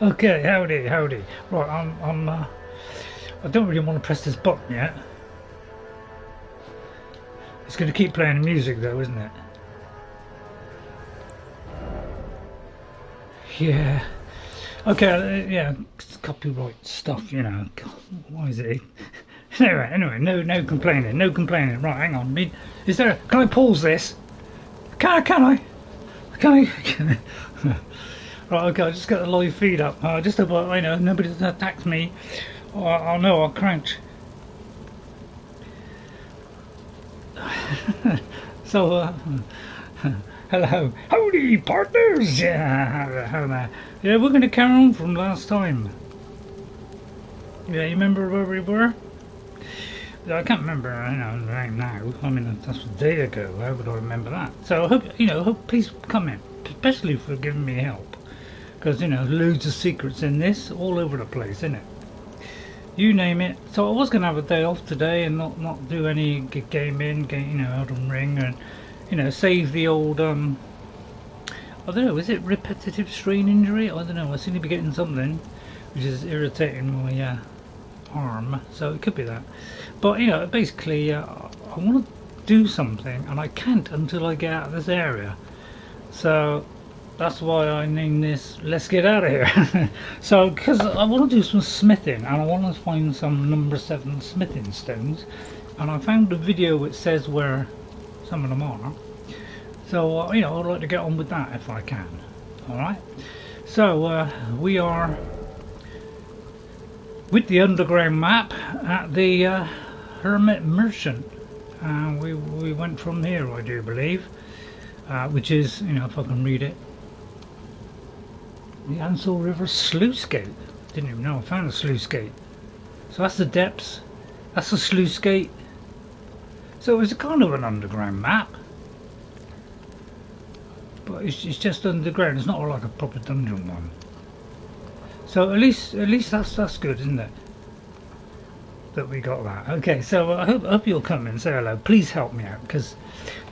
Okay, howdy, howdy. Right, I don't really want to press this button yet. It's going to keep playing the music though, isn't it? Yeah. Okay, yeah, it's copyright stuff, you know. God, why is it? Anyway, no complaining, no complaining. Right, hang on. Is there? Can I pause this? Can I? Can I? Right, okay, I just got the live feed up. Just about, you know, nobody attacks me. I'll know, I'll crouch. So, hello. Howdy, partners! Yeah, yeah, we're going to carry on from last time. Yeah, you remember where we were? I can't remember, you know, right now. I mean, that's a day ago. How would I remember that? So I hope, you know, please come in, especially for giving me help. Because, you know, loads of secrets in this, all over the place, isn't it? You name it. So I was going to have a day off today and not do any gaming, you know, Elden Ring, and, you know, save the old, I don't know, is it repetitive strain injury? I don't know, I seem to be getting something, which is irritating my arm, so it could be that. But, you know, basically, I want to do something, and I can't until I get out of this area. So that's why I named this Let's Get Out of Here. So, because I want to do some smithing, and I want to find some number 7 smithing stones, and I found a video which says where some of them are. So, you know, I'd like to get on with that if I can. Alright? So, we are with the underground map at the Hermit Merchant. We went from here, I do believe, which is, you know, if I can read it, the Ainsel River Sluce Gate. Didn't even know I found a sluice gate. So that's the depths. That's the sluice gate. So it's kind of an underground map, but it's just underground. It's not like a proper dungeon one. So at least that's good, isn't it? That we got that. Okay, so I hope you'll come and say hello. Please help me out, because,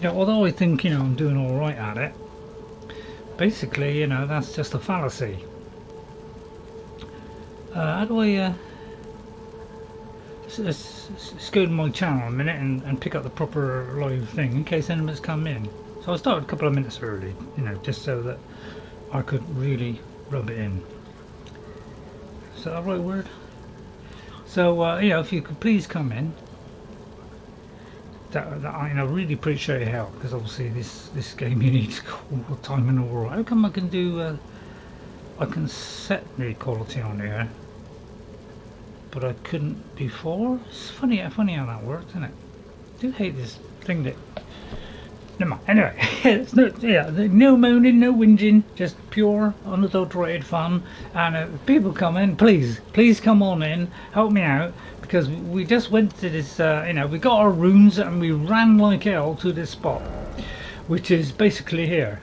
you know, although I think, you know, I'm doing all right at it, basically, you know, that's just a fallacy. How do I let's go to my channel a minute and pick up the proper live thing in case anybody's come in. So I started a couple of minutes early, you know, just so that I could really rub it in. Is that the right word? So, you know, if you could please come in, that I, you know, really appreciate your help, because obviously this game you need all the time in the world. How come I can do, I can set the quality on here, but I couldn't before? It's funny how that works, isn't it? I do hate this thing that... Never mind. Anyway, it's no moaning, no whinging, just pure, unadulterated fun. And if people come in, please come on in, help me out, because we just went to this, you know, we got our runes and we ran like hell to this spot, which is basically here.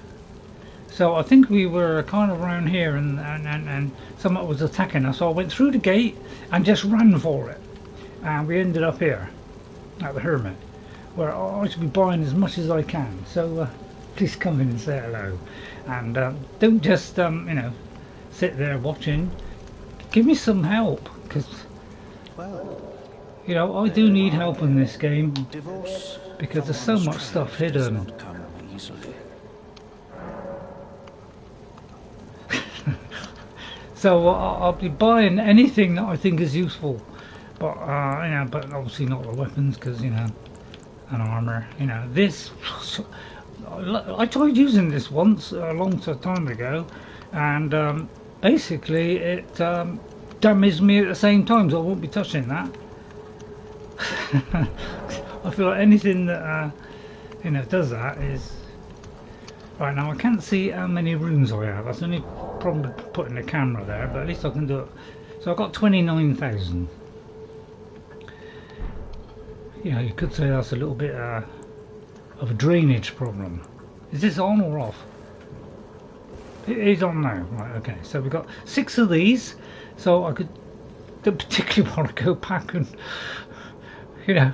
So I think we were kind of around here, and someone was attacking us. So I went through the gate and just ran for it, and we ended up here at the Hermit, where I should be buying as much as I can. So please come in and say hello, and don't just you know, sit there watching. Give me some help, because, you know, I do need help in this game, because there's so much stuff hidden. So I'll be buying anything that I think is useful, but you know, but obviously not the weapons, because, you know, and armor. You know, this, I tried using this once a long time ago, and basically it damaged me at the same time, so I won't be touching that. I feel like anything that you know, does that is... Right, now I can't see how many runes I have. That's the only problem with putting the camera there, but at least I can do it. So I've got 29,000. You know, you could say that's a little bit of a drainage problem. Is this on or off? It is on now. Right, okay. So we've got 6 of these. So I don't particularly want to go back and, you know,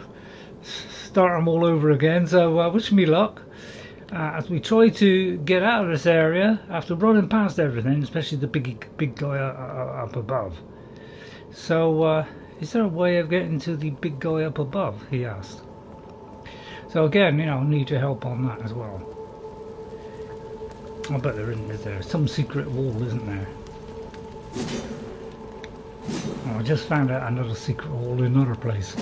start them all over again. So wish me luck. as we try to get out of this area after running past everything, especially the big guy up above. So, is there a way of getting to the big guy up above? He asked. So again, you know, I need your help on that as well. I bet there isn't, is there? Some secret wall, isn't there? Oh, I just found out another secret wall in another place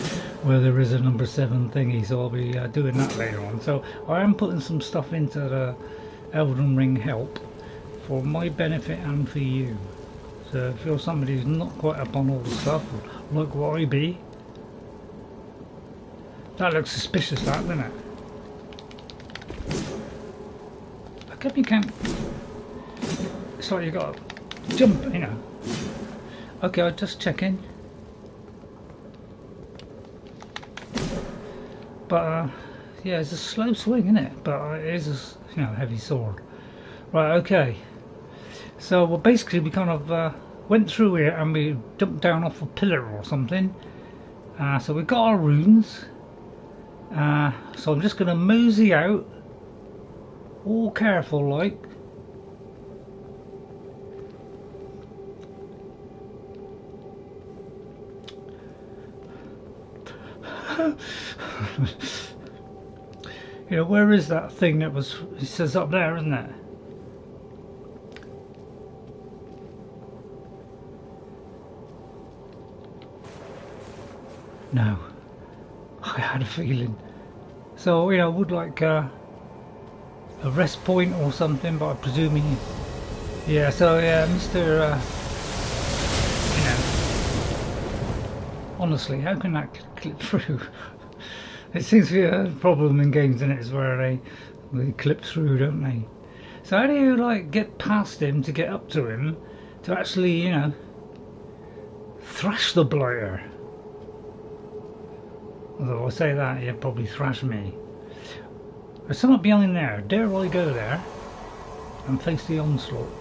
where there is a number 7 thingy, so I'll be doing that later on. So I am putting some stuff into the Elden Ring help for my benefit and for you. So if you're somebody who's not quite up on all the stuff, like what I be. That looks suspicious, that, doesn't it? How come you can't... It's like you got to jump, you know. Okay, I'll just check in. But, yeah, it's a slow swing, isn't it? But it is a, you know, heavy sword. Right, okay. So, well, basically we kind of went through here and we jumped down off a pillar or something. So we've got our runes. So I'm just going to mosey out, all careful like. You know, where is that thing that was, it says up there, isn't it? No, I had a feeling. So, you know, I would like a rest point or something, but I presume he... Yeah, so yeah, Mr. You know, honestly, how can that clip through? It seems to be a problem in games, isn't it? Is where they clip through, don't they? So how do you like get past him to get up to him to actually, you know, thrash the blighter? Although I say that, he'd probably thrash me. There's something behind there. Dare I go there and face the onslaught?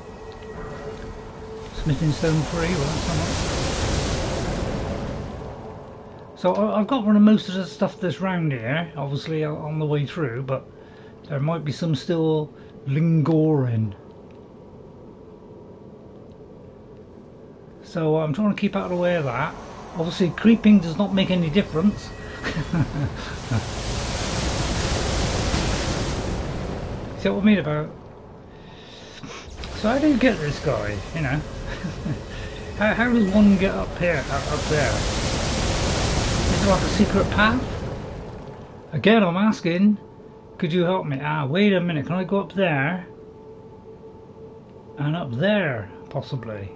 Smithing stone free, well that's something. So I've got rid of most of the stuff that's round here, obviously on the way through, but there might be some still lingering. So I'm trying to keep out of the way of that. Obviously creeping does not make any difference. See what I mean about? So how do you get this guy, you know? how does one get up here, up there? Is there like a secret path? Again, I'm asking, could you help me? Ah, wait a minute, can I go up there? And up there, possibly.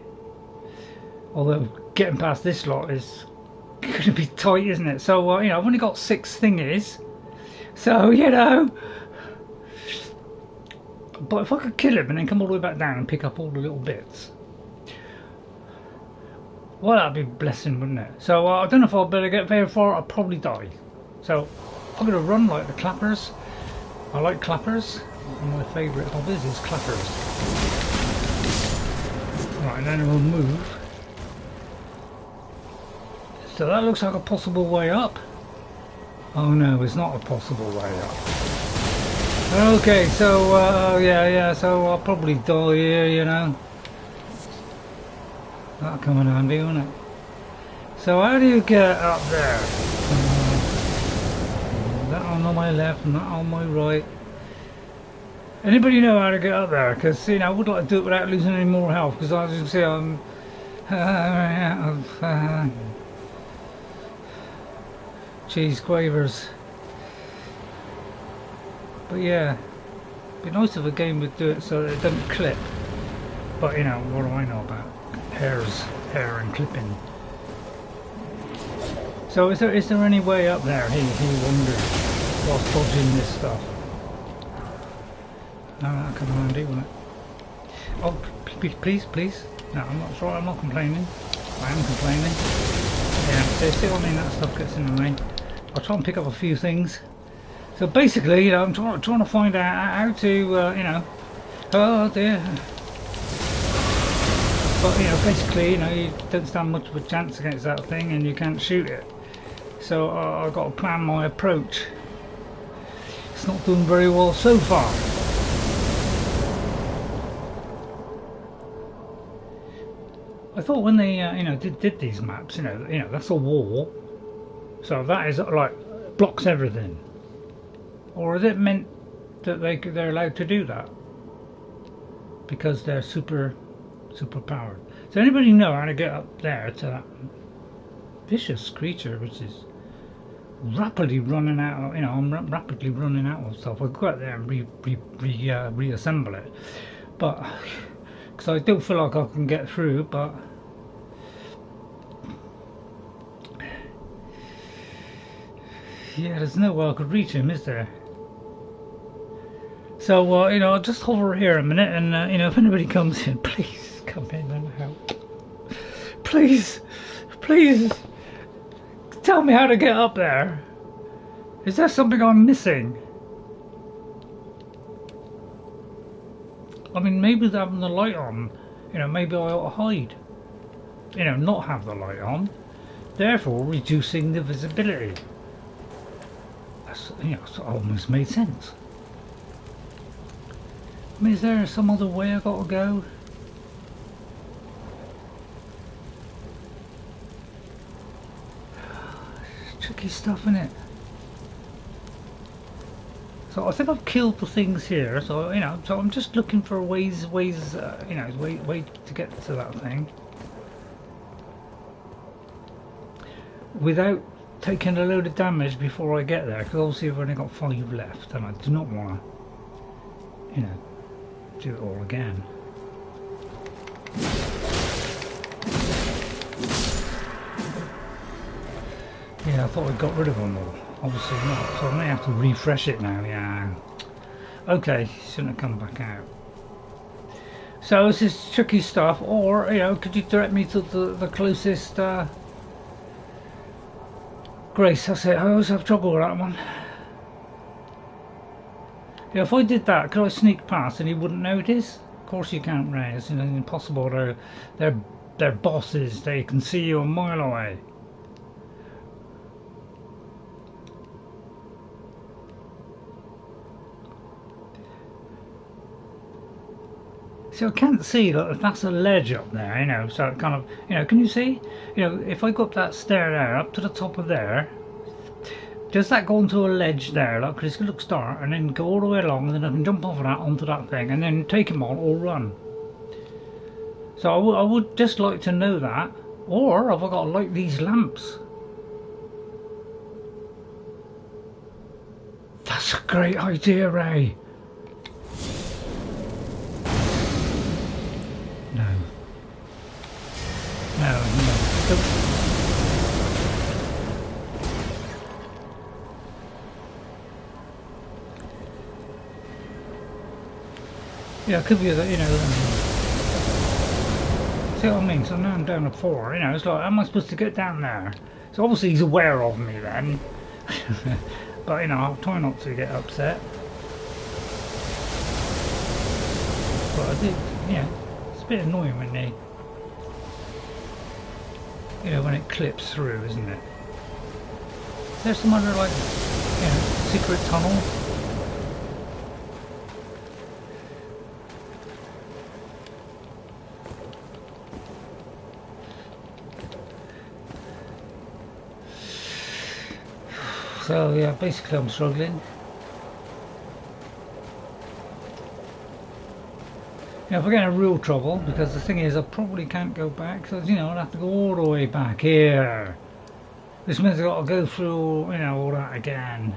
Although getting past this lot is going to be tight, isn't it? So, you know, I've only got 6 thingies. So, you know. But if I could kill him and then come all the way back down and pick up all the little bits. Well, that'd be a blessing, wouldn't it? So, I don't know if I'll better get very far. I'll probably die. So, I'm going to run like the clappers. I like clappers. One of my favourite hobbies is clappers. Right, and then we'll move. So that looks like a possible way up. Oh no, it's not a possible way up. Okay, so yeah, so I'll probably die here, you know. That'll come in handy, won't it? So how do you get up there? That on my left and that on my right. Anybody know how to get up there? Because, you know, I would like to do it without losing any more health, because as you can see I'm... cheese quavers. But yeah, it'd be nice if a game would do it so that it doesn't clip. But you know, what do I know about hair and clipping? So is there any way up there? He wondered whilst dodging this stuff. No, that could be handy, wouldn't it? Oh, please. No, I'm not sure. I'm not complaining. I am complaining. Yeah, see what I mean? That stuff gets in the way. I'll try and pick up a few things. So basically, you know, I'm trying to find out how to, you know, oh dear. But you know, basically, you know, you don't stand much of a chance against that thing, and you can't shoot it. So I've got to plan my approach. It's not doing very well so far. I thought when they, did these maps, that's a wall, so that is like blocks everything. Or is it meant that they're allowed to do that because they're super powered? Does anybody know how to get up there to that vicious creature, which is rapidly running out of, I'm rapidly running out of stuff. I'll go out there and reassemble it, but because I don't feel like I can get through, but yeah, there's no way I could reach him, is there? So I'll just hover here a minute, and if anybody comes in, please come in and help. Please tell me how to get up there. Is there something I'm missing? I mean, maybe having the light on, maybe I ought to hide. Not have the light on, therefore reducing the visibility. That's, it's almost made sense. I mean, is there some other way I got to go? Tricky stuff, innit? So I think I've killed the things here. So so I'm just looking for ways, way to get to that thing without taking a load of damage before I get there. Because obviously I've only got 5 left, and I do not want to, do it all again. Yeah, I thought I got rid of them all. Obviously not, so I may have to refresh it now. Yeah. Okay, shouldn't have come back out. So this is tricky stuff, or could you direct me to the closest Grace? That's it. I always have trouble with that one. Yeah, if I did that, could I sneak past and he wouldn't notice? Of course you can't, Ray. It's impossible. They're bosses. They can see you a mile away. So I can't see that that's a ledge up there, so it kind of, can you see? If I go up that stair there, up to the top of there, does that go onto a ledge there, like, because it looks dark, and then go all the way along, and then I can jump off of that onto that thing, and then take him on or run? So I would just like to know that, or have I got to light these lamps? That's a great idea, Ray. No. Yeah, it could be that, see what I mean? So now I'm down to 4, it's like, how am I supposed to get down there? So obviously he's aware of me then. But, I'll try not to get upset. But I did, it's a bit annoying when they... when it clips through, isn't it? Is there some other, like, secret tunnel? So, yeah, basically I'm struggling. If we're getting real trouble, because the thing is I probably can't go back, so I'll have to go all the way back here. This means I've got to go through, all that again.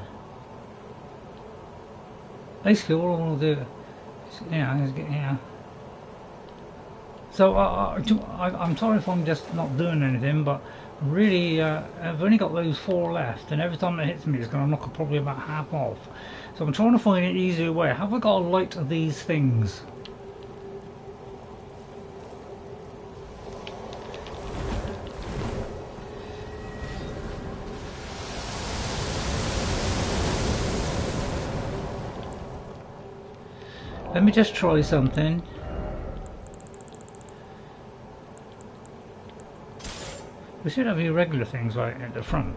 Basically all I want to do is get, So I'm sorry if I'm just not doing anything, but really I've only got those 4 left, and every time it hits me it's going to knock probably about half off. So I'm trying to find an easier way. Have I got to light these things? Let me just try something. We should have irregular things right at the front.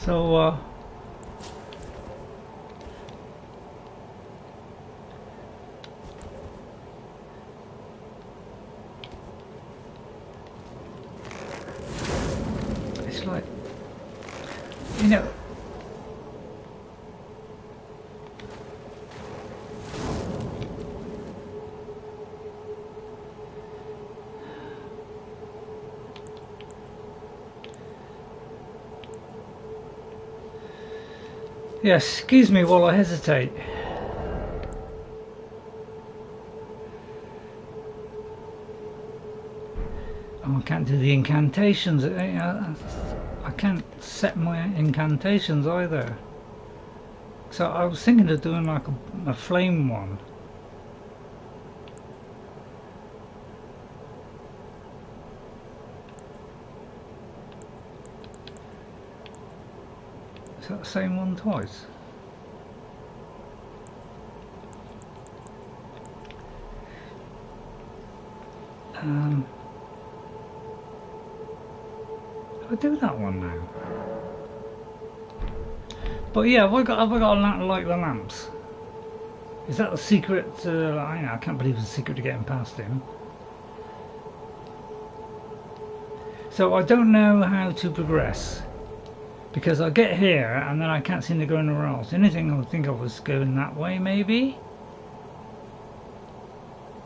So, it's like, you know, yes, excuse me while I hesitate. Oh, I can't do the incantations. I can't set my incantations either. So I was thinking of doing like a flame one. Is that the same one twice? I'll do that one now. But yeah, have I got to light the lamps? Is that the secret? I can't believe it's a secret to getting past him. So I don't know how to progress, because I get here and then I can't seem to go anywhere else. Anything I would think of was going that way, maybe,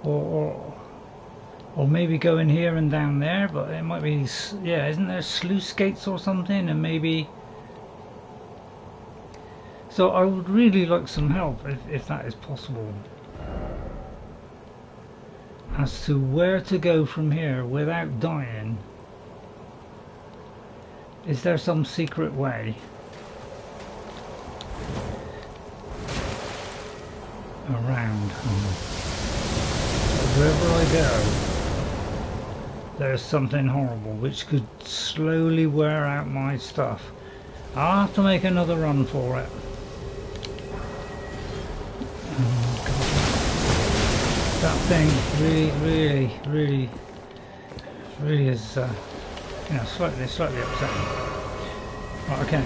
or maybe going here and down there. But it might be, yeah, isn't there sluice gates or something? And maybe. So I would really like some help if that is possible, as to where to go from here without dying. Is there some secret way around? Wherever I go, there's something horrible which could slowly wear out my stuff. I'll have to make another run for it. Oh, God. That thing really is, you know, slightly upsetting. Right, okay.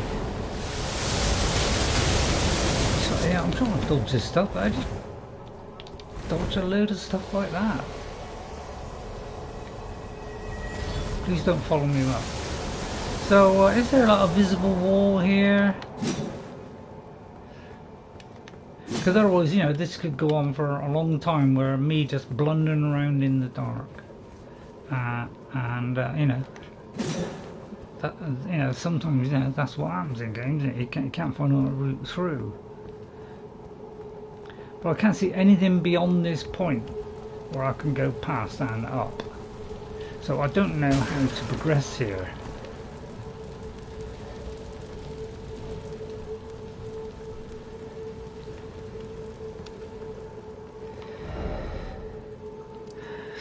So, yeah, I'm trying to dodge this stuff, but I just dodge a load of stuff like that. Please don't follow me up. So, is there like a visible wall here? Because otherwise, you know, this could go on for a long time, where me just blundering around in the dark, you know, that, you know, sometimes, you know, that's what happens in games. You can't find a route through. But I can't see anything beyond this point where I can go past and up. So I don't know how to progress here.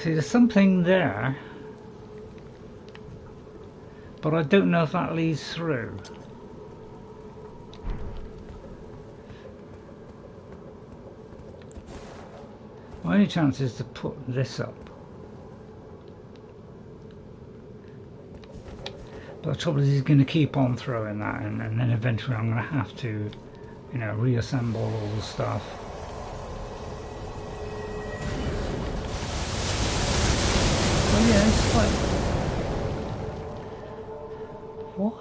See, there's something there, but I don't know if that leads through. My only chance is to put this up. But the trouble is, he's going to keep on throwing that, and then eventually I'm going to have to, you know, reassemble all the stuff. Oh yeah, it's like, why?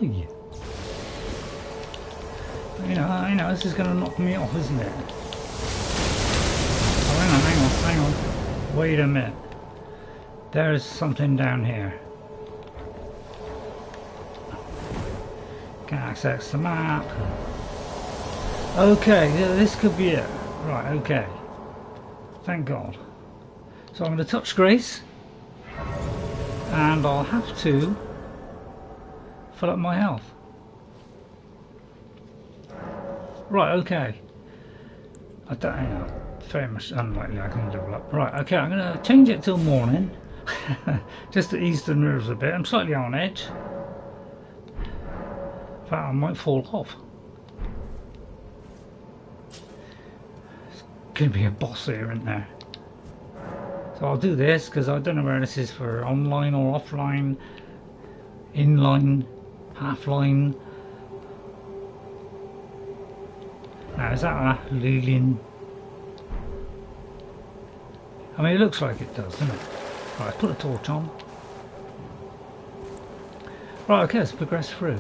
You know, this is going to knock me off, isn't it? Oh, hang on. Wait a minute. There's something down here. Can access the map. Okay, this could be it. Right, okay. Thank God. So I'm going to touch Grace, and I'll have to fill up my health. Right, okay. I don't know. Very much unlikely I can level up. Right, okay, I'm going to change it till morning. Just to ease the nerves a bit. I'm slightly on edge. In fact, I might fall off. It's going to be a boss here, isn't there? So I'll do this, because I don't know where this is for online or offline, inline, half-line. Now, is that a Lilian? I mean, it looks like it does, doesn't it? Right, put a torch on. Right, okay, let's progress through.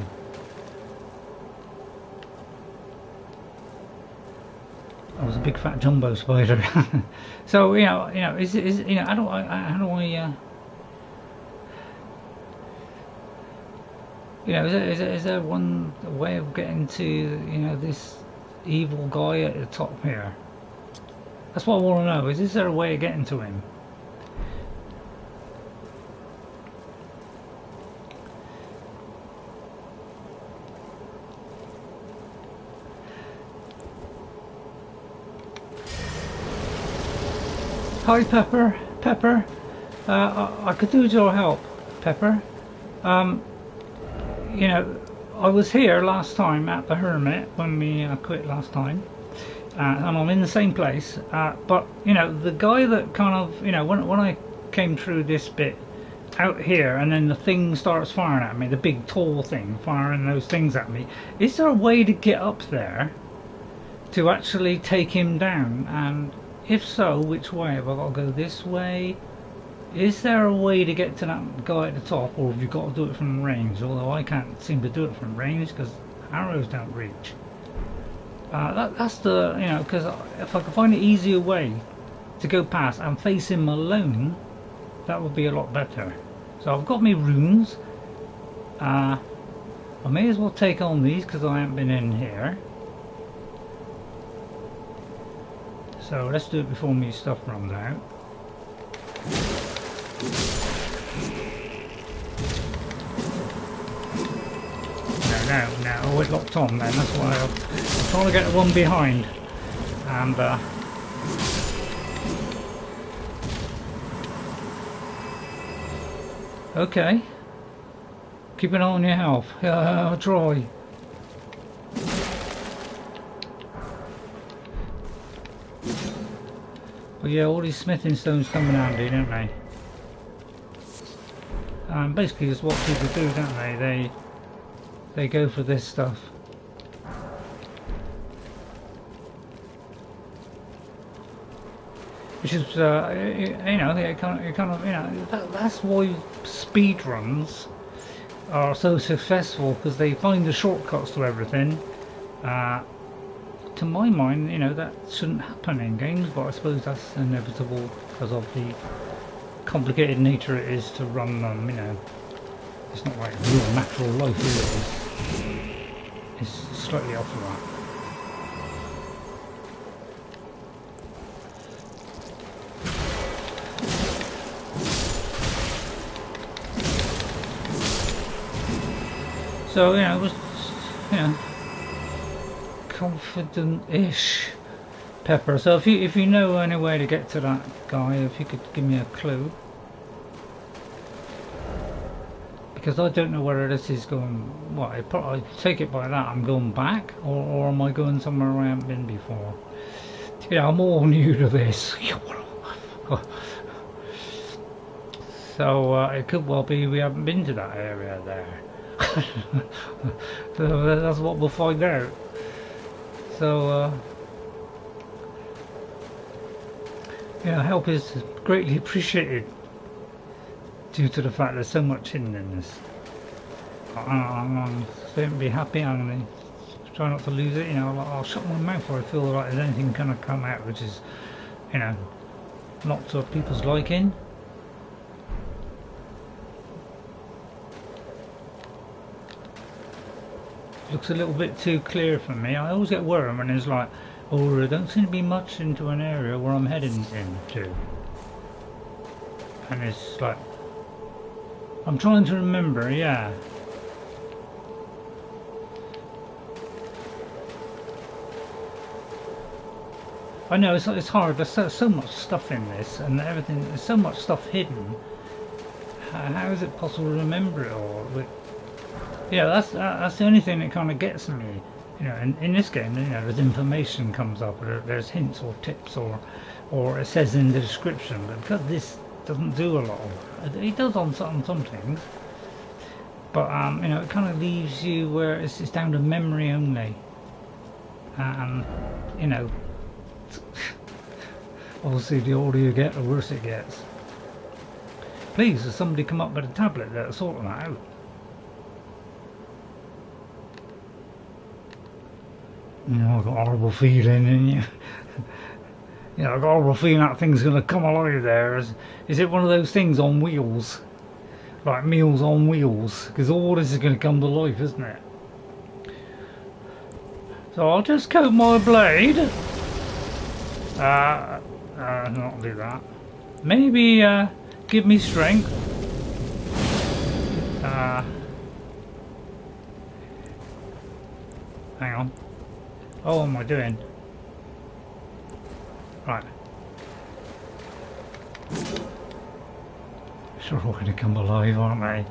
I was a big fat jumbo spider. So is how do I is there one way of getting to this evil guy at the top here? That's what I want to know. Is there a way of getting to him? Hi, Pepper. Pepper. I could do with your help, Pepper. I was here last time at the Hermit when we quit last time. And I'm in the same place, but the guy that kind of when I came through this bit out here, and then the thing starts firing at me, the big tall thing firing those things at me, is there a way to get up there to actually take him down? And if so, which way? Have I got to go this way? Is there a way to get to that guy at the top, or have you got to do it from range? Although I can't seem to do it from range because arrows don't reach. That's the, because if I could find an easier way to go past and face him alone, that would be a lot better. So I've got my runes. I may as well take on these because I haven't been in here. So let's do it before my stuff runs out. No, always locked on then, that's why I'm trying to get the one behind. And okay. Keep an eye on your health. I'll try. But yeah, all these smithing stones come in handy, don't they? Basically it's what people do, don't they? They go for this stuff. Which is, that's why speed runs are so successful, because they find the shortcuts to everything. To my mind, that shouldn't happen in games, but I suppose that's inevitable because of the complicated nature it is to run them. It's not like real natural life, is it? It's slightly off of that. So it was confident-ish, Pepper. So if you know any way to get to that guy, if you could give me a clue. Because I don't know whether this is going, I take it by that I'm going back, or am I going somewhere I haven't been before? I'm all new to this. So it could well be we haven't been to that area there. So that's what we'll find out. So help is greatly appreciated, due to the fact there's so much hidden in this. I'm going to be happy. I'm going to try not to lose it. I'll shut my mouth if I feel like there's anything going to come out which is, not to people's liking. Looks a little bit too clear for me. I always get worried when it's like, oh, there don't seem to be much into an area where I'm heading into. And it's like, I'm trying to remember, yeah. I know it's hard. There's so much stuff in this, and everything. There's so much stuff hidden. How is it possible to remember it all? That's the only thing that kind of gets me. In this game, there's information comes up, or there's hints or tips, or it says in the description. But because this doesn't do a lot of it, it does on some things. But it kind of leaves you where it's down to memory only. and you know, obviously the older you get, the worse it gets. Please, has somebody come up with a tablet that'll sort that out? You know, I've got a horrible feeling, and you know, I've got a horrible feeling that thing's going to come alive there. Is it one of those things on wheels? Like Meals on Wheels? Because all this is going to come to life, isn't it? So I'll just coat my blade. Not do that. Maybe, give me strength. Hang on. Oh, what am I doing? Right. Sure, all going to come alive, aren't they?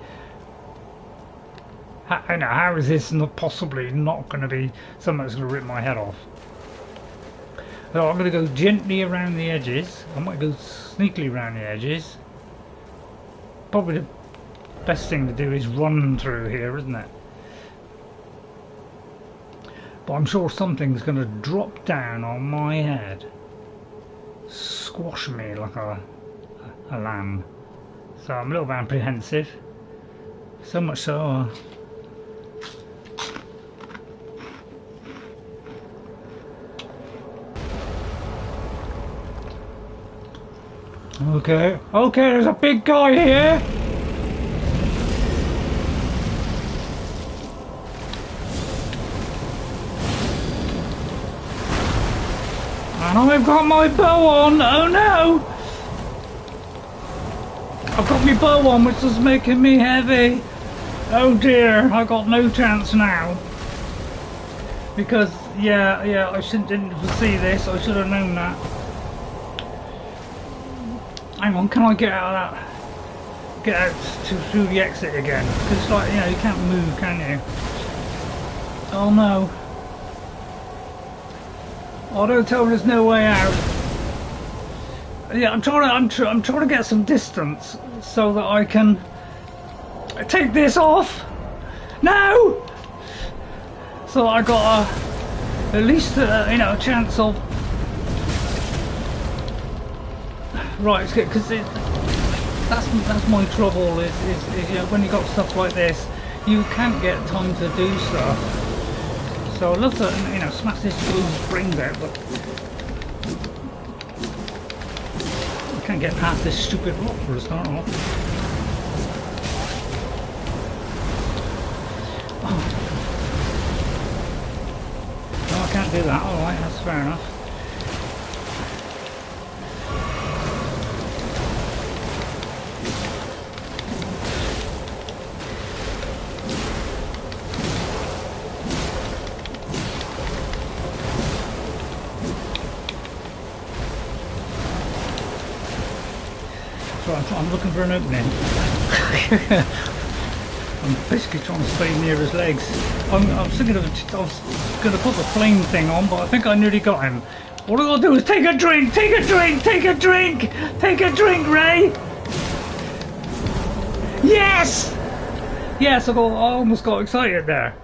How is this not possibly not going to be something that's going to rip my head off? So I'm going to go gently around the edges. I might go sneakily around the edges. Probably the best thing to do is run through here, isn't it? But I'm sure something's going to drop down on my head, squash me like a lamb. So I'm a little bit apprehensive. So much so. Okay, there's a big guy here. And I've got my bow on. Oh no! I've got my bow on, which is making me heavy. Oh dear, I got no chance now. Because yeah, I didn't foresee this. I should have known that. Hang on, can I get out of that? Get out through the exit again? Because it's like, you know, you can't move, can you? Oh no! Oh, don't tell me there's no way out. Yeah, I'm trying to get some distance so that I can take this off. No! So I got at least you know, a chance of. Right, it's good because that's my trouble is you know, when you got stuff like this, you can't get time to do stuff. So I'd love to, you know, smash this blue springs out, but I can't get past this stupid rock for a start off. Oh. No, I can't do that. Alright, that's fair enough. I'm looking for an opening. I'm basically trying to stay near his legs. I was thinking of I was going to put the flame thing on, but I think I nearly got him. What I gotta do is take a drink, take a drink, take a drink, take a drink, Ray. Yes, yes, I almost got excited there.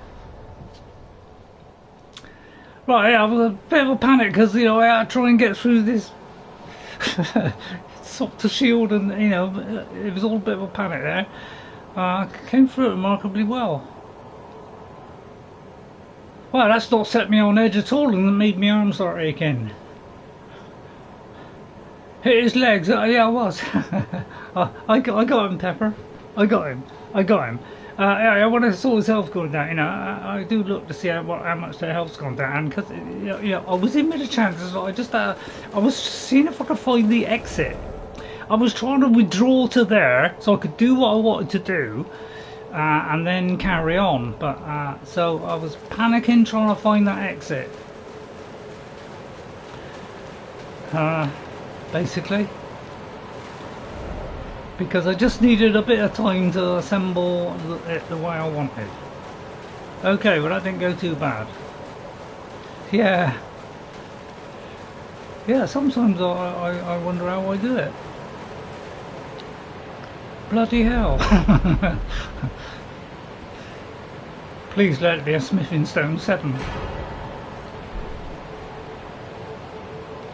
Right, yeah, I was a bit of a panic because, you know, I had to try and get through this. Sort to shield, and you know, it was all a bit of a panic there. Came through it remarkably well. Well, that's not set me on edge at all, and it made my arms start aching. Hit his legs. Yeah, I was. I got him, Pepper. I got him. Yeah, when I saw his health going down, you know, I do look to see how much their health's gone down, because you know, I was in with a chance. I was seeing if I could find the exit. I was trying to withdraw to there so I could do what I wanted to do, and then carry on. But so I was panicking trying to find that exit. Basically, because I just needed a bit of time to assemble it the way I wanted. Okay, well that didn't go too bad. Yeah, sometimes I wonder how I do it. Bloody hell. Please let it be a smithing stone 7.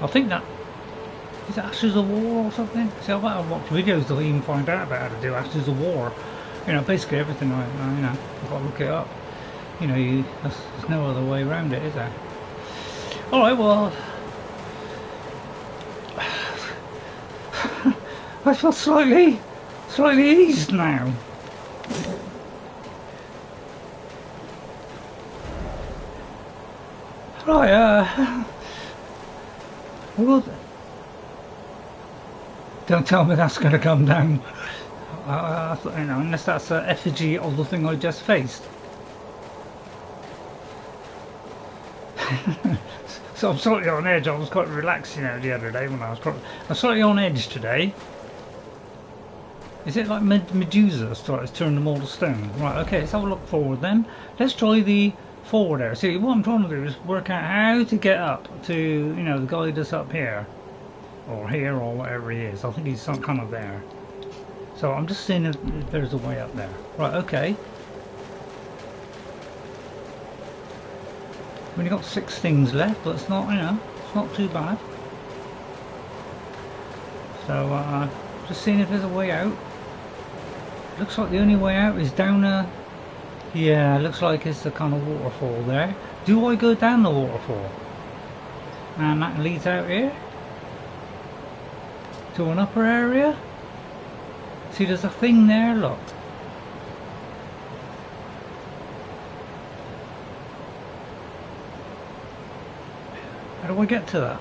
I think that is Ashes of War or something. See, I've watched videos to even find out about how to do Ashes of War. You know, basically everything. You know, I've got to look it up. You know, there's no other way around it, is there? All right, well, I feel slightly eased now. Right, well, don't tell me that's going to come down. You know, unless that's an effigy of the thing I just faced. So I'm slightly on edge. I was quite relaxed, you know, the other day when I'm slightly on edge today. Is it like Medusa starts turning them all to stone? Right, okay, let's have a look forward then. Let's try the forward area. See, what I'm trying to do is work out how to get up to, you know, the guy that's up here. Or here, or whatever he is. I think he's some kind of there. So I'm just seeing if there's a way up there. Right, okay. We've only got 6 things left, but it's not, you know, it's not too bad. So, just seeing if there's a way out. Looks like the only way out is down a... Yeah, looks like it's the kind of waterfall there. Do I go down the waterfall? And that leads out here? To an upper area? See, there's a thing there, look. How do I get to that?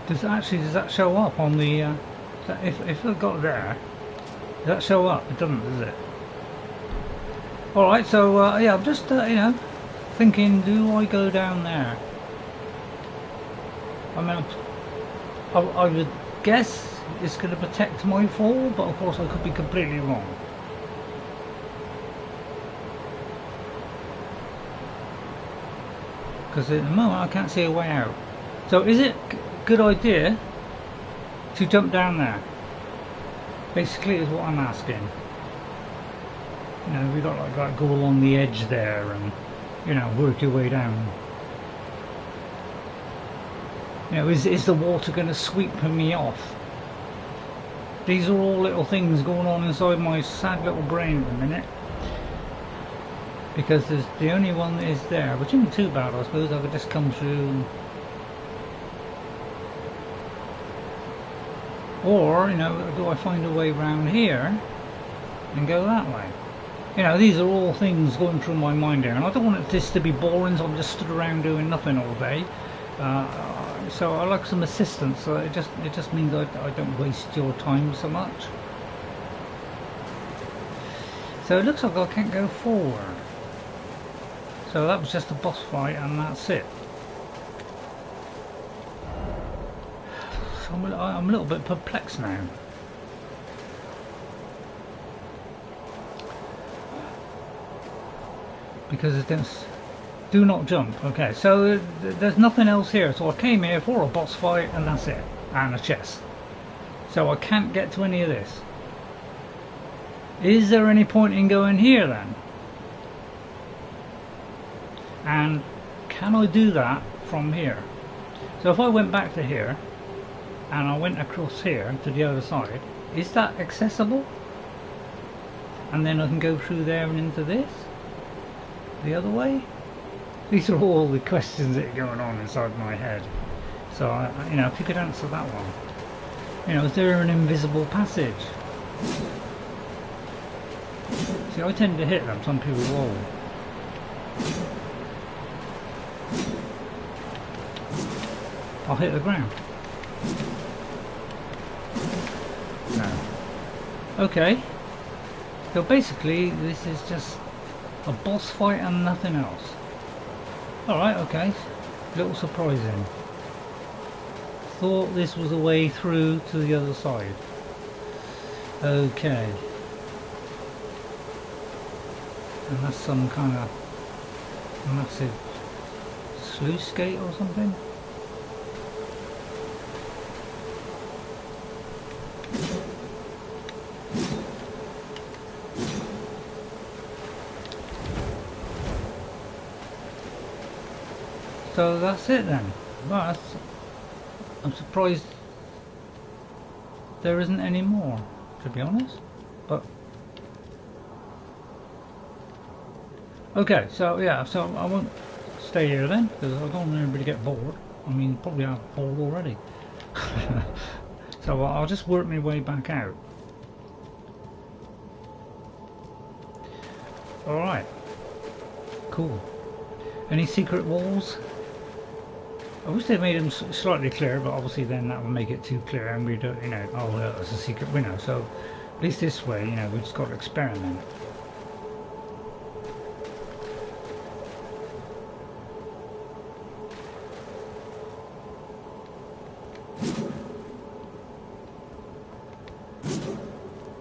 Does that show up on the if it got there, does that show up? It doesn't, does it? Alright, so yeah, I'm just you know, thinking, do I go down there? I mean, I would guess it's going to protect my fall, but of course I could be completely wrong. Because at the moment I can't see a way out. So is it a good idea to jump down there? Basically is what I'm asking. You know, we got like go along the edge there and, you know, work your way down. You know, is the water going to sweep me off? These are all little things going on inside my sad little brain at the minute. Because there's the only one that is there, which isn't too bad, I suppose. I could just come through and... Or, you know, do I find a way round here and go that way? You know, these are all things going through my mind here, and I don't want this to be boring, so I'm just stood around doing nothing all day. So I like some assistance, so it just means I don't waste your time so much. So it looks like I can't go forward. So that was just a boss fight and that's it. So I'm a little bit perplexed now. Because it didn't... Do not jump. Okay, so there's nothing else here. So I came here for a boss fight and that's it. And a chest. So I can't get to any of this. Is there any point in going here then? And can I do that from here? So if I went back to here and I went across here to the other side, is that accessible? And then I can go through there and into this? The other way? These are all the questions that are going on inside my head. So, you know, if you could answer that one. You know, is there an invisible passage? See, I tend to hit them, some people roll. I'll hit the ground. No. Okay. So basically, this is just a boss fight and nothing else. Alright, okay. A little surprising. Thought this was a way through to the other side. Okay. And that's some kind of massive sluice gate or something. So that's it then. But I'm surprised there isn't any more, to be honest. But okay, so yeah, so I won't stay here then, because I don't want anybody to get bored. I mean, probably I'm bored already. So I'll just work my way back out. Alright. Cool. Any secret walls? I wish they made them slightly clearer, but obviously then that will make it too clear and we don't, you know, oh well, it's a secret window. So at least this way, you know, we've just got to experiment.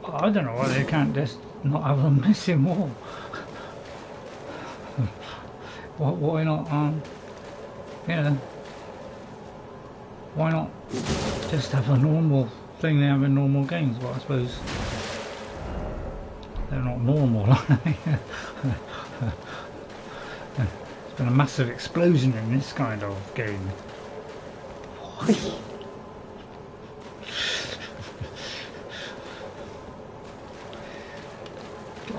I don't know why they can't just not have a missing wall. Why not, you know, why not just have a normal thing they have in normal games? Well, I suppose they're not normal, are they? There's been a massive explosion in this kind of game. Why?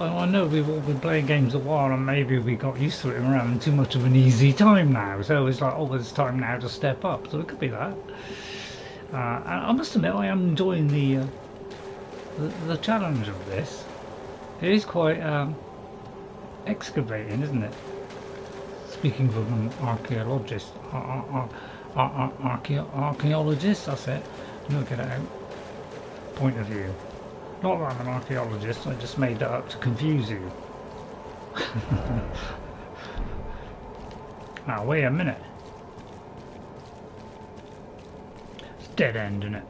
I know we've all been playing games a while and maybe we got used to it and we're having too much of an easy time now, so it's like, oh, it's time now to step up, so it could be that. And I must admit I am enjoying the challenge of this. It is quite excavating, isn't it? Speaking from an archaeologist, archaeologist, that's it, look at it out, point of view. Not that I'm an archaeologist, I just made that up to confuse you. Now wait a minute. It's dead end, isn't it?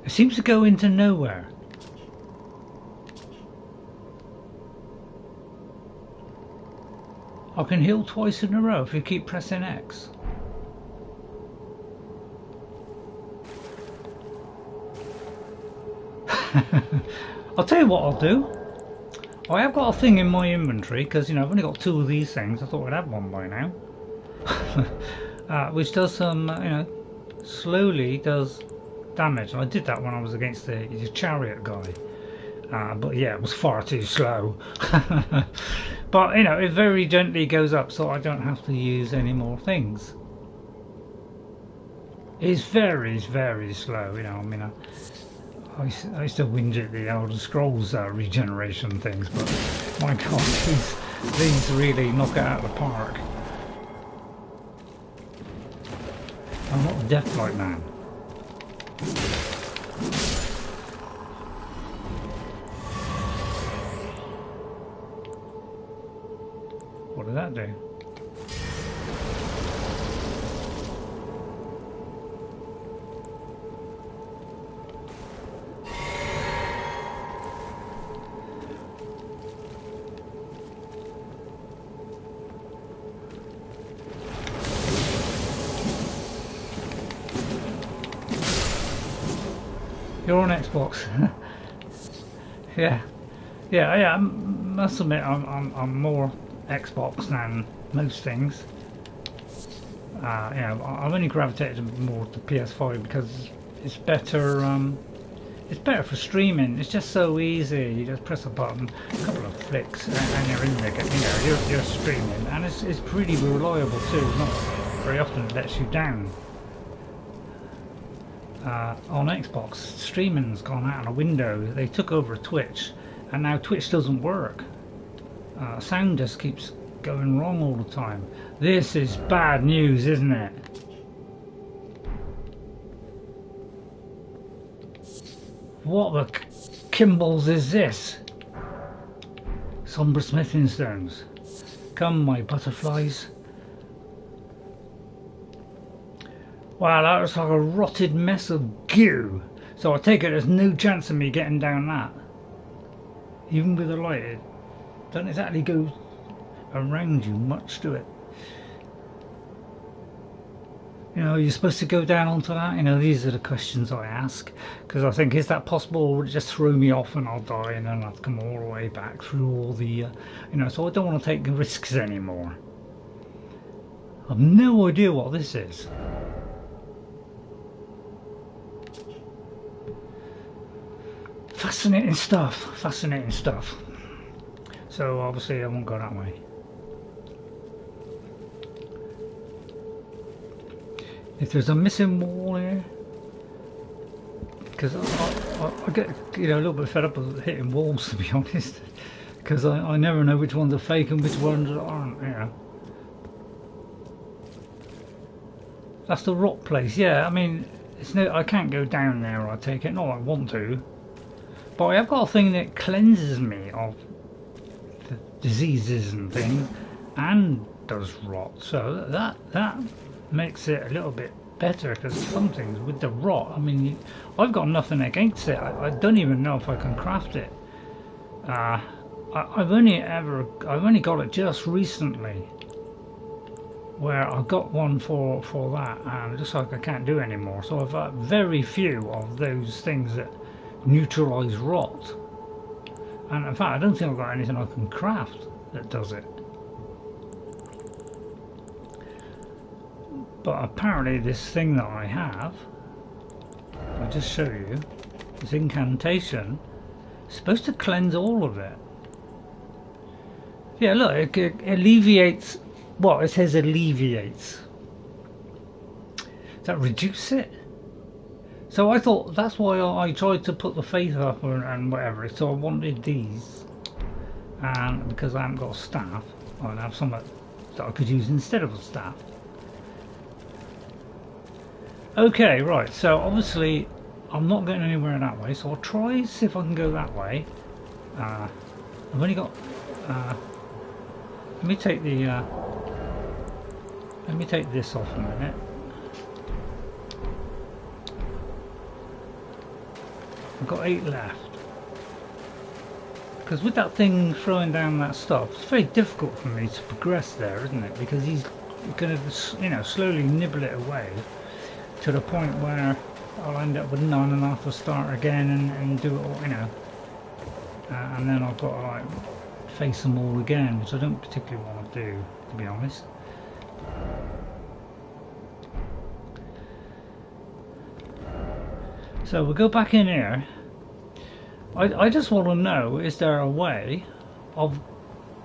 It seems to go into nowhere. I can heal twice in a row if you keep pressing X. I'll tell you what I'll do. I have got a thing in my inventory because, you know, I've only got 2 of these things. I thought I'd have one by now. Which does some, you know, slowly does damage. I did that when I was against the chariot guy. But yeah, it was far too slow. But, you know, it very gently goes up so I don't have to use any more things. It's very, very slow, you know, I mean... I still whinge at the Elder Scrolls regeneration things, but my god, these really knock it out of the park. I'm not a death-like man. What did that do? You're on Xbox. yeah, I must admit I'm more Xbox than most things. You know, I've only gravitated more to PS5 because it's better. It's better for streaming. It's just so easy. You just press a button, a couple of flicks, and you're in there. You know, you're streaming, and it's pretty reliable too. Not very often it lets you down. On Xbox, streaming's gone out of the window. They took over Twitch, and now Twitch doesn't work. Sound just keeps going wrong all the time. This is bad news, isn't it? What the Kimballs is this? Sombre smithing stones. Come, my butterflies. Wow, that looks like a rotted mess of goo. So I take it there's no chance of me getting down that. Even with the light, it doesn't exactly go around you much, do it? You know, you're supposed to go down onto that? You know, these are the questions I ask. Because I think, is that possible, or would it just throw me off and I'll die and then I'll have to come all the way back through all the... you know, so I don't want to take risks anymore. I've no idea what this is. Fascinating stuff, fascinating stuff. So obviously I won't go that way. If there's a missing wall here, because I get a little bit fed up with hitting walls, to be honest, because I never know which ones are fake and which ones aren't. That's the rock place. Yeah, I mean, I can't go down there. I take it. Not I want to, but I've got a thing that cleanses me of the diseases and things, and does rot. So that makes it a little bit better, because some things with the rot, I mean, I've got nothing against it. I don't even know if I can craft it. I've only got it just recently, where I got one for that, and just like I can't do anymore. So I've got very few of those things that neutralise rot, and in fact I don't think I've got anything I can craft that does it. But apparently this thing that I have, I'll just show you, this incantation, is supposed to cleanse all of it. Yeah, look, it alleviates, well, it says alleviates. Does that reduce it? So I thought, that's why I tried to put the faith up and whatever, so I wanted these. And because I haven't got a staff, I'd have something that I could use instead of a staff. Okay, right, so obviously I'm not getting anywhere that way, so I'll try see if I can go that way. I've only got let me take this off a minute. I've got 8 left, because with that thing throwing down that stuff, it's very difficult for me to progress there, isn't it? Because he's going to slowly nibble it away to the point where I'll end up with none and I'll have to start again and do it all, and then I've got to like face them all again, which I don't particularly want to do, to be honest. So we'll go back in here. I just want to know, is there a way of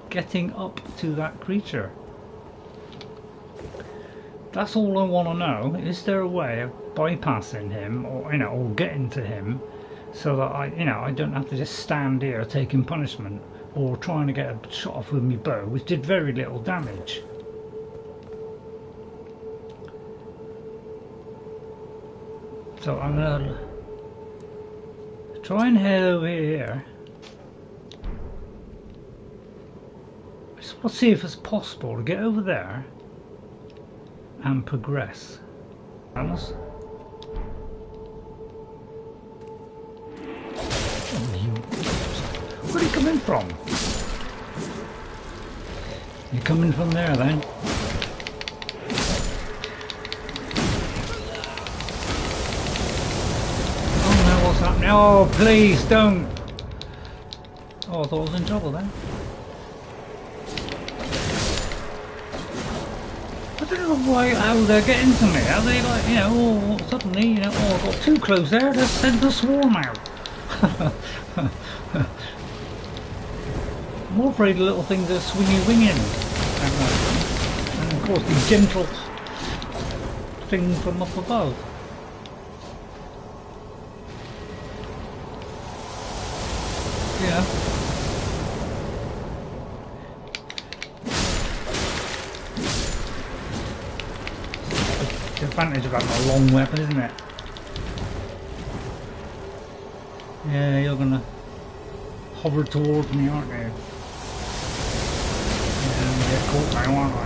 getting up to that creature? That's all I want to know. Is there a way of bypassing him, or or getting to him, so that I don't have to just stand here taking punishment, or trying to get a shot off with my bow, which did very little damage. So I'm gonna try and head over here. I just want to see if it's possible to get over there and progress. Almost. Where are you coming from? You're coming from there then? Oh no, what's happening? Oh please don't! Oh, I thought I was in trouble then. I don't know how they're getting to me. How they like, suddenly, I got too close there, let's send the swarm out. I'm more afraid of little things that swing your wing in. And of course the gentle thing from up above. Yeah. The advantage of having a long weapon, isn't it? Yeah, you're gonna hover towards me, aren't you? Yeah, I'm gonna get caught now, aren't I?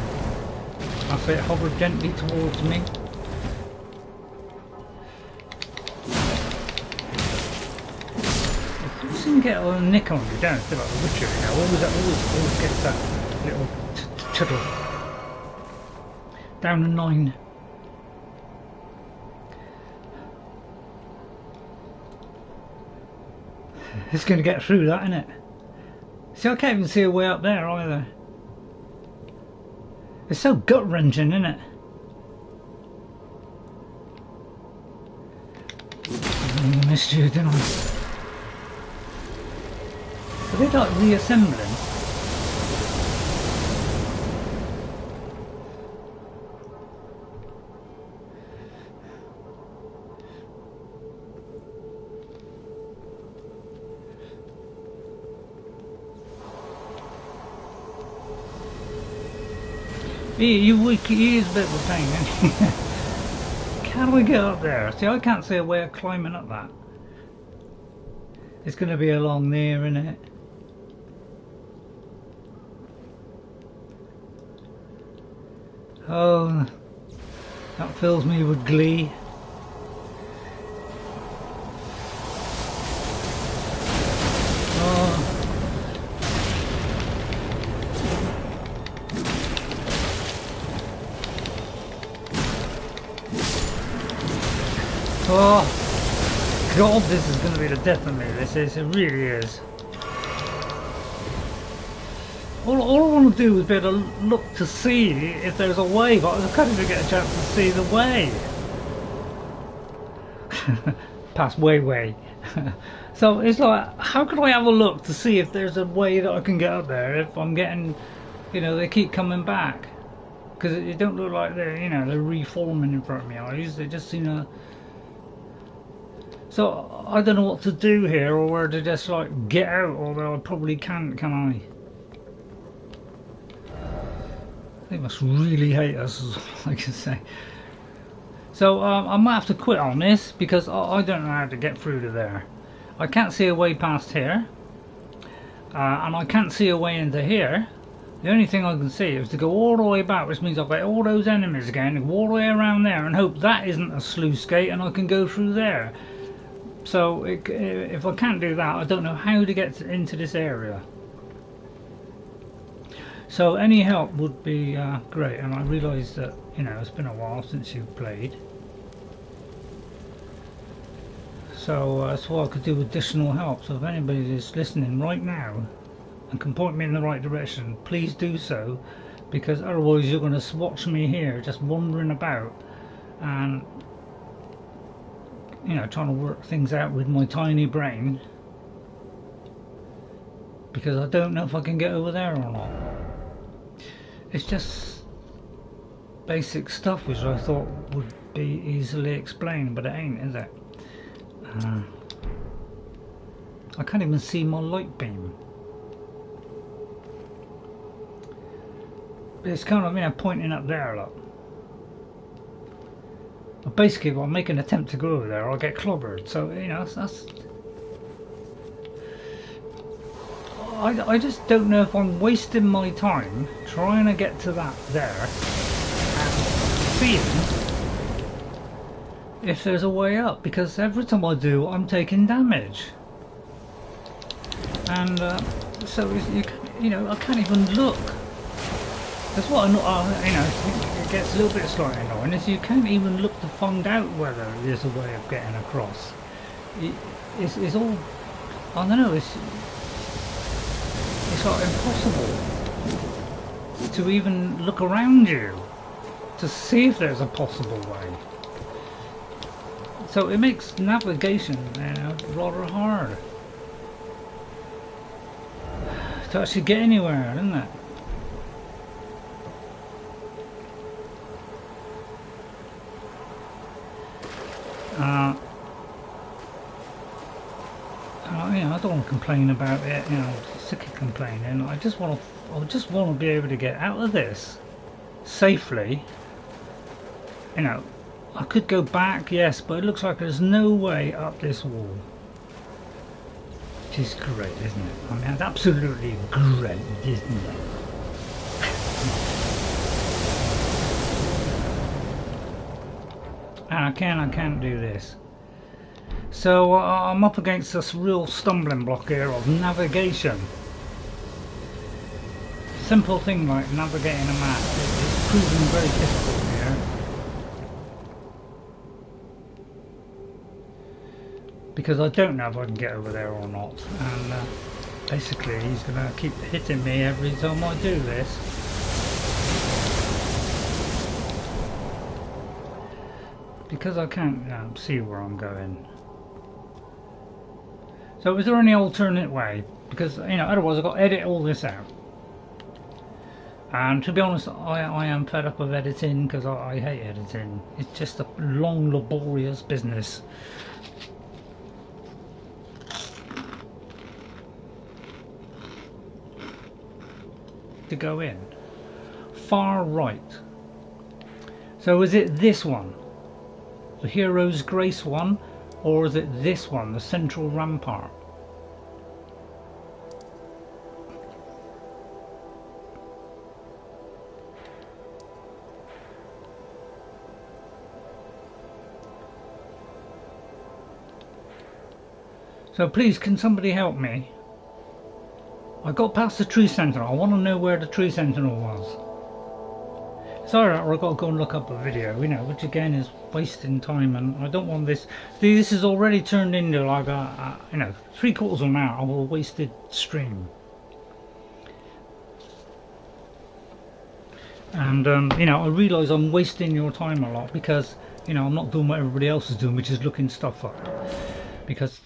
I say hover gently towards me. You seem to get a little nick on you, don't you? Like the Witcher, always gets that little tittle. Down to 9. It's going to get through that, isn't it? See, I can't even see a way up there either. It's so gut-wrenching, isn't it? I missed you, didn't I? Are they like reassembling? He is a bit of a pain, isn't he? How do we get up there? See, I can't see a way of climbing up that. It's going to be along there, isn't it? Oh, that fills me with glee. Oh God, this is going to be the death of me. This is, it really is. All I want to do is be able to look to see if there's a way, but I can't even get a chance to see the way. Past way. So it's like, how can I have a look to see if there's a way that I can get up there if I'm getting, you know, they keep coming back? Because it don't look like they're, you know, they're reforming in front of my eyes. They just seem to... So I don't know what to do here, or where to just like get out, although I probably can't, can I? They must really hate us, as I can say. So I might have to quit on this because I don't know how to get through to there. I can't see a way past here, and I can't see a way into here. The only thing I can see is to go all the way back, which means I've got all those enemies again, and go all the way around there and hope that isn't a sluice gate and I can go through there. So if I can't do that, I don't know how to get into this area. So any help would be great, and I realise that, you know, it's been a while since you've played. So that's why I could do additional help. So if anybody is listening right now and can point me in the right direction, please do so, because otherwise you're going to watch me here just wandering about and, you know, trying to work things out with my tiny brain, because I don't know if I can get over there or not. It's just basic stuff which I thought would be easily explained, but it ain't, is it? I can't even see my light beam. But it's kind of, you know, pointing up there, look. But basically, if I make an attempt to go over there, I'll get clobbered. So, you know, that's... I just don't know if I'm wasting my time trying to get to that there and seeing if there's a way up, because every time I do, I'm taking damage. And so, you know, I can't even look. That's what you know, it gets a little bit slightly annoying, is you can't even look to find out whether there's a way of getting across. It's all, I don't know, it's like impossible to even look around you to see if there's a possible way. So it makes navigation, you know, rather hard to actually get anywhere, isn't it? You know, I don't want to complain about it. You know, I'm sick of complaining. I just want to be able to get out of this safely. You know, I could go back, yes, but it looks like there's no way up this wall. Which is great, isn't it? I mean, it's absolutely great, isn't it? And I can't do this. So I'm up against this real stumbling block here of navigation. Simple thing like navigating a map is proving very difficult here. Because I don't know if I can get over there or not. And basically he's going to keep hitting me every time I do this. because I can't see where I'm going. So is there any alternate way? Because, you know, otherwise I've got to edit all this out. And to be honest, I am fed up of editing, because I hate editing. It's just a long, laborious business. To go in. Far right. So is it this one? The Hero's Grace one? Or is it this one, the Central Rampart? So please, can somebody help me? I got past the Tree Sentinel. I want to know where the Tree Sentinel was. Sorry, I've got to go and look up a video, you know, which again is wasting time, and I don't want this. See, this has already turned into like you know, 3/4 of an hour of a wasted stream. And you know, I realise I'm wasting your time a lot because, you know, I'm not doing what everybody else is doing, which is looking stuff up. Because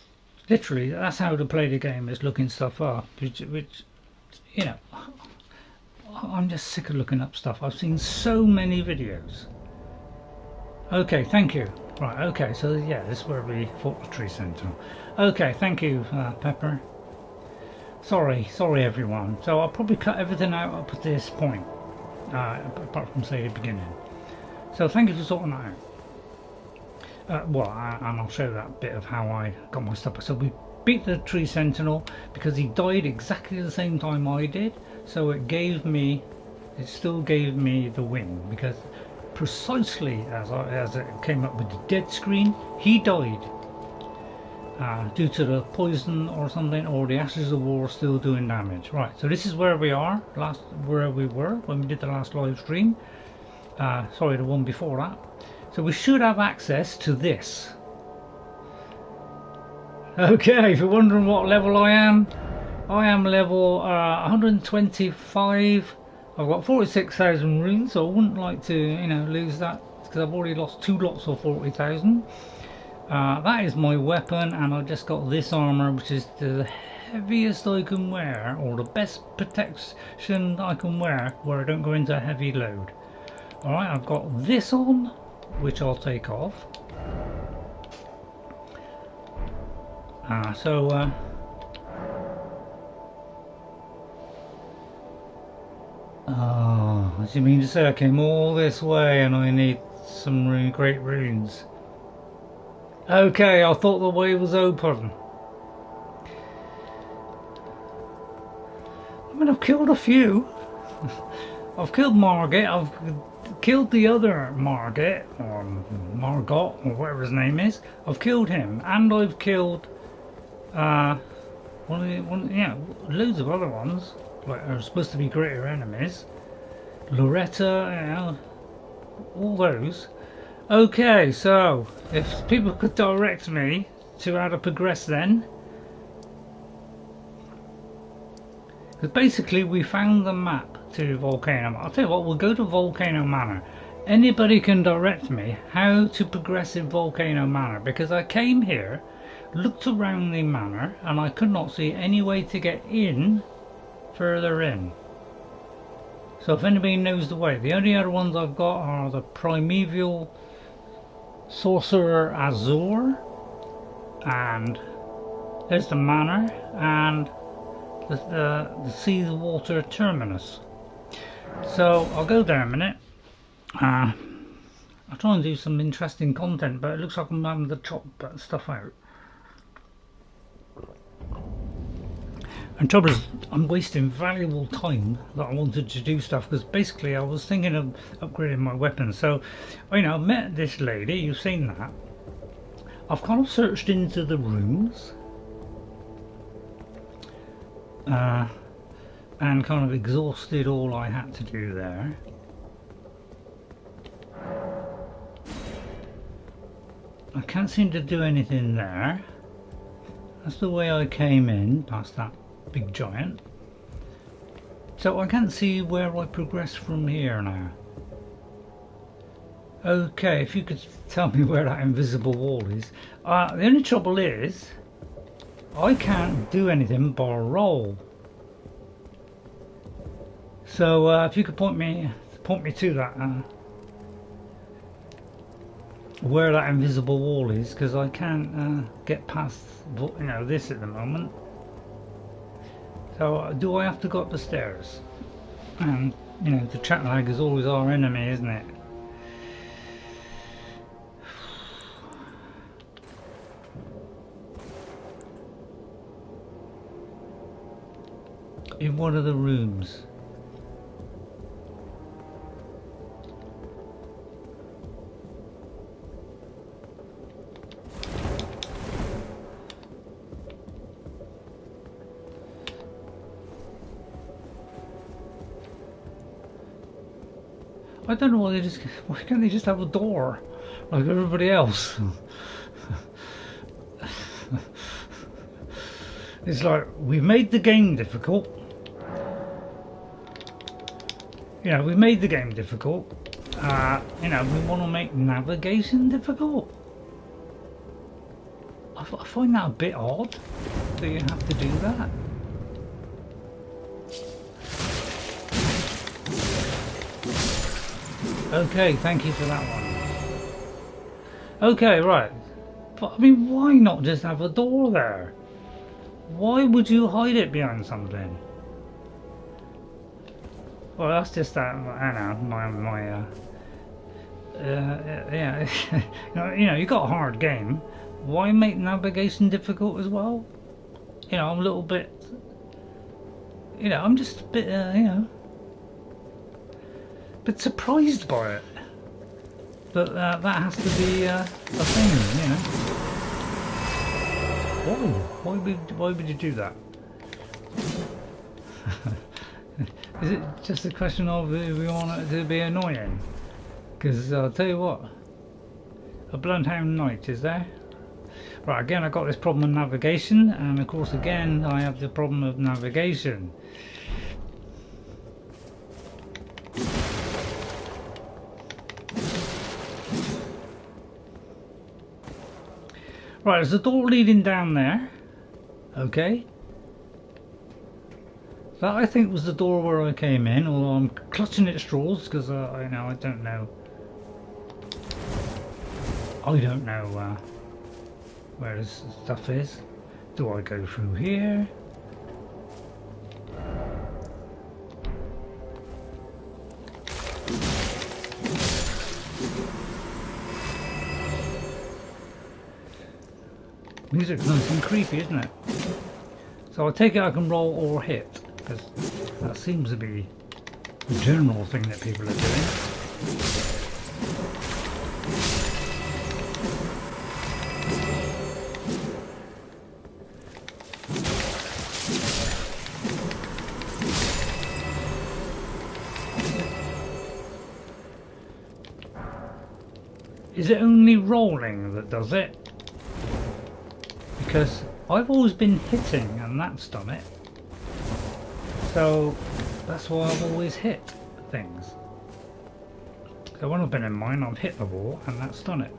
literally, that's how to play the game, is looking stuff up, which you know, I'm just sick of looking up stuff. I've seen so many videos. Okay, thank you. Right, okay, so yeah, this is where we fought the Tree Sentinel. Okay, thank you, Pepper. Sorry everyone. So I'll probably cut everything out up at this point, apart from, say, the beginning. So thank you for sorting that out. Well, and I'll show that bit of how I got my stuff. So we beat the Tree Sentinel because he died exactly the same time I did. So it still gave me the win, because precisely as it came up with the dead screen, he died due to the poison or something, or the Ashes of War still doing damage. Right, so this is where we are, where we were when we did the last live stream. Sorry, the one before that. So we should have access to this. Okay, if you're wondering what level I am level 125. I've got 46,000 runes, so I wouldn't like to, you know, lose that, because I've already lost 2 lots of 40,000. That is my weapon, and I've just got this armor, which is the heaviest I can wear, or the best protection I can wear, where I don't go into a heavy load. Alright, I've got this on, which I'll take off. Oh, what do you mean to say I came all this way and I need some really great runes? Okay, I thought the way was open. I mean, I've killed a few. I've killed Margit, I've killed the other Margit, or Margot, or whatever his name is. I've killed him, and I've killed loads of other ones, like are supposed to be greater enemies. Loretta, you know, all those. Okay, so if people could direct me to how to progress then. Because basically we found the map to Volcano Manor. I'll tell you what, we'll go to Volcano Manor. Anybody can direct me how to progress in Volcano Manor, because I came here, looked around the manor, and I could not see any way to get in further in. So if anybody knows the way, the only other ones I've got are the Primeval Sorcerer Azure, and there's the manor, and the Sea Water Terminus. So I'll go there a minute. I'll try and do some interesting content, but it looks like I'm having to chop stuff out. And trouble is, I'm wasting valuable time that I wanted to do stuff, because basically I was thinking of upgrading my weapons. So, you know, I met this lady, you've seen that. I've kind of searched into the rooms and kind of exhausted all I had to do there. I can't seem to do anything there. That's the way I came in, past that big giant. So I can't see where I progress from here now. Okay, if you could tell me where that invisible wall is. The only trouble is, I can't do anything but roll. So if you could point me to that, where that invisible wall is, because I can't get past, this at the moment. So do I have to go up the stairs? And the chat lag is always our enemy, isn't it? In one of the rooms. I don't know why can't they just have a door like everybody else? It's like, we made the game difficult. We made the game difficult. We want to make navigation difficult. I find that a bit odd that you have to do that. Okay, thank you for that one. Okay, right. But I mean, why not just have a door there? Why would you hide it behind something? Well, that's just that. I know yeah. You got a hard game. Why make navigation difficult as well? I'm a little bit. I'm just a bit. Bit surprised by it. But that has to be a thing, Why would you do that? Is it just a question of we want it to be annoying? Because I'll tell you what, a Bloodhound Knight is there. Right, again I got this problem of navigation, and of course again I have the problem of navigation. Right, there's a door leading down there. Okay. That I think was the door where I came in, although I'm clutching at straws because I don't know. I don't know where this stuff is. Do I go through here? Music's nice and creepy, isn't it? So I take it I can roll or hit, because that seems to be the general thing that people are doing. Is it only rolling that does it? Because I've always been hitting and that's done it. So that's why I've always hit things. So when I've been in mine, I've hit the wall and that's done it.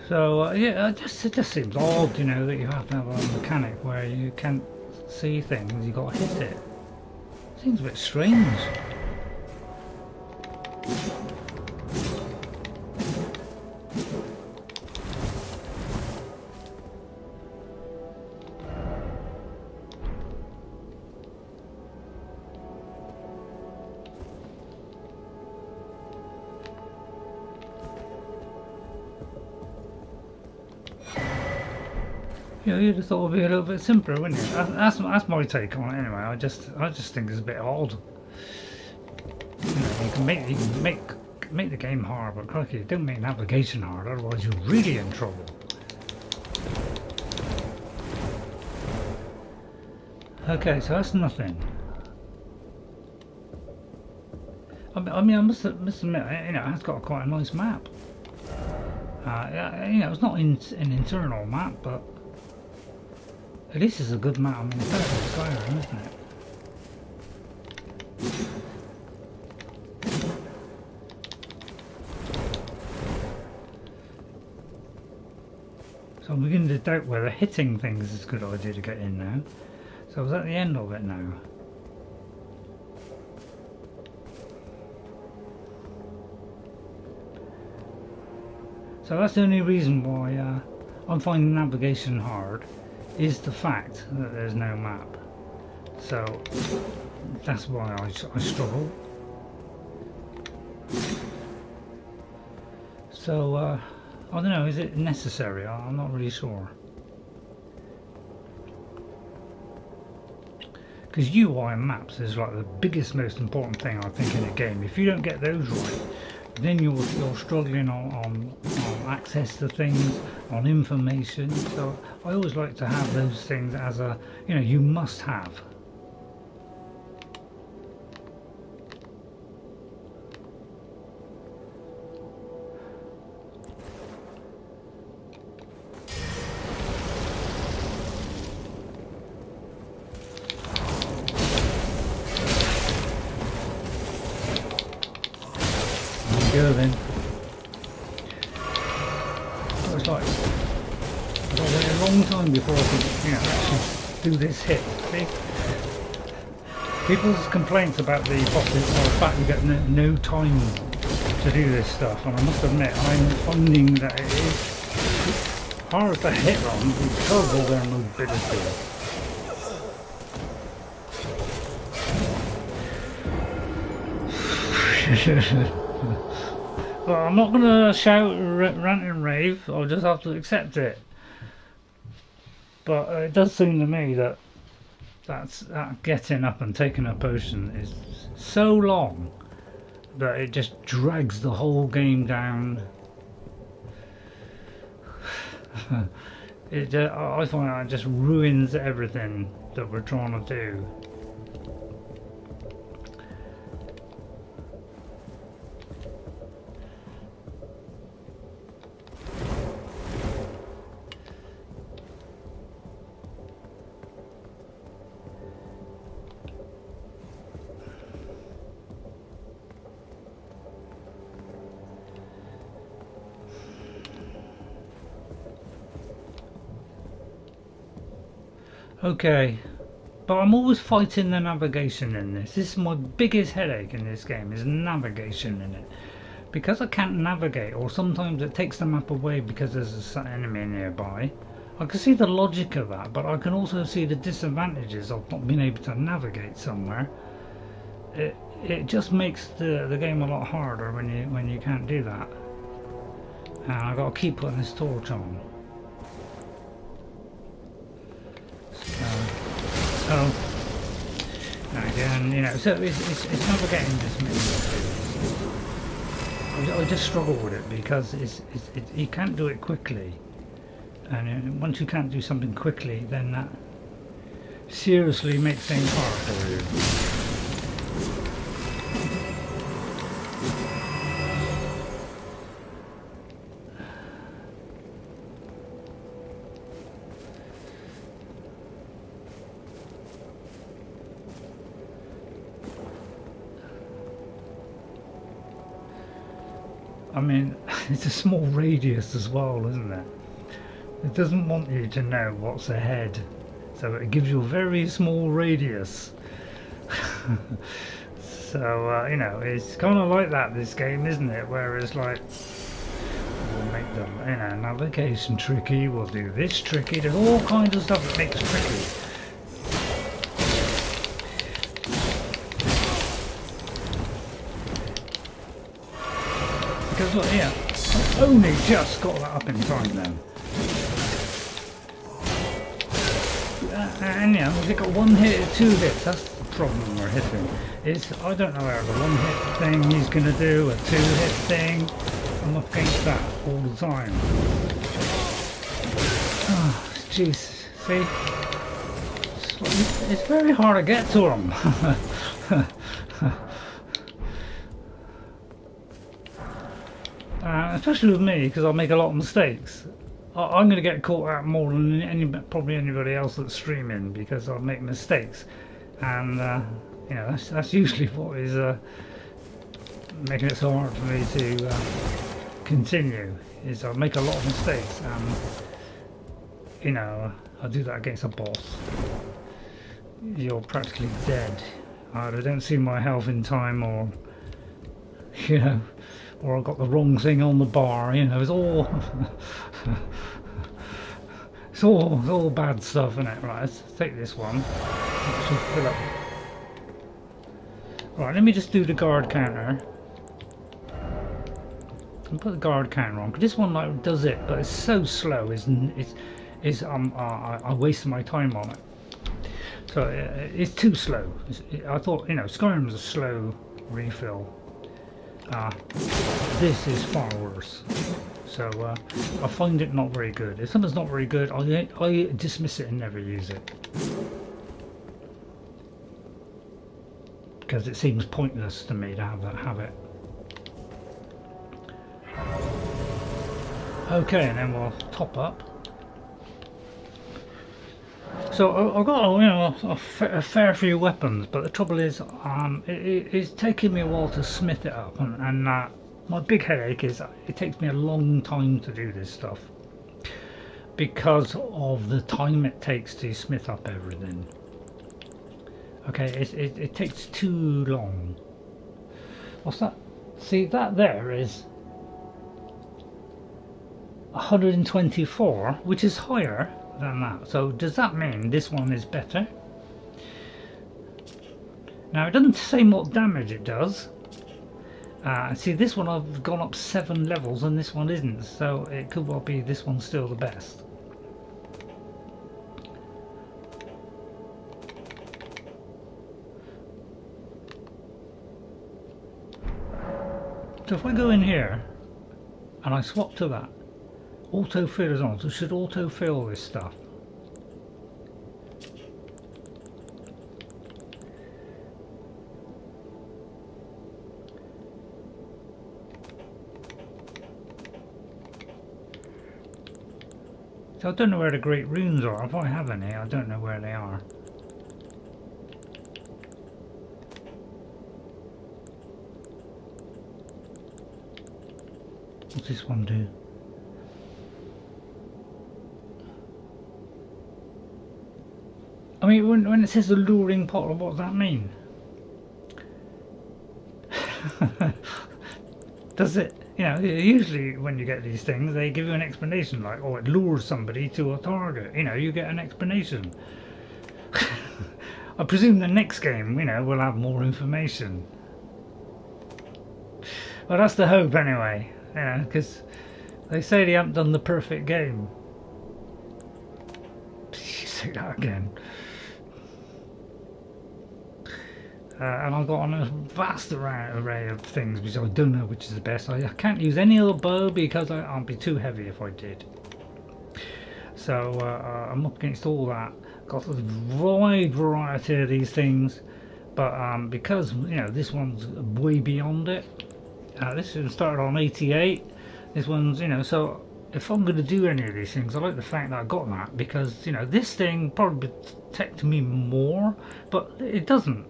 So yeah, it just seems odd, that you have to have a mechanic where you can't see things, you got to hit it. Seems a bit strange. You'd have thought it'd be a little bit simpler, wouldn't you? That's my take on it anyway. I just think it's a bit odd. You can make the game hard, but crikey, don't make navigation hard, otherwise you're really in trouble. Okay, so that's nothing. I mean, I must admit, it has got quite a nice map. It's not an internal map, but at least it's a good map. I mean, it's better than Skyrim, isn't it? So I'm beginning to doubt whether hitting things is a good idea to get in now. So I was at the end of it now. So that's the only reason why I'm finding navigation hard, is the fact that there's no map. So that's why I struggle. So I don't know, is it necessary? I'm not really sure. Because UI maps is like the biggest, most important thing I think in a game. If you don't get those right, then you're struggling on access to things, on information. So I always like to have those things as a, you know, you must have. Go then. So it's like I've got to wait a long time before I can, you know, actually do this hit. See? People's complaints about the bosses are the fact you get no time to do this stuff, and I must admit I'm finding that it is hard to hit on because of their mobility. Well, I'm not going to shout, rant and rave, I'll just have to accept it. But it does seem to me that getting up and taking a potion is so long that it just drags the whole game down. I find that it just ruins everything that we're trying to do. Okay, but I'm always fighting the navigation in this. This is my biggest headache in this game, is navigation in it. Because I can't navigate, or sometimes it takes the map away because there's an enemy nearby. I can see the logic of that, but I can also see the disadvantages of not being able to navigate somewhere. It just makes the game a lot harder when you can't do that. And I've got to keep putting this torch on. So again, you know, so it's navigating just me. I just struggle with it because you can't do it quickly, and once you can't do something quickly, then that seriously makes things hard for you. I mean, it's a small radius as well, isn't it? It doesn't want you to know what's ahead, so it gives you a very small radius. So, you know, it's kind of like that, this game, isn't it? Where it's like, we'll make the, you know, navigation tricky, we'll do this tricky, there's all kinds of stuff that makes it tricky. Because look here, I've only just got that up in time now. And yeah, has it got one hit or two hits? That's the problem we're hitting. Is I don't know how the one hit thing he's going to do, a two hit thing. I'm up against that all the time. Oh, jeez, see? It's very hard to get to him. Especially with me, because I make a lot of mistakes. I'm going to get caught out more than probably anybody else that's streaming, because I make mistakes, and you know, that's usually what is making it so hard for me to continue. Is I make a lot of mistakes, and you know, I do that against a boss, you're practically dead. I don't see my health in time, or you know, or I got the wrong thing on the bar. You know, it's all it's all bad stuff, isn't it? Right, let's take this one. Fill up. Right, let me just do the guard counter. And put the guard counter on, because this one like does it, but it's so slow. I wasted my time on it. So it's too slow. I thought, you know, Skyrim's a slow refill. This is far worse. So I find it not very good. If something's not very good, I dismiss it and never use it, because it seems pointless to me to have that habit. Okay, and then we'll top up. So I've got, you know, a fair few weapons, but the trouble is, it's taking me a while to smith it up, and my big headache is it takes me a long time to do this stuff because of the time it takes to smith up everything. Okay, it takes too long. What's that? See, that there is 124, which is higher than that. So does that mean this one is better? Now it doesn't say what damage it does. See, this one I've gone up 7 levels and this one isn't, so it could well be this one's still the best. So if I go in here and I swap to that, autofill is on, so it should autofill this stuff. So I don't know where the great runes are. If I have any, I don't know where they are. What's this one do? I mean, when it says alluring portal, what does that mean? Does it, you know, usually when you get these things, they give you an explanation, like, oh, it lures somebody to a target. You know, you get an explanation. I presume the next game, you know, will have more information. Well, that's the hope anyway, you know, because they say they haven't done the perfect game. Say that again. And I've got a vast array of things which I don't know which is the best. I can't use any other bow because I'd be too heavy if I did. So I'm up against all that. Got a wide variety of these things, but because, you know, this one's way beyond it. This one started on 88. This one's, you know, so if I'm going to do any of these things, I like the fact that I got that, because, you know, this thing probably protects me more, but it doesn't.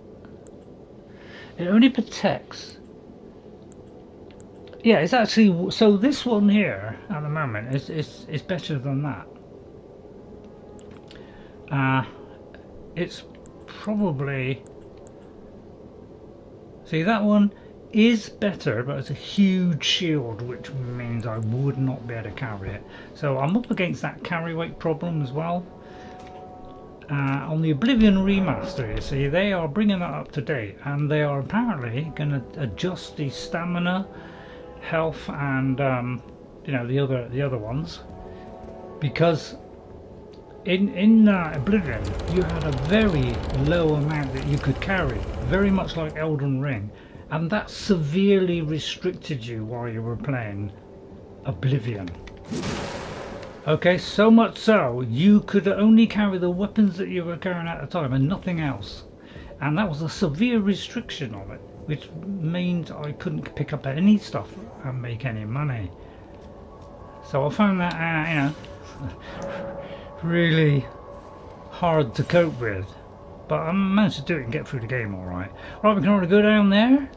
It only protects. Yeah, it's actually, so this one here at the moment is better than that. It's probably, see, that one is better, but it's a huge shield, which means I would not be able to carry it. So I'm up against that carry weight problem as well. On the Oblivion remaster, you see, they are bringing that up to date, and they are apparently going to adjust the stamina, health, and you know, the other ones, because in Oblivion you had a very low amount that you could carry, very much like Elden Ring, and that severely restricted you while you were playing Oblivion. Okay, so much so you could only carry the weapons that you were carrying at the time and nothing else, and that was a severe restriction of it, which means I couldn't pick up any stuff and make any money. So I found that you know, really hard to cope with, but I managed to do it and get through the game all right. Right, we can already go down there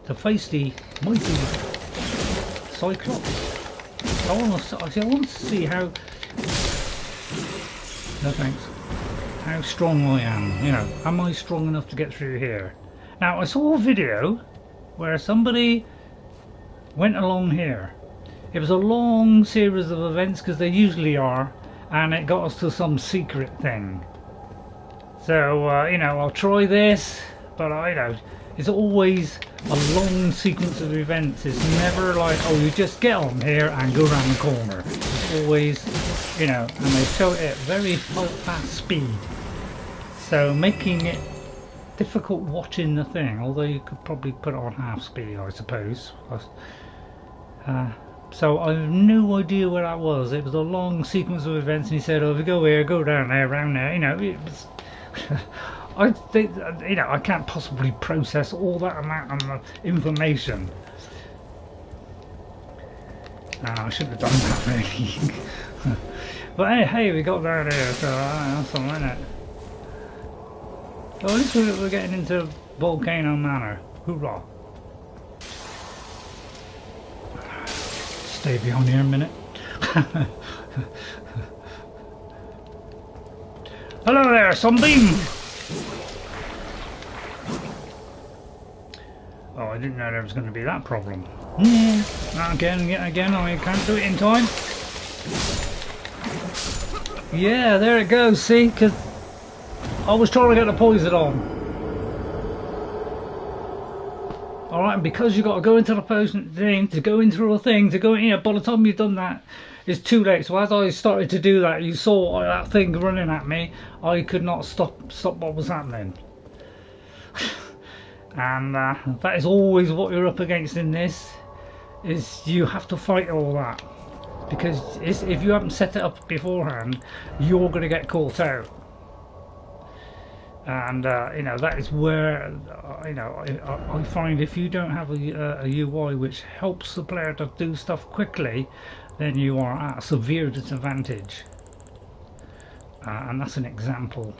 to face the mighty Cyclops. I want to see how No thanks. How strong I am, you know, am I strong enough to get through here? Now I saw a video where somebody went along here. It was a long series of events, because they usually are, and it got us to some secret thing. So you know, I'll try this, but I know it's always a long sequence of events. It's never like, oh, you just get on here and go around the corner. It's always, you know, and they show it at very fast speed, so making it difficult watching the thing, although you could probably put it on half speed, I suppose. So I have no idea where that was. It was a long sequence of events, and he said, oh, if you go here, go down there, around there, you know. It was I think, you know, I can't possibly process all that amount of information. I should have done that really. But hey, we got down here, so that's all, isn't it? So at least we're getting into Volcano Manor. Hoorah! Stay behind here a minute. Hello there, Sunbeam! Oh, I didn't know there was going to be that problem. Again, I can't do it in time. Yeah, there it goes, see? Because I was trying to get the poison on. Alright, because you've got to go into the poison thing, to go into a thing, to go in, you know, by the time you've done that, it's too late. So as I started to do that, you saw that thing running at me. I could not stop what was happening. And that is always what you're up against in this, is you have to fight all that. Because if you haven't set it up beforehand, you're going to get caught out. And you know, that is where you know, I find if you don't have a UI which helps the player to do stuff quickly, then you are at a severe disadvantage. And that's an example.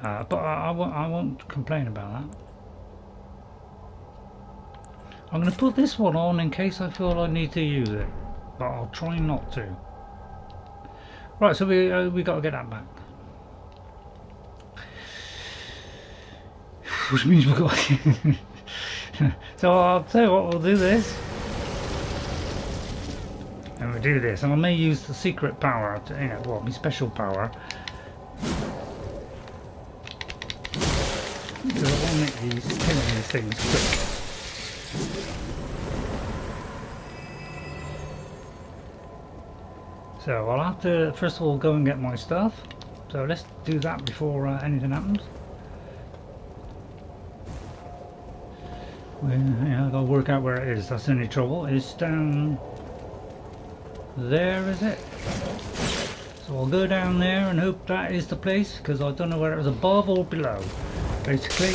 But I won't complain about that. I'm going to put this one on in case I feel I need to use it, but I'll try not to. Right, so we got to get that back. Which means we've got. So I'll tell you what, we'll do this, and we'll do this, and I may use the secret power, to, you know, well, my special power. Because I want to make these things quick. So I'll have to first of all go and get my stuff. So let's do that before anything happens. Yeah, I've got to work out where it is. That's the only trouble. It's down there, is it? So I'll go down there and hope that is the place, because I don't know whether it was above or below, basically.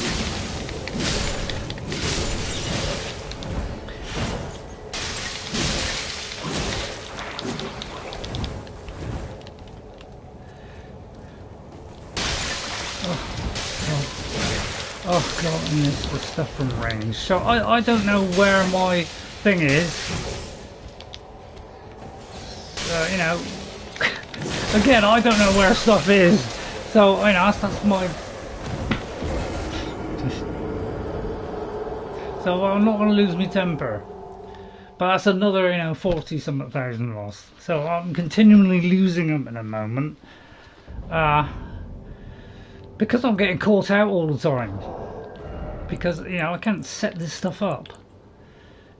Oh god, and it's the stuff from range. So I don't know where my thing is. You know, again, I don't know where stuff is. So, you know, that's my... So I'm not going to lose my temper. But that's another, you know, 40-something thousand lost. So I'm continually losing them in a moment. Because I'm getting caught out all the time. Because, you know, I can't set this stuff up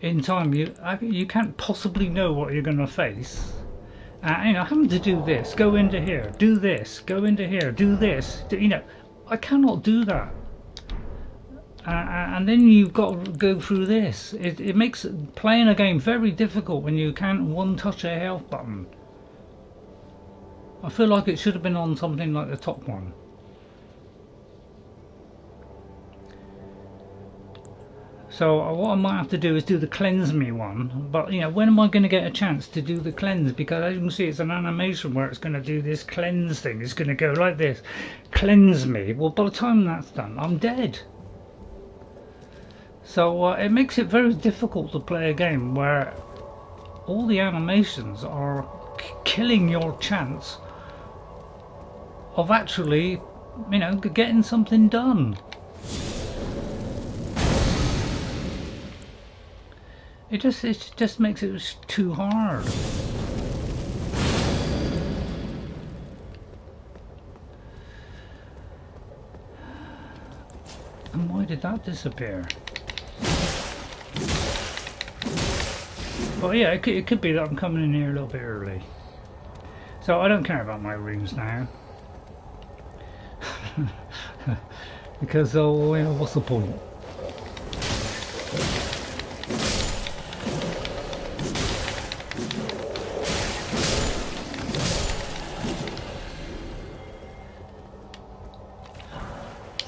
in time. You can't possibly know what you're going to face. You know, having to do this, go into here, do this, go into here, do this. You know, I cannot do that. And then you've got to go through this. It makes playing a game very difficult when you can't one-touch a health button. I feel like it should have been on something like the top one. So what I might have to do is do the cleanse me one, but you know, when am I going to get a chance to do the cleanse? Because as you can see, it's an animation where it's going to do this cleanse thing. It's going to go like this, cleanse me. Well, by the time that's done, I'm dead. So it makes it very difficult to play a game where all the animations are killing your chance of actually, you know, getting something done. It just makes it too hard. And why did that disappear? Well, yeah, it could be that I'm coming in here a little bit early. So I don't care about my rooms now. Because, oh, you know, what's the point?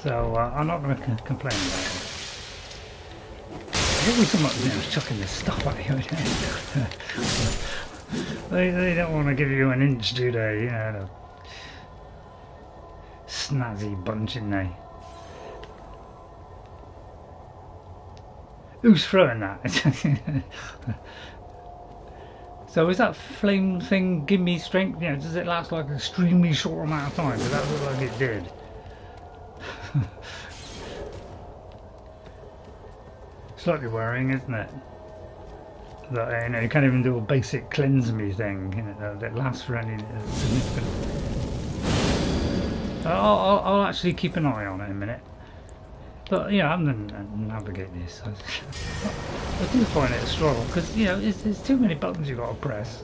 So I'm not going to complain about it. There's always someone, you know, chucking this stuff at you. They don't want to give you an inch, do they? You know, the snazzy bunch, isn't they? Who's throwing that? So is that flame thing give me strength? You know, does it last like an extremely short amount of time? Does that look like it did? Slightly worrying, isn't it? That, you know, you can't even do a basic cleanse me thing, you know, that lasts for any significant. I'll actually keep an eye on it in a minute. But you know, I'm going to navigate this. I do find it a struggle because, you know, there's too many buttons you've got to press.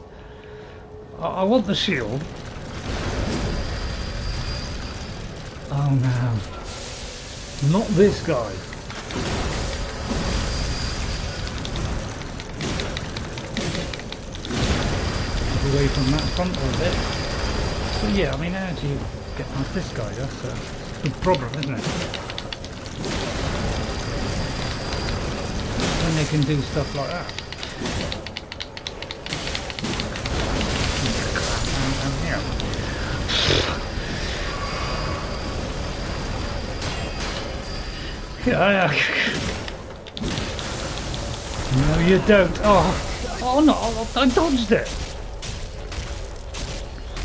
I want the shield. Oh no. Not this guy. Away from that front a bit. But yeah, I mean, how do you get past this guy? That's a big problem, isn't it? When they can do stuff like that. Yeah. No, you don't. Oh no! I dodged it.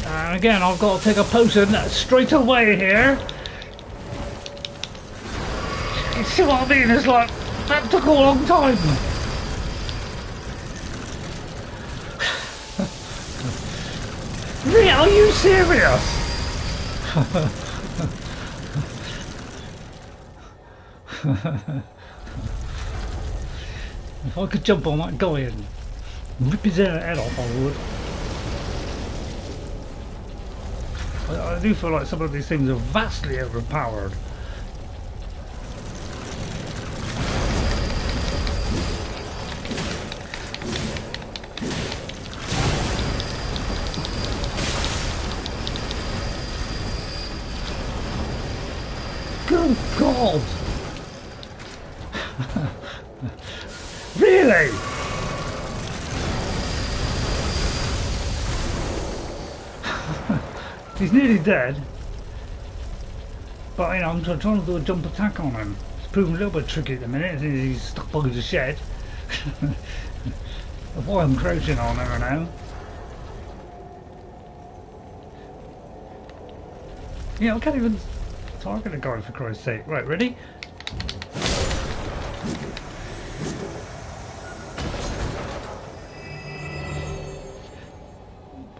And again, I've got to take a potion straight away here. You see what I mean? It's like, that took a long time. Really? Are you serious? If I could jump on that guy and rip his head off, I would. I do feel like some of these things are vastly overpowered. Good God! Really? He's nearly dead, but you know, I'm trying to do a jump attack on him. It's proving a little bit tricky at the minute. He's stuck by the shed. Why I'm crouching on, I don't know. You know, I can't even target a guy for Christ's sake. Right, ready?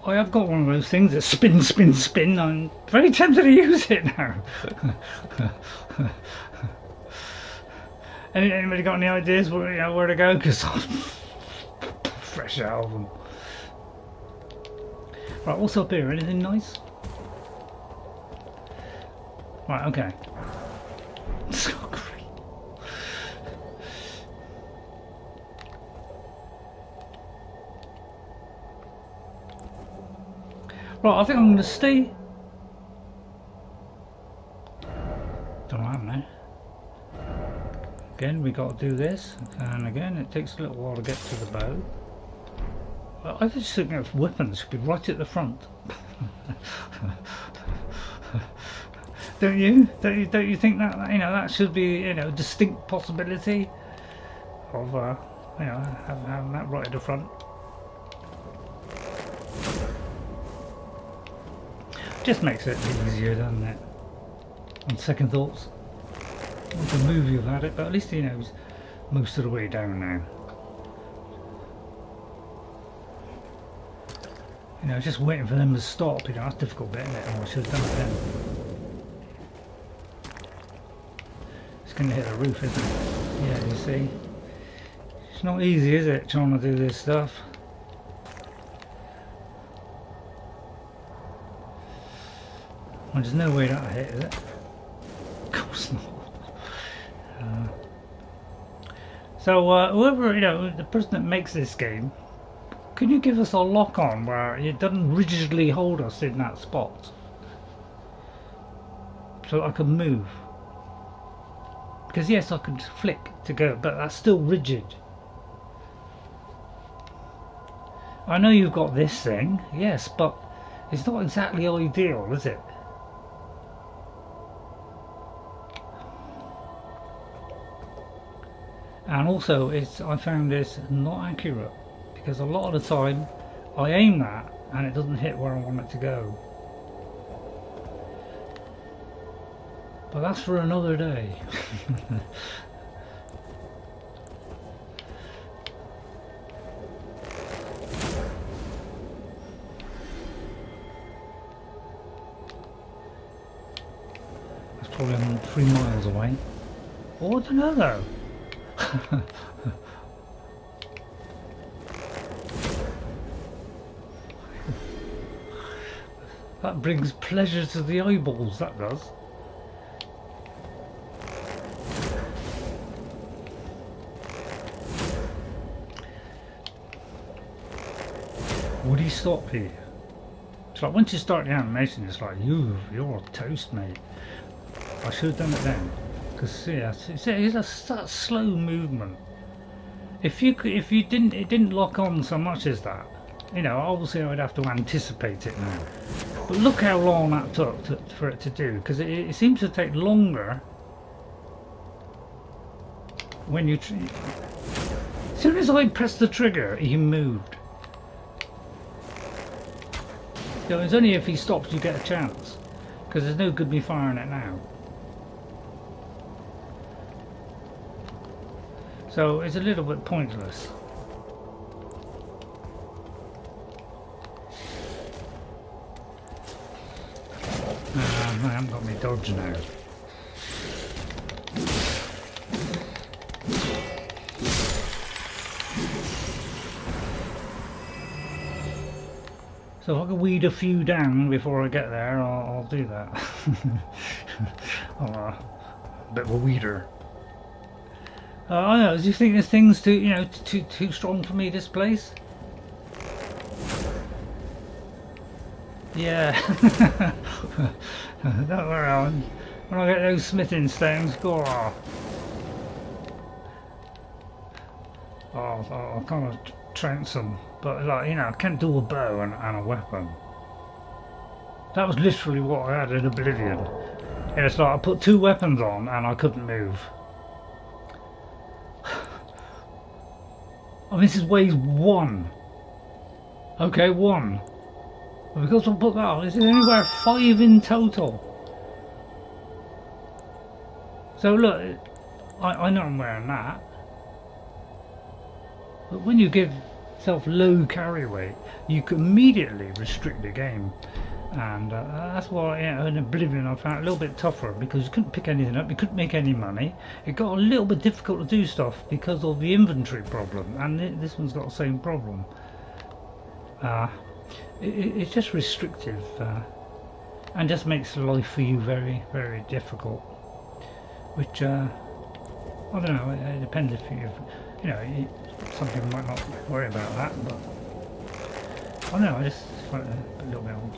I have got one of those things that spin, spin, spin. I'm very tempted to use it now. Anybody got any ideas where, you know, where to go? Because I'm fresh out of them. Right, what's up here? Anything nice? Right, okay. So great. Right, I think I'm going to stay. Don't know now. Again, we got to do this, and again, it takes a little while to get to the bow. Well, I just think of weapons should be right at the front. Don't you? Don't you think that, you know, that should be, you know, a distinct possibility of you know, having that right at the front? Just makes it easier, doesn't it? On second thoughts. Not a movie about it, but at least he knows most of the way down now. You know, just waiting for them to stop, you know, that's a difficult bit, isn't it? Oh, I should have done it then. It's going to hit the roof, isn't it? Yeah, you see. It's not easy, is it, trying to do this stuff? Well, there's no way that'll hit, is it? Of course not. So, whoever, you know, the person that makes this game, can you give us a lock on where it doesn't rigidly hold us in that spot? So I can move. Because yes, I could flick to go, but that's still rigid. I know you've got this thing, yes, but it's not exactly ideal, is it? And also, I found this not accurate, because a lot of the time I aim that and it doesn't hit where I want it to go. But that's for another day. That's probably 3 miles away. Oh, I don't know though. That brings pleasure to the eyeballs, that does. Would he stop here? It's like once you start the animation, it's like you're toast, mate. I should have done it then. Because yeah, it's that slow movement. If it didn't lock on so much as that, you know, obviously I'd have to anticipate it now. But look how long that took for it to do, because it seems to take longer when you. As soon as I pressed the trigger, he moved. So it's only if he stops you get a chance, because there's no good me firing it now. So it's a little bit pointless. I haven't got my dodge now. So if I can weed a few down before I get there, I'll do that. I'm a bit of a weeder. I don't know, do you think this thing's too strong for me, this place? Yeah. Don't worry, Alan. When I get those smithing stones, go on. I'll kind of trounce them. But, like, you know, I can't do a bow and a weapon. That was literally what I had in Oblivion. And it's like I put 2 weapons on and I couldn't move. I mean, this is wave 1. Okay, 1. But because I put that on, it's anywhere 5 in total. So look, I know I'm wearing that. But when you give yourself low carry weight, you can immediately restrict the game. And that's why, you know, in Oblivion I found it a little bit tougher, because you couldn't pick anything up, you couldn't make any money. It got a little bit difficult to do stuff because of the inventory problem, and this one's got the same problem. It's just restrictive, and just makes life for you very, very difficult. Which I don't know. It depends if you know, some people might not worry about that, but I don't know. I just find it a little bit odd.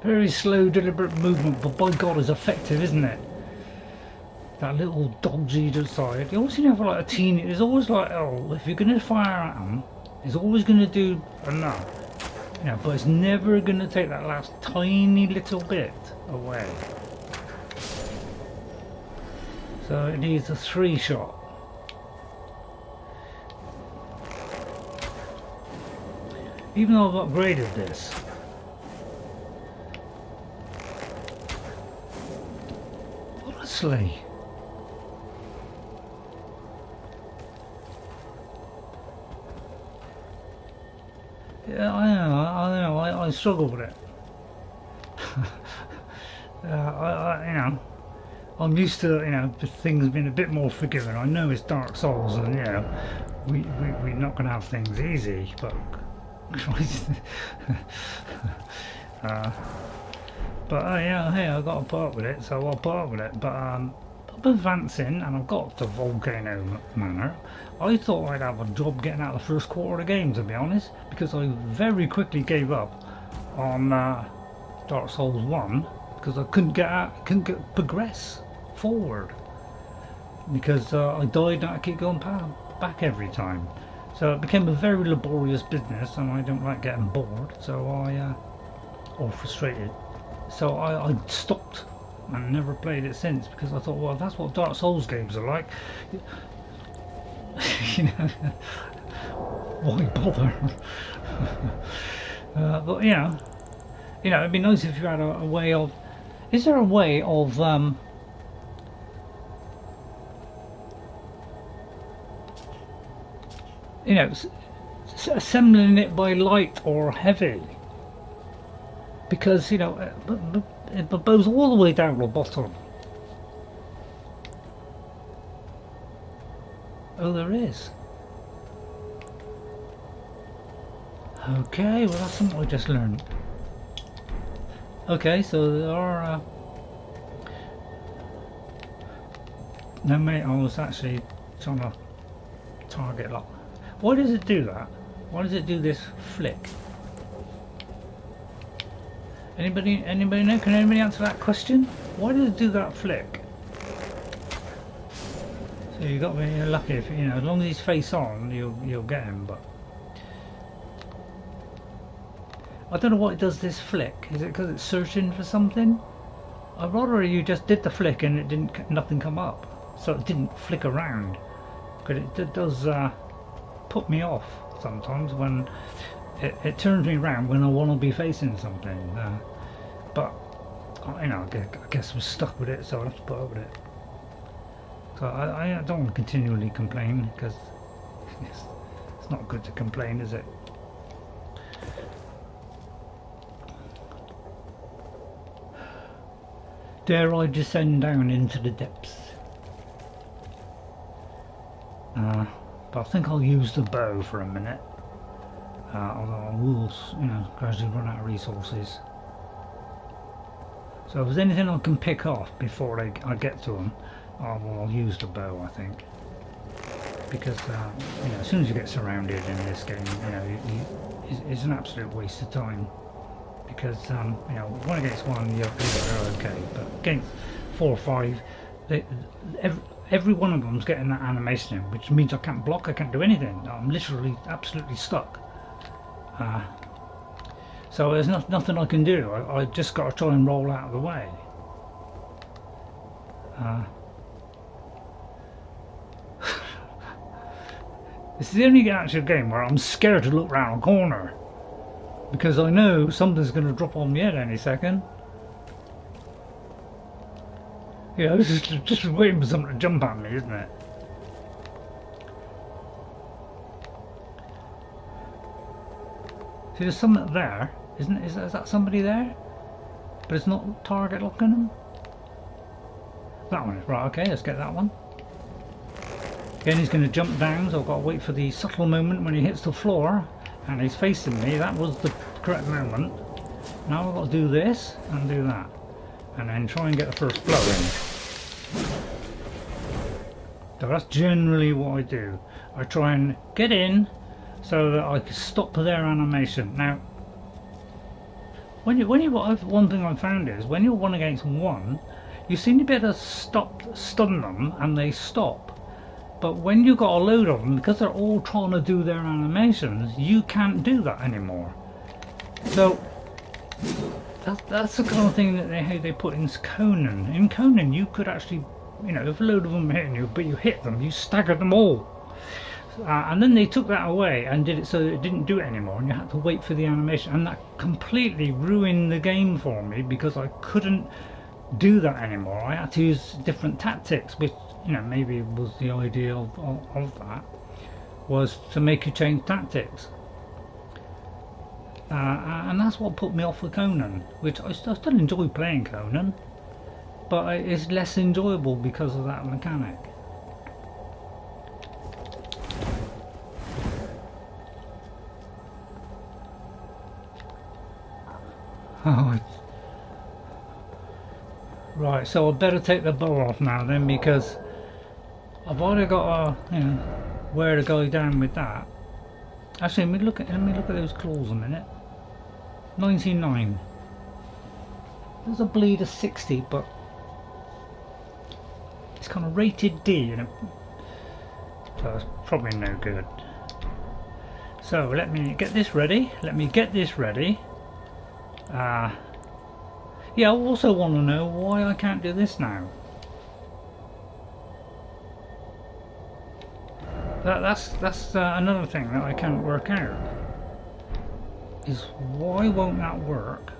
Very slow, deliberate movement, but by God, it's effective, isn't it? That little dodge either side. You always seem to have like a teeny. There's always like, oh, if you're going to fire at them, it's always going to do enough. Yeah, but it's never going to take that last tiny little bit away. So it needs a 3-shot. even though I've upgraded this. Honestly. Yeah, I know, I struggle with it. You know, I'm used to, you know, things being a bit more forgiving. I know it's Dark Souls, and you know, we're not going to have things easy, but yeah, hey, I got to put up with it, so I'll put up with it. But I'm advancing, and I've got to Volcano Manor. I thought I'd have a job getting out of the first quarter of the game, to be honest, because I very quickly gave up on Dark Souls 1 because I couldn't get progress forward because I died and I keep going back every time. So it became a very laborious business, and I don't like getting bored, so or frustrated. So I stopped and never played it since because I thought, well, that's what Dark Souls games are like. You know, why bother? But you know, it'd be nice if you had a way of. Is there a way of you know, assembling it by light or heavy? Because you know, it goes all the way down the bottom. Oh, there is. Okay, well that's something I just learned. Okay, so there are. No, mate, I was actually trying to target lock. Why does it do that? Why does it do this flick? Anybody know? Can anybody answer that question? Why does it do that flick? So you got me. You're lucky if you know. As long as he's face on, you'll get him. But I don't know what it does. This flick. Is it because it's searching for something? I'd rather you just did the flick and nothing come up, so it didn't flick around. Because it does put me off sometimes when it turns me around when I want to be facing something. But you know, I guess we're stuck with it, so I have to put up with it. So I don't want to continually complain because it's not good to complain, is it? Dare I descend down into the depths? But I think I'll use the bow for a minute. Although I will, you know, gradually run out of resources. So if there's anything I can pick off before I get to them, I'll use the bow, I think. Because you know, as soon as you get surrounded in this game, you know, it's an absolute waste of time. Because you know, 1 against 1, you're okay, but against 4 or 5, every one of them's getting that animation, which means I can't block, I can't do anything. I'm literally absolutely stuck. So there's nothing I can do. I just got to try and roll out of the way. This is the only actual game where I'm scared to look round a corner because I know something's going to drop on me head any second. Yeah, this is just waiting for something to jump at me, isn't it? See, there's something there, isn't it? Is that somebody there? But it's not target locking them? That one is. Right, okay, let's get that one. Again, he's going to jump down, so I've got to wait for the subtle moment when he hits the floor and he's facing me. That was the correct moment. Now I've got to do this and do that. And then try and get the first blow in. So that's generally what I do. I try and get in so that I can stop their animation. Now, one thing I've found is when you're 1 against 1, you seem to be able to stun them and they stop. But when you've got a load of them, because they're all trying to do their animations, you can't do that anymore. So that's the kind of thing that they put in Conan. In Conan, you could actually, you know, if a load of them hitting you, but you hit them, you stagger them all. And then they took that away and did it so that it didn't do it anymore, and you had to wait for the animation, and that completely ruined the game for me because I couldn't do that anymore. I had to use different tactics, which, you know, maybe was the idea of that, was to make you change tactics. And that's what put me off with Conan, which I still enjoy playing Conan, but it's less enjoyable because of that mechanic. Oh, right, so I better take the bow off now then, because I've already got to, you know, wear the guy down with that. Actually, let me look at those claws a minute. 99. There's a bleed of 60, but it's kind of rated D, you know, so it's probably no good. So let me get this ready. Yeah, I also want to know why I can't do this now. That's another thing that I can't work out. Is why won't that work?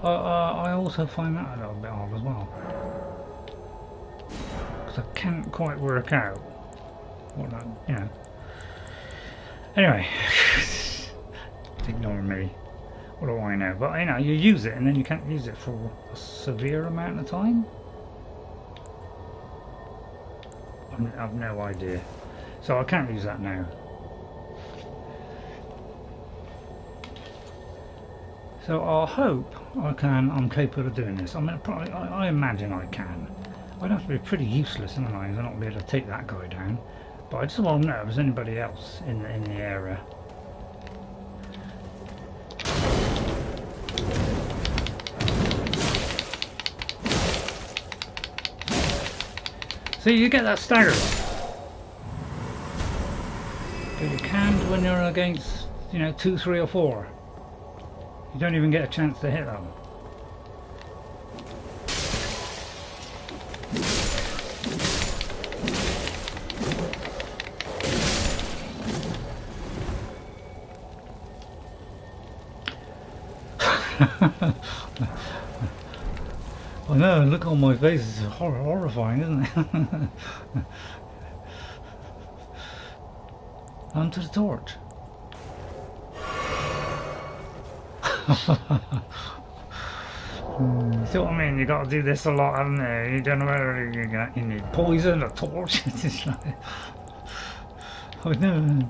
I also find that a little bit odd as well, because I can't quite work out what that, you know. Anyway, ignore me. What do I know? But, you know, you use it and then you can't use it for a severe amount of time. I've no idea. So I can't use that now. So I hope I'm capable of doing this. I mean, I imagine I can. I'd have to be pretty useless, wouldn't I, to not be able to take that guy down. But I just want to know if there's anybody else in the area. So you get that stagger, but you can't when you're against, you know, 2, 3 or 4. You don't even get a chance to hit them. I know, look on my face, it's horrifying, isn't it? Onto the torch. See what I mean? You got to do this a lot, haven't you? You don't know whether you need poison or torch. It's like, I know.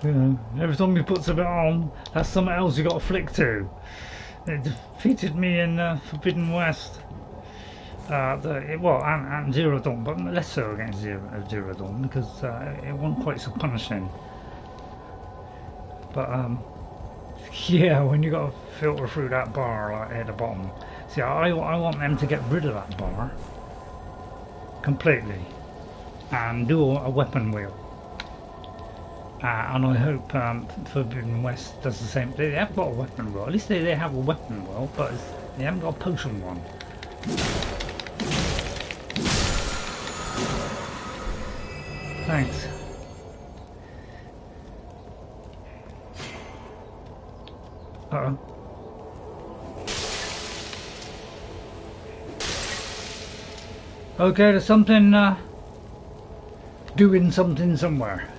You know, every time you put something on, that's something else you got to flick to. It defeated me in Forbidden West. And Zero Dawn, but less so against Zero Dawn, because it wasn't quite so punishing. But yeah, when you got to filter through that bar like at the bottom. See, I want them to get rid of that bar completely and do a weapon wheel. And I hope Forbidden West does the same. They have got a weapon wheel. At least they have a weapon wheel, but they haven't got a potion one. Thanks. Uh-oh. Okay, there's something doing something somewhere.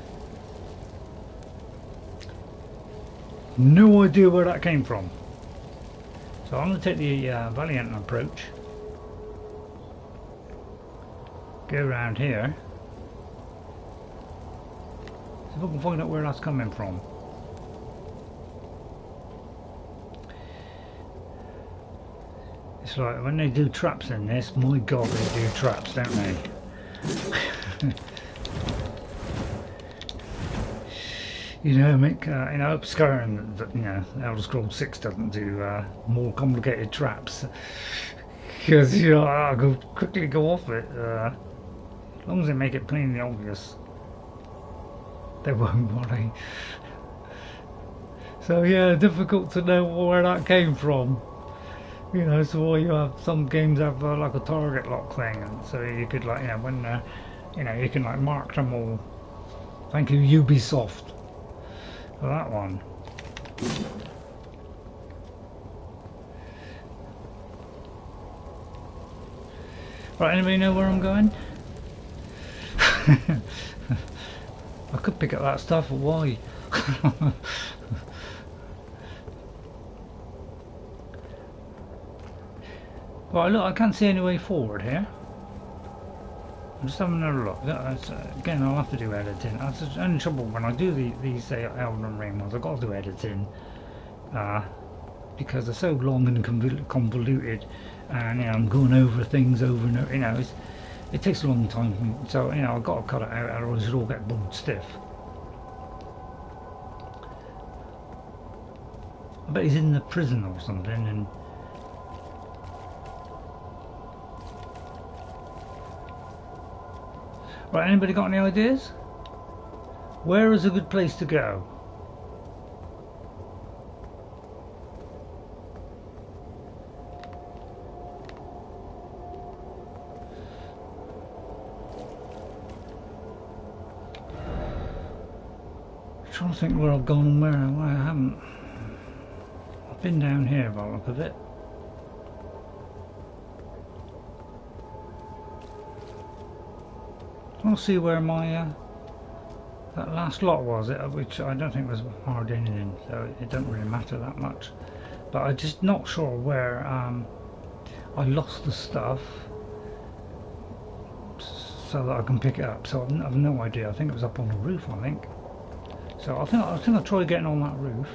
No idea where that came from. So I'm going to take the Valiant approach. Go around here. See if I can find out where that's coming from. It's like when they do traps in this, my god, they do traps, don't they? You know, make you know, Skyrim, you know, Elder Scrolls 6 doesn't do more complicated traps, because, you know, I'll quickly go off it. As long as they make it plainly obvious, they won't worry. So yeah, difficult to know where that came from. You know, so you have some games have like a target lock thing, and so you could like, when you can like mark them all. Thank you, Ubisoft, for that one. Right, anybody know where I'm going? I could pick up that stuff, but why? Right, look, I can't see any way forward here. I'm just having another look. Again, I'll have to do editing. That's the only trouble when I do these Elden Ring ones. I've got to do editing because they're so long and convoluted, and I'm going over things over and over. It takes a long time for me. So I've got to cut it out, otherwise it'll all get bored stiff. I bet he's in the prison or something, and right, anybody got any ideas? Where is a good place to go? I'm trying to think where I've gone and where I haven't. I've been down here by the look of it. I want to see where my that last lot was, which I don't think was hard anything, so it don't really matter that much. But I'm just not sure where I lost the stuff, so that I can pick it up. So I've no idea. I think it was up on the roof. I think. So I think I'll try getting on that roof.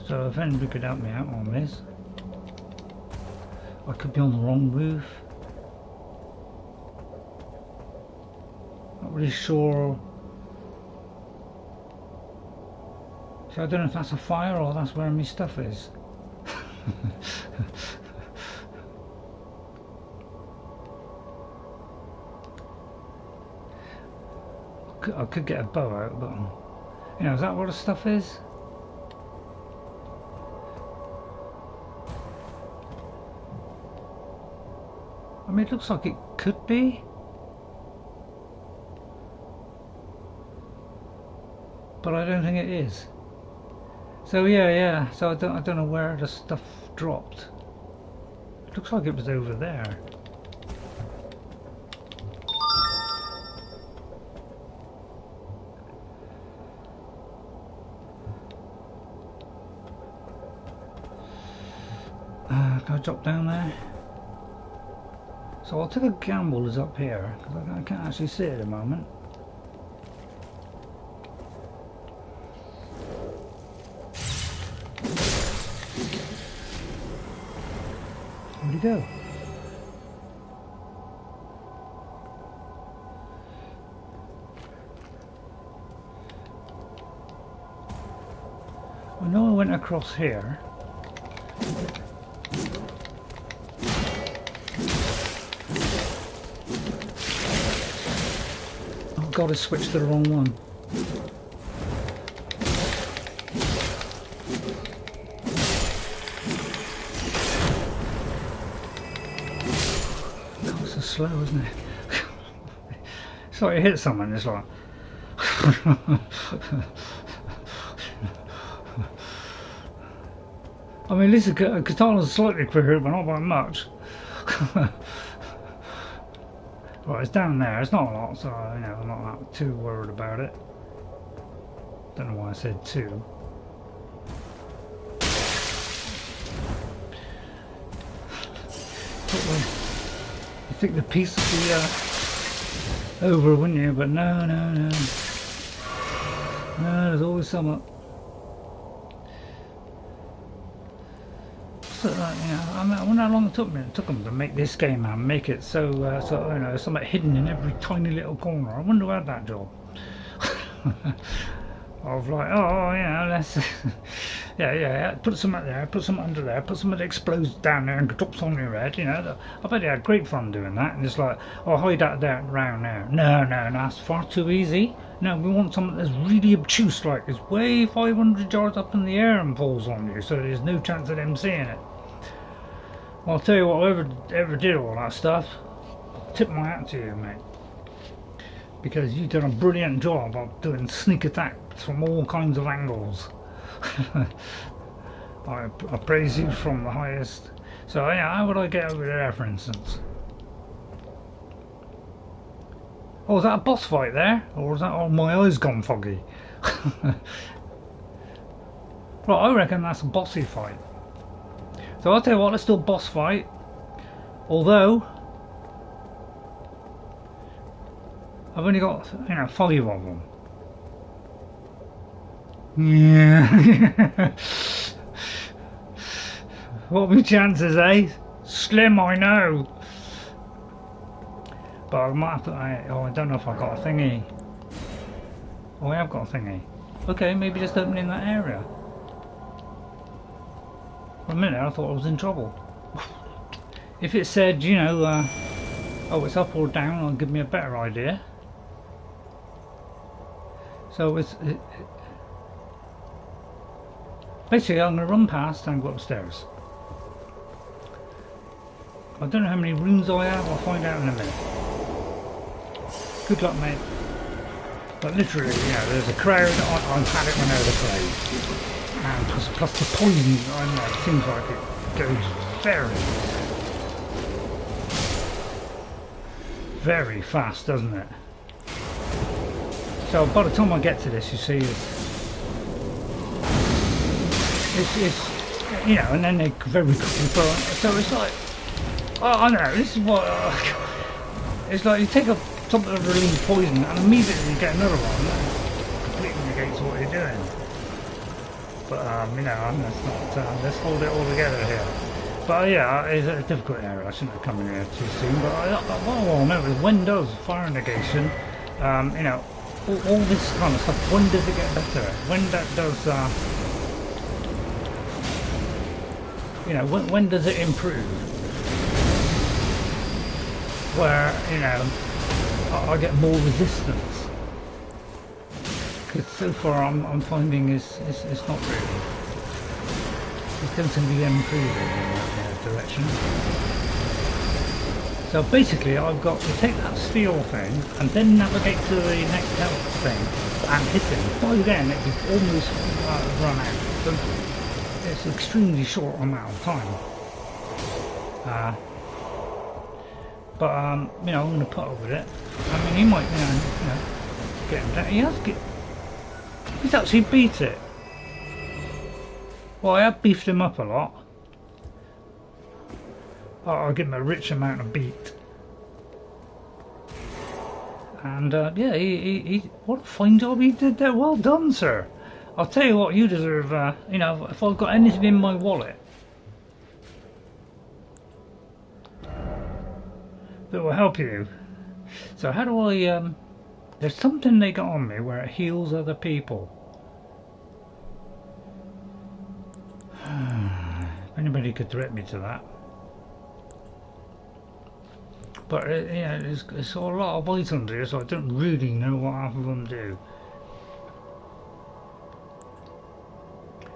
So if anybody could help me out on this. I could be on the wrong roof. Not really sure. So I don't know if that's a fire or that's where my stuff is. I could get a bow out, but is that where the stuff is? I mean, it looks like it could be, but I don't think it is. So yeah. So I don't know where the stuff dropped. It looks like it was over there. Can I drop down there? So I'll take a gamble is up here, because I can't actually see it at the moment. Where'd he go? I know I went across here. God, I switched to the wrong one. God, it's so slow, isn't it? It's like you hit someone, it's like... I mean, at least the katana's slightly quicker, but not by much. Right, it's down there. It's not a lot, so I'm not too worried about it. Don't know why I said two. You think the piece would be over, wouldn't you? But no. No, there's always some. So, I wonder how long it took me. It took them to make this game and make it so something hidden in every tiny little corner. I wonder who had that job. of like, oh, you know, let's, yeah, put some up there, put some under there, put some that explodes down there and drops on your head, you know. I bet they had great fun doing that, and it's like, oh, hide that there, around there. No, that's far too easy. No, we want something that's really obtuse, like it's way 500 yards up in the air and falls on you, so there's no chance of them seeing it. Well, I'll tell you what, whoever ever did all that stuff, tip my hat to you, mate. Because you've done a brilliant job of doing sneak attacks from all kinds of angles. I praise you from the highest. So yeah, how would I get over there, for instance? Oh, is that a boss fight there? Or is that, oh, my eyes gone foggy? Right, I reckon that's a bossy fight. So I'll tell you what, let's do a boss fight. Although I've only got, you know, 5 of them. Yeah. What are my chances, eh? Slim, I know. But I might have to, I don't know if I got a thingy. Oh, I have got a thingy. Okay, maybe just opening that area. For a minute I thought I was in trouble. If it said, you know, oh, it's up or down, it'll give me a better idea. So basically I'm going to run past and go upstairs. I don't know how many rooms I have, I'll find out in a minute. Good luck, mate. But literally, you know, there's a crowd. I've had it when I was afraid. And plus the poison, I know, it seems like it goes very fast, doesn't it? So by the time I get to this, you see, it's you know, and then they very quickly burn. So it's like, oh, I don't know, this is what, it's like you take a something of release poison and immediately you get another one that completely negates what you're doing. But you know, let's hold it all together here. But yeah, it's a difficult area. I shouldn't have come in here too soon. But what I want to know is, when does fire negation, you know, all this kind of stuff, when does it get better? When that does, you know, when does it improve? Where, you know, I get more resistance. Because so far I'm finding it's not really. It doesn't seem to be improving in that direction. So basically I've got to take that steel thing and then navigate to the next health thing and hit him. By then it will almost run out. So it's an extremely short amount of time. But you know, I'm going to put up with it. I mean, he might, you know get him down. He's actually beat it. Well, I have beefed him up a lot. I'll give him a rich amount of beat. And yeah, he what a fine job he did there. Well done, sir. I'll tell you what, you deserve, you know, if I've got anything in my wallet that will help you. So how do I, there's something they got on me where it heals other people. If anybody could direct me to that. But yeah, it's a lot of items here, so I don't really know what half of them do.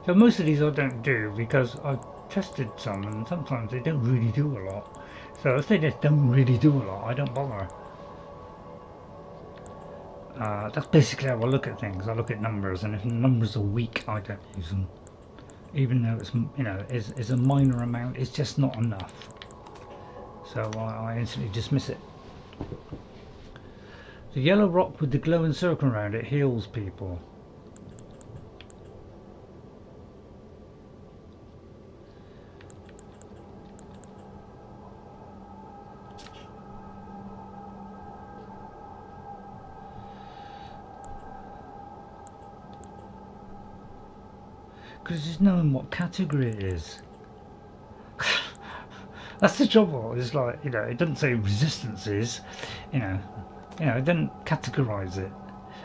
So most of these I don't do because I've tested some and sometimes they don't really do a lot. So if they just don't really do a lot, I don't bother. That's basically how I look at things. I look at numbers, and if numbers are weak, I don't use them. Even though it's, you know, is a minor amount, it's just not enough. So I instantly dismiss it. The yellow rock with the glowing circle around it heals people. Because it's knowing what category it is. That's the trouble. It's like, you know, it doesn't say resistances, you know, it doesn't categorize it.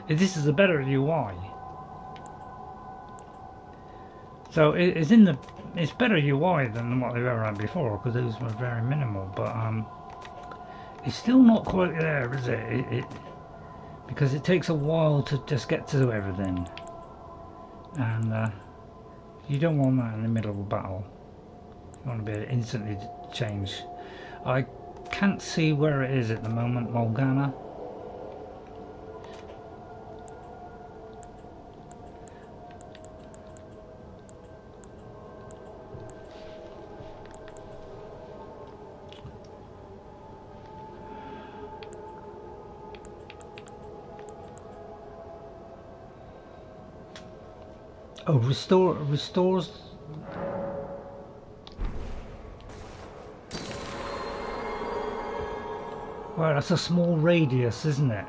If this is a better UI, So it's in the, it's better UI than what they've ever had before, because those were very minimal. But it's still not quite there, is it? Because it takes a while to just get to everything, and you don't want that in the middle of a battle. You want to be able to instantly change. I can't see where it is at the moment, Morgana. Oh, restores. Well, that's a small radius, isn't it?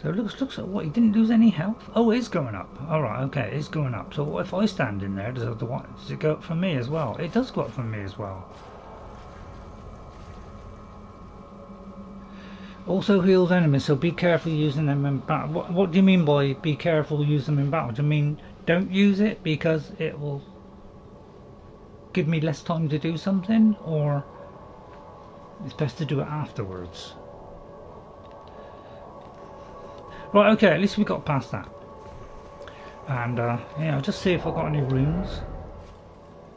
So it looks like what, he didn't lose any health. Oh, it's going up. All right, okay, it's going up. So what if I stand in there? Does it go up for me as well? It does go up for me as well. Also heals enemies, so be careful using them in battle. What do you mean by be careful using them in battle? Do you mean don't use it because it will give me less time to do something, or it's best to do it afterwards? Right, okay, at least we got past that. And yeah, just see if I've got any runes.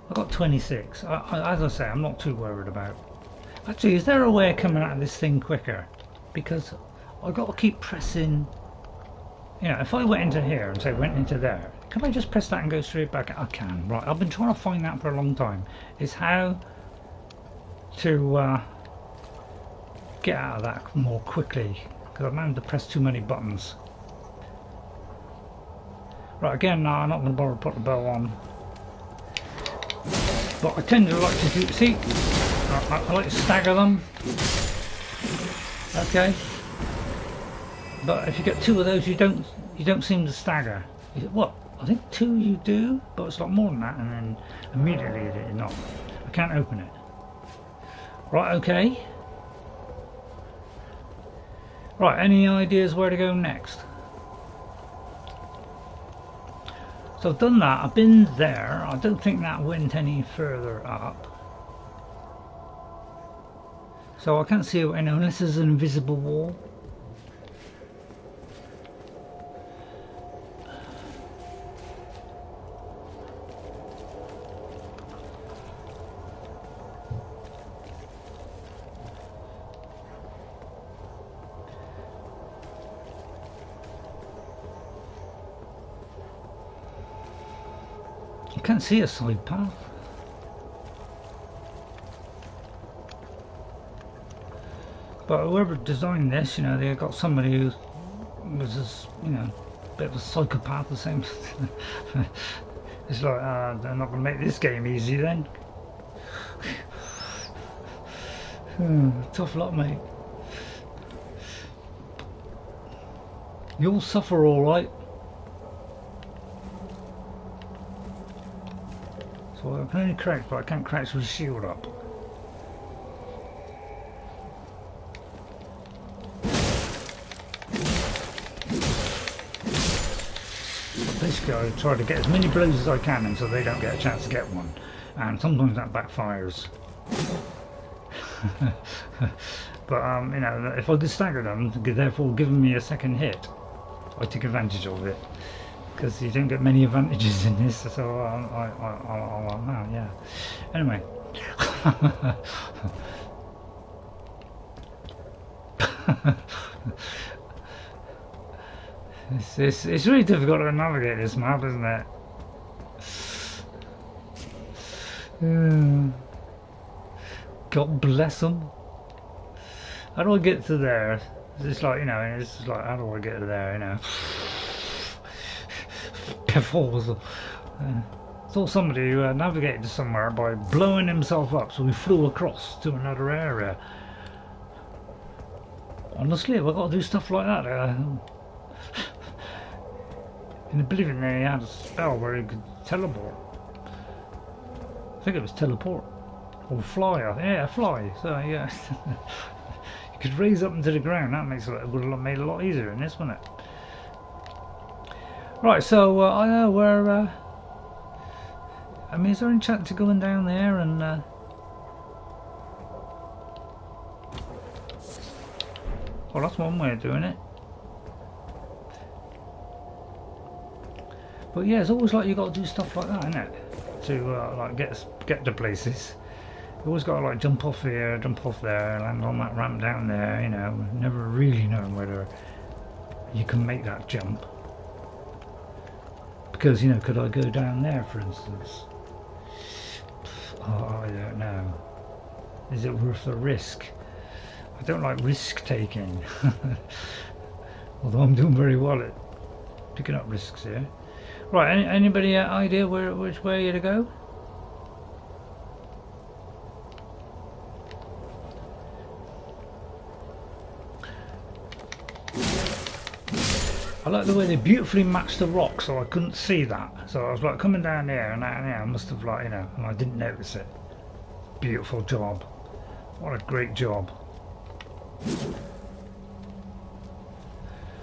I've got 26. As I say, I'm not too worried about. Actually, is there a way of coming out of this thing quicker? Because I've got to keep pressing. You know, if I went into here and say went into there, can I just press that and go straight back? I can. Right, I've been trying to find that for a long time. Is how to get out of that more quickly, because I've managed to press too many buttons. Right, again, no, I'm not going to bother to put the bow on. But I tend to like to do, see, I like to stagger them. Okay. But if you get two of those, you don't seem to stagger. What? I think two you do, but it's a lot more than that, and then immediately you're not. I can't open it. Right, okay. Right, any ideas where to go next? So I've done that, I've been there. I don't think that went any further up. So I can't see it, you know, unless there's an invisible wall. I can't see a side path. But whoever designed this, you know, they got somebody who was just, you know, a bit of a psychopath the same. It's like, they're not going to make this game easy then. Tough luck, mate. You'll suffer alright. So I can only crouch, but I can't crouch with a shield up. Basically, I try to get as many blows as I can until they don't get a chance to get one, and sometimes that backfires. But you know, if I could stagger them, therefore giving me a second hit, I take advantage of it, because you don't get many advantages in this. So yeah. Anyway. It's really difficult to navigate this map, isn't it? God bless them. How do I get to there? It's like, you know, it's just like, how do I get to there, you know? Piffles. Saw somebody who navigated somewhere by blowing himself up, so he flew across to another area. Honestly, have I got to do stuff like that? In Oblivion there he had a spell where he could teleport. I think it was teleport. Or fly, yeah, fly. So yeah. You could raise up into the ground. That makes it would have made it a lot easier in this, wouldn't it? Right, so I know where. I mean, is there any chance to going down there and? Well, that's one way of doing it. But yeah, it's always like you got to do stuff like that, isn't it? To like get to places. You always got to like jump off here, jump off there, land on that ramp down there. You know, never really knowing whether you can make that jump. Because, you know, could I go down there, for instance? Oh, I don't know. Is it worth the risk? I don't like risk taking. Although I'm doing very well at picking up risks here. Right, anybody idea which way to go? I like the way they beautifully matched the rock, so I couldn't see that. So I was like coming down here, and I must have like, you know, and I didn't notice it. Beautiful job. What a great job.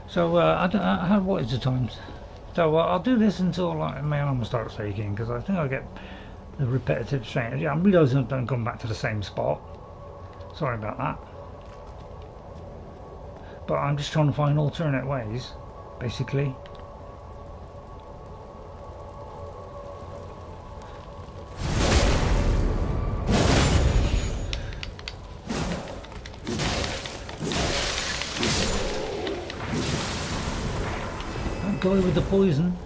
So what is the time? So I'll do this until like my arm starts aching, because I think I'll get the repetitive strain. Yeah, I'm realising I don't come back to the same spot. Sorry about that. But I'm just trying to find alternate ways, basically. That guy with the poison.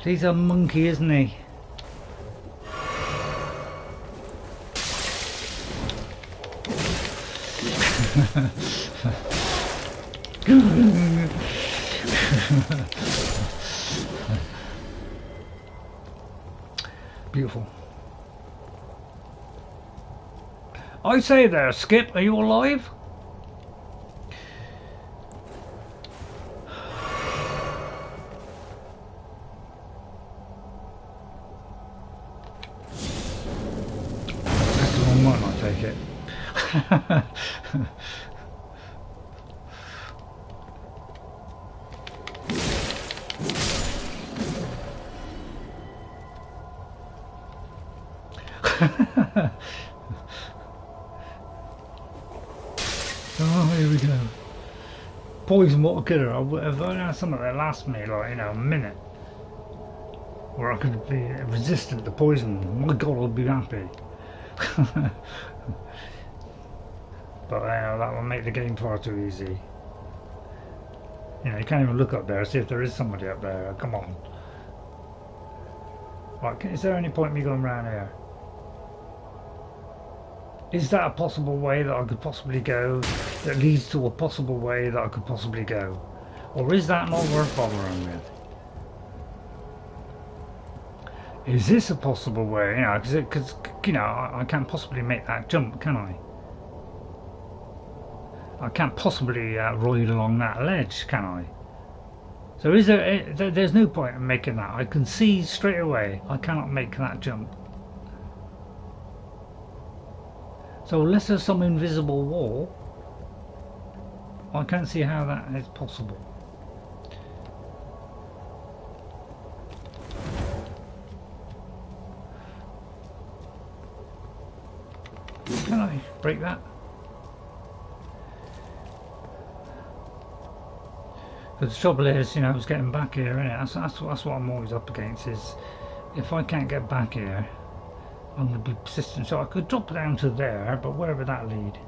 He's a monkey, isn't he? Beautiful. I say there, Skip, are you alive? That's the wrong one, I take it. Oh, here we go. Poison water killer. If I had something that lasts me like, you know, a minute, where I could be resistant to poison, my god, I'd be happy. But that will make the game far too easy. You know, you can't even look up there, see if there is somebody up there. Come on. Right, is there any point in me going around here? Is that a possible way that I could possibly go, that leads to a possible way that I could possibly go? Or is that not worth bothering with? Is this a possible way? You know, because you know, I can't possibly make that jump, can I? I can't possibly ride along that ledge, can I? So is there's no point in making that. I can see straight away I cannot make that jump. So unless there's some invisible wall, I can't see how that is possible. Can I break that? Because the trouble is, you know, it's getting back here, innit? That's what I'm always up against, is if I can't get back here, I'm going to be persistent. So I could drop down to there, but wherever that lead.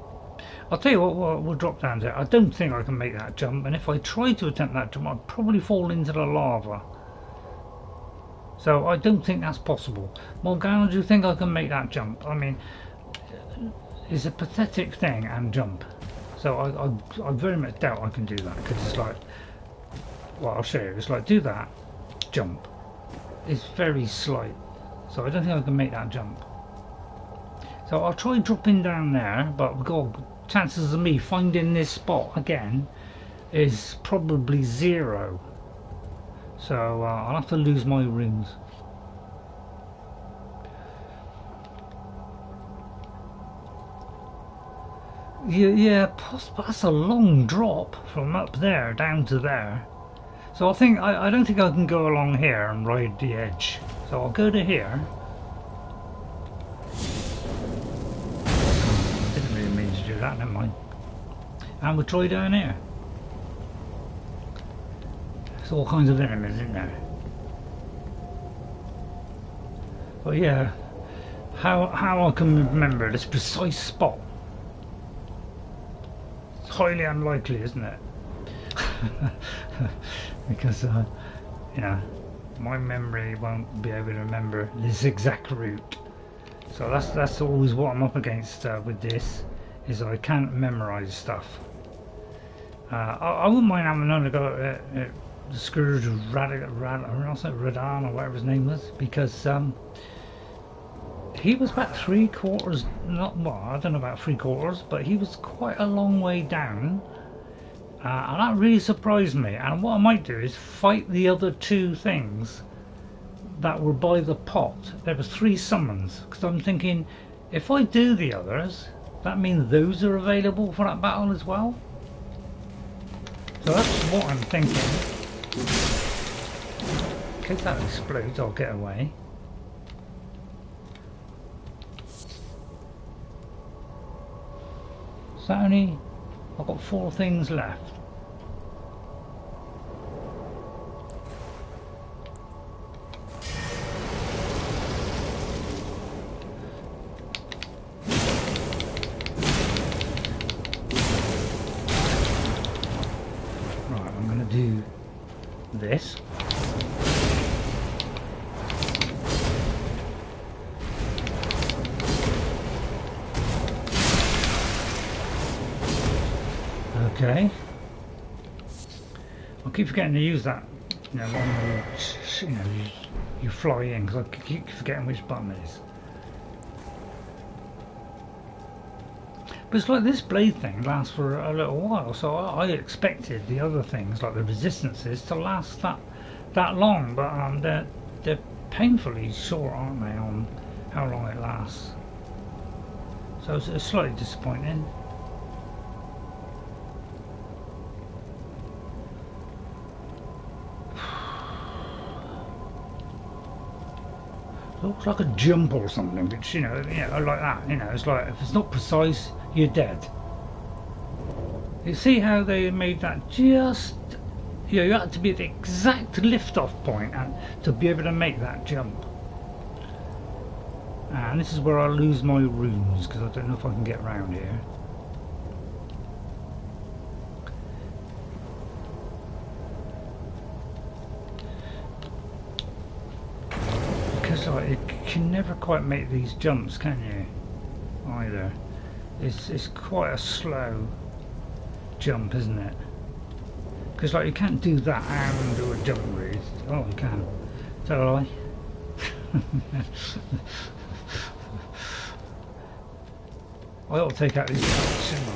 I'll tell you what, we'll drop down there. I don't think I can make that jump, and if I try to attempt that jump, I'd probably fall into the lava. So I don't think that's possible. Morgana, do you think I can make that jump? I mean, it's a pathetic thing and jump. So I very much doubt I can do that, because it's like, well, I'll show you. It's like, do that, jump. It's very slight. So I don't think I can make that jump. So I'll try dropping down there, but God, chances of me finding this spot again is probably 0. So I'll have to lose my runes. Yeah, that's a long drop from up there down to there. So I think I don't think I can go along here and ride the edge. So I'll go to here. I didn't really mean to do that, never mind. And we'll try down here. There's all kinds of enemies, isn't there? But yeah, how I can remember this precise spot. It's highly unlikely, isn't it? Because you know, my memory won't be able to remember this exact route. So that's always what I'm up against with this, is I can't memorize stuff. I wouldn't mind having another go at the Scourge of Radan or whatever his name was, because he was about 3/4, well, I don't know about 3/4, but he was quite a long way down, and that really surprised me. And what I might do is fight the other two things that were by the pot. There was 3 summons, because I'm thinking if I do the others, that means those are available for that battle as well. So that's what I'm thinking. In case that explodes, I'll get away. So only I've got 4 things left. Right, I'm going to do this. Okay. I keep forgetting to use that, you know, when you fly in, because I keep forgetting which button it is. But it's like this blade thing lasts for a little while, so I expected the other things, like the resistances, to last that long, but they're painfully short, aren't they, on how long it lasts. So it's slightly disappointing. Looks like a jump or something, which, you know, like that, you know, it's like, if it's not precise, you're dead. You see how they made that just, you know, you had to be at the exact lift-off point and to be able to make that jump. And this is where I lose my runes, because I don't know if I can get around here. You can never quite make these jumps, can you? Either. It's quite a slow jump, isn't it? Because like you can't do that and do a jump really. Oh, you can. So I. I ought to take out these jumps, shouldn't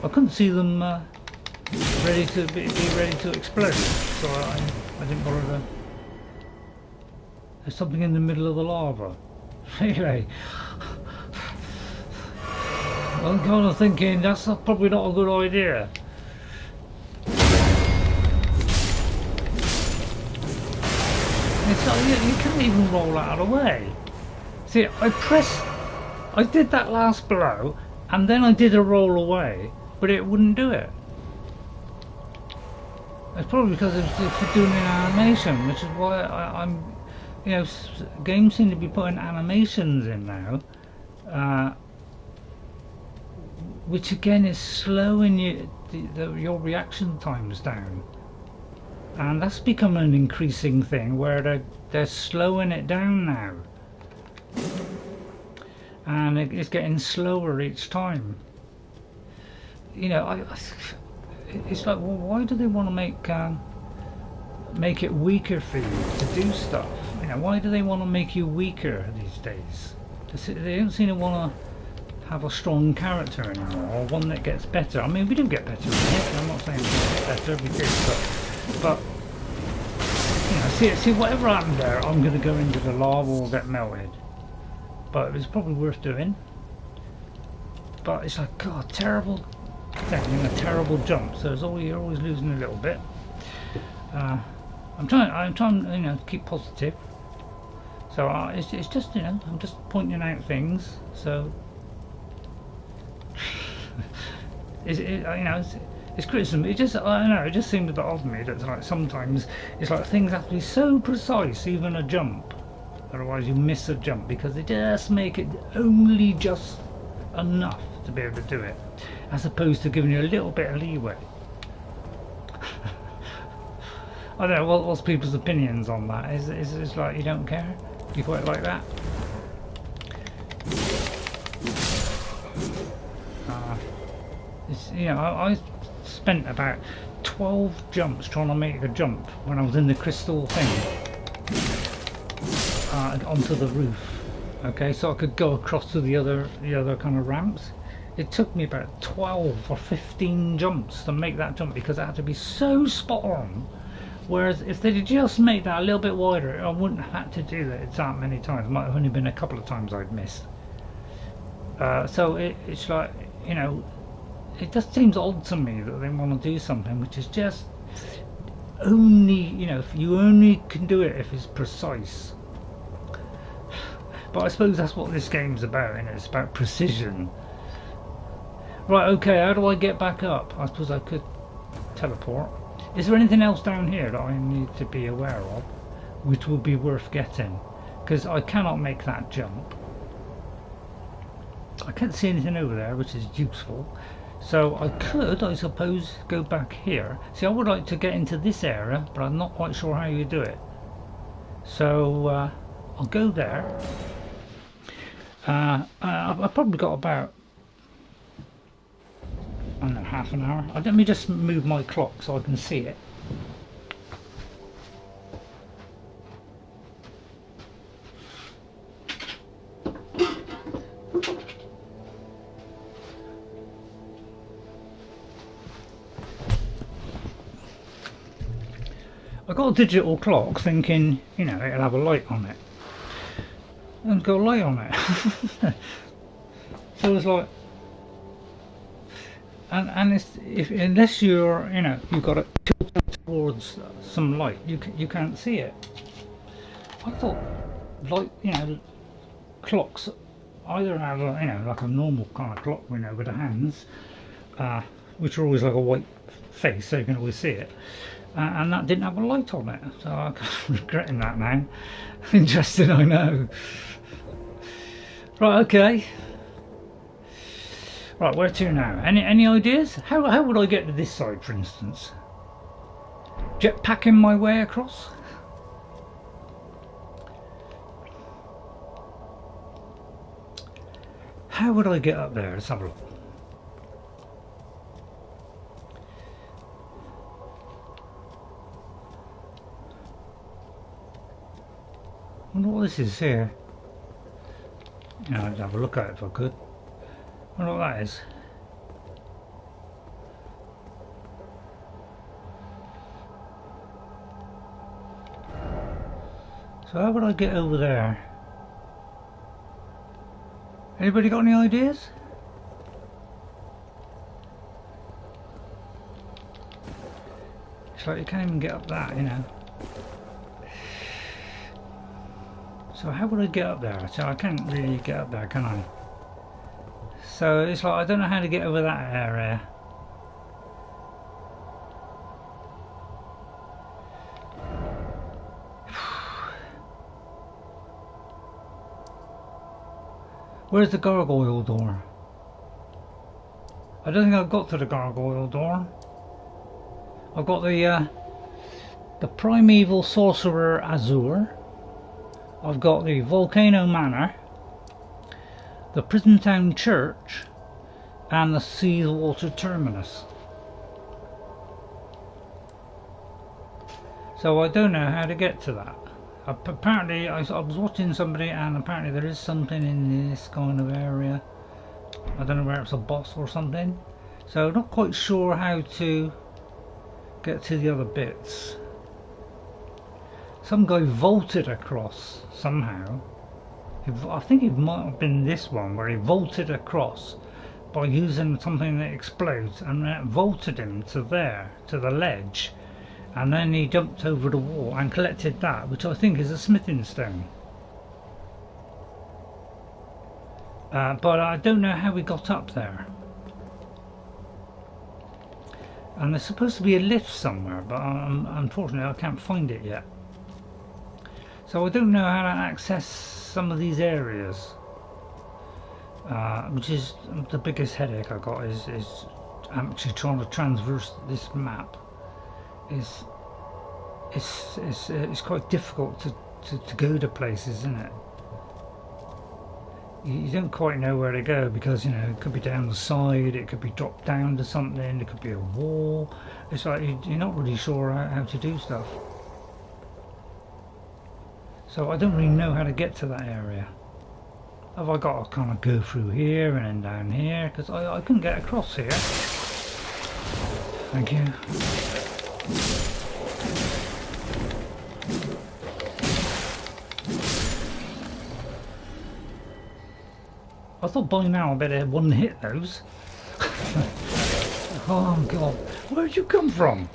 I couldn't see them. Ready to be ready to explode, so I didn't bother to. There's something in the middle of the lava. Really? I'm kind of thinking that's probably not a good idea. It's like, you can't even roll out of the way. See, I did that last blow, and then I did a roll away, but it wouldn't do it. It's probably because it's doing an animation, which is why I'm, you know, games seem to be putting animations in now, which again is slowing your reaction times down, and that's become an increasing thing where they're slowing it down now, and it's getting slower each time. You know, it's like, well, why do they want to make it weaker for you to do stuff? You know, why do they want to make you weaker these days? They don't seem to want to have a strong character anymore, or one that gets better. I mean, we do get better in it. I'm not saying we get better, we do, but you See, whatever happened there, I'm going to go into the lava or get melted. But it was probably worth doing. But it's like, God, terrible thing, a terrible jump. So you're always losing a little bit. I'm trying, you know, to keep positive. So it's just, you know, I'm just pointing out things. So you know, it's criticism. It just, I don't know, it just seems a bit odd to me that like sometimes it's like things have to be so precise, even a jump. Otherwise you miss a jump because they just make it only just enough to be able to do it, as opposed to giving you a little bit of leeway. I don't know, what's people's opinions on that? Is it like you don't care? You quite like that? You know, I spent about 12 jumps trying to make a jump when I was in the crystal thing onto the roof. Okay, so I could go across to the other kind of ramps. It took me about 12 or 15 jumps to make that jump because it had to be so spot on. Whereas if they just made that a little bit wider, I wouldn't have had to do that many times. It might have only been a couple of times I'd missed. So it's like, you know, it just seems odd to me that they want to do something which is just only, you know, you only can do it if it's precise. But I suppose that's what this game's about, and it's about precision. Right, okay, how do I get back up? I suppose I could teleport. Is there anything else down here that I need to be aware of which would be worth getting? Because I cannot make that jump. I can't see anything over there which is useful. So I could, I suppose, go back here. See, I would like to get into this area, but I'm not quite sure how you do it. So I'll go there. I've probably got about, I don't know, half an hour. Let me just move my clock so I can see it. I got a digital clock thinking, you know, it'll have a light on it. And it's got a light on it. So it's like, and it's, unless you're, you know, you've got it tilted towards some light, you can't see it. I thought, like, you know, clocks either have a, you know, like a normal kind of clock, you know, with the hands, which are always like a white face, so you can always see it. And that didn't have a light on it, so I'm regretting that now. Interesting, I know. Right, okay. Right, where to now? Any ideas? How would I get to this side, for instance? Jetpacking my way across? How would I get up there? Let's have a look. I wonder what this is here. You know, I'd have a look at it if I could. I wonder what that is. So how would I get over there? Anybody got any ideas? It's like you can't even get up that, you know. So how would I get up there? So I can't really get up there, can I? So it's like I don't know how to get over that area. Where's the gargoyle door? I don't think I've got to the gargoyle door. I've got the primeval sorcerer Azure. I've got the Volcano Manor, the Prison Town Church, and the Seawater Terminus. So I don't know how to get to that. Apparently I was watching somebody, and apparently there is something in this kind of area. I don't know where it's a boss or something. So not quite sure how to get to the other bits. Some guy vaulted across somehow. I think it might have been this one where he vaulted across by using something that explodes, and that vaulted him to there, to the ledge, and then he jumped over the wall and collected that, which I think is a smithing stone. But I don't know how we got up there. And there's supposed to be a lift somewhere, but unfortunately I can't find it yet. So I don't know how to access some of these areas, which is the biggest headache I got. Is actually trying to transverse this map. It's quite difficult to go to places, isn't it? You don't quite know where to go, because, you know, it could be down the side, it could be dropped down to something, it could be a wall. It's like you're not really sure how to do stuff. So I don't really know how to get to that area. Have I got to kind of go through here and then down here? Because I couldn't get across here. Thank you. I thought by now I better one hit those. Oh god, where'd you come from?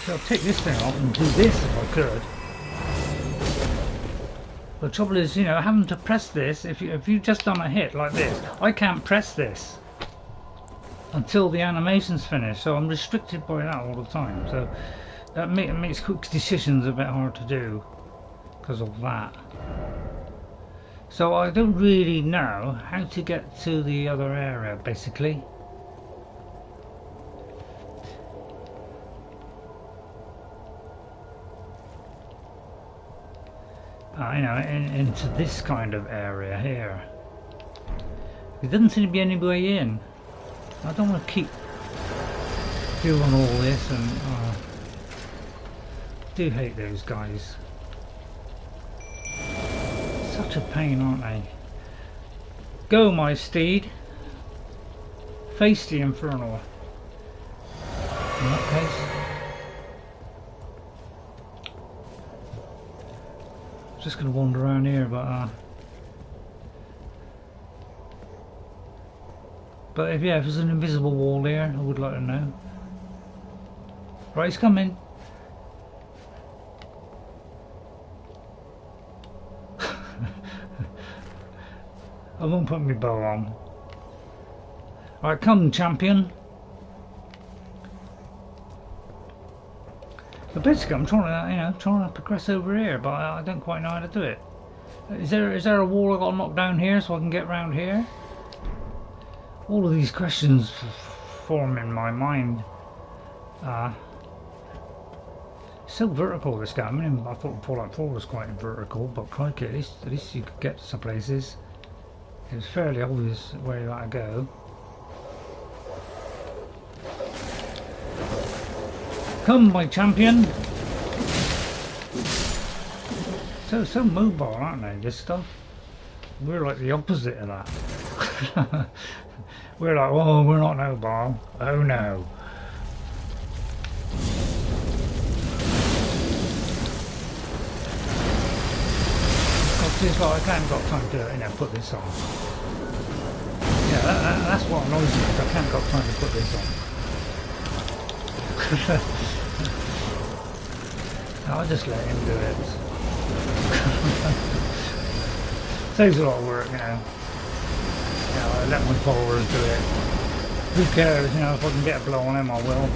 So I'll take this thing off and do this if I could. The trouble is, you know, having to press this, if you've just done a hit like this, I can't press this until the animation's finished, so I'm restricted by that all the time. So that makes quick decisions a bit hard to do because of that. So I don't really know how to get to the other area, basically. You know, into this kind of area here. There doesn't seem to be any way in. I don't want to keep doing all this, and I do hate those guys. Such a pain, aren't they? Go, my steed. Face the infernal. In that case. Just going to wander around here, but if there's an invisible wall there, I would like to know. Right, he's coming. I won't put my bow on. Right, come, champion. But basically, I'm trying to progress over here, but I don't quite know how to do it. Is there a wall I got to knock down here so I can get around here? All of these questions form in my mind. So vertical, this game. I mean, I thought Fallout 4 was quite vertical, but crikey, at least you could get to some places. It was fairly obvious where you had to go. Come, my champion! So mobile, aren't they, this stuff? We're like the opposite of that. We're like, oh, we're not mobile. Oh no. It's like I can't got time to put this on. Yeah, that's what annoys me, is I can't got time to put this on. I'll just let him do it. Saves a lot of work, you know. Yeah, I let my followers do it. Who cares, you know, if I can get a blow on him, I will.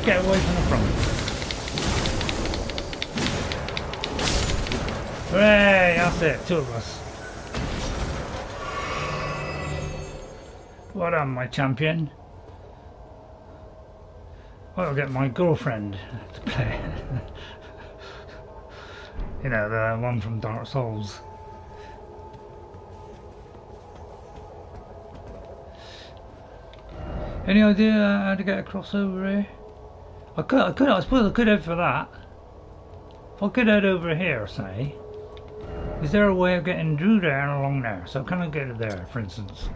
Get away from the front. Hooray, that's it, two of us. Well done, my champion. I'll get my girlfriend to play. You know, the one from Dark Souls. Any idea how to get across over here? I suppose I could head for that. If I could head over here, say. Is there a way of getting through there and along there? So can I get it there, for instance?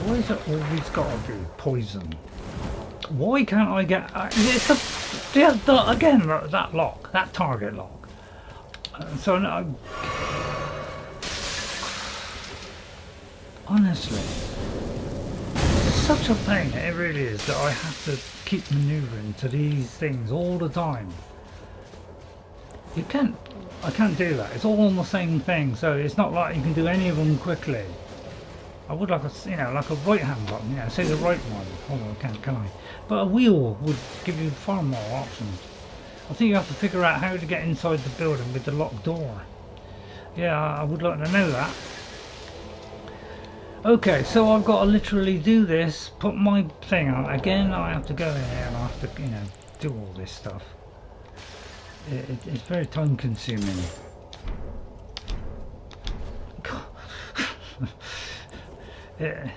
Why is it always got to be poison? Why can't I get... it's a... Yeah, again, that lock. That target lock. So... No, honestly... It's such a pain, it really is, that I have to keep manoeuvring to these things all the time. You can't... I can't do that. It's all on the same thing, so it's not like you can do any of them quickly. I would like a, like a right hand button, say the right one. Hold on, can I? But a wheel would give you far more options. I think you have to figure out how to get inside the building with the locked door. Yeah, I would like to know that. Okay, so I've got to literally do this, put my thing on. Again, I have to go in here and I have to, do all this stuff. It's very time consuming. Yeah,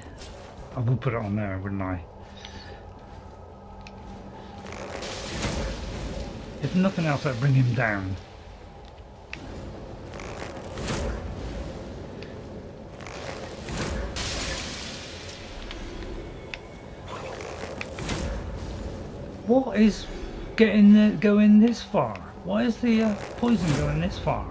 I would put it on there, wouldn't I? If nothing else, I'd bring him down. What is going this far? Why is the poison going this far?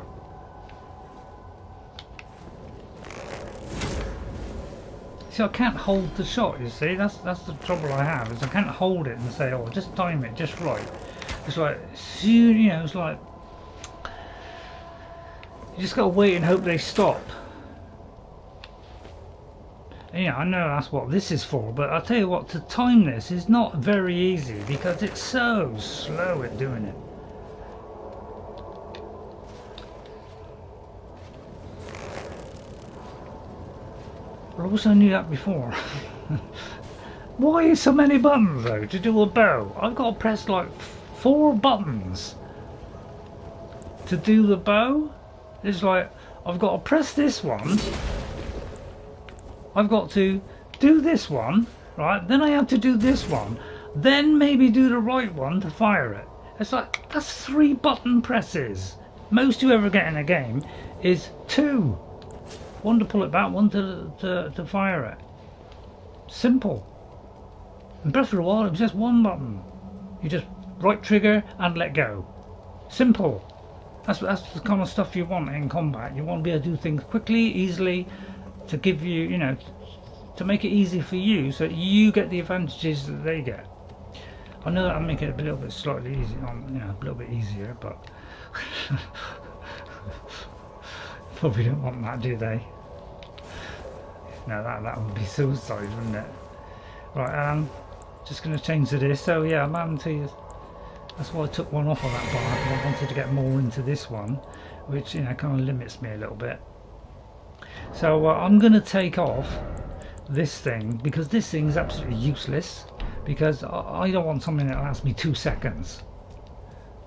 See, I can't hold the shot, you see, that's the trouble I have, is I can't hold it and say, oh, just time it just right. It's like, it's like, you just gotta wait and hope they stop. And yeah, I know that's what this is for, but I'll tell you what, to time this is not very easy because it's so slow at doing it. I also knew that before. Why so many buttons though to do a bow? I've got to press like 4 buttons to do the bow. It's like I've got to press this one, I've got to do this one, right, then I have to do this one, then maybe do the right one to fire it. It's like, that's 3 button presses. Most you ever get in a game is 2. One to pull it back, one to fire it. Simple. In Breath of the Wild, it was just 1 button. You just right trigger and let go. Simple. That's the kind of stuff you want in combat. You want to be able to do things quickly, easily, to give you, to make it easy for you, so that you get the advantages that they get. I know that'll make it a little bit slightly easier, a little bit easier, but. Probably don't want that, do they? No, that would be suicide, wouldn't it? Right, just going to change to this. So yeah, I'm that's why I took one off of that bar, because I wanted to get more into this one, which kind of limits me a little bit. So I'm going to take off this thing because this thing is absolutely useless. Because I don't want something that lasts me 2 seconds.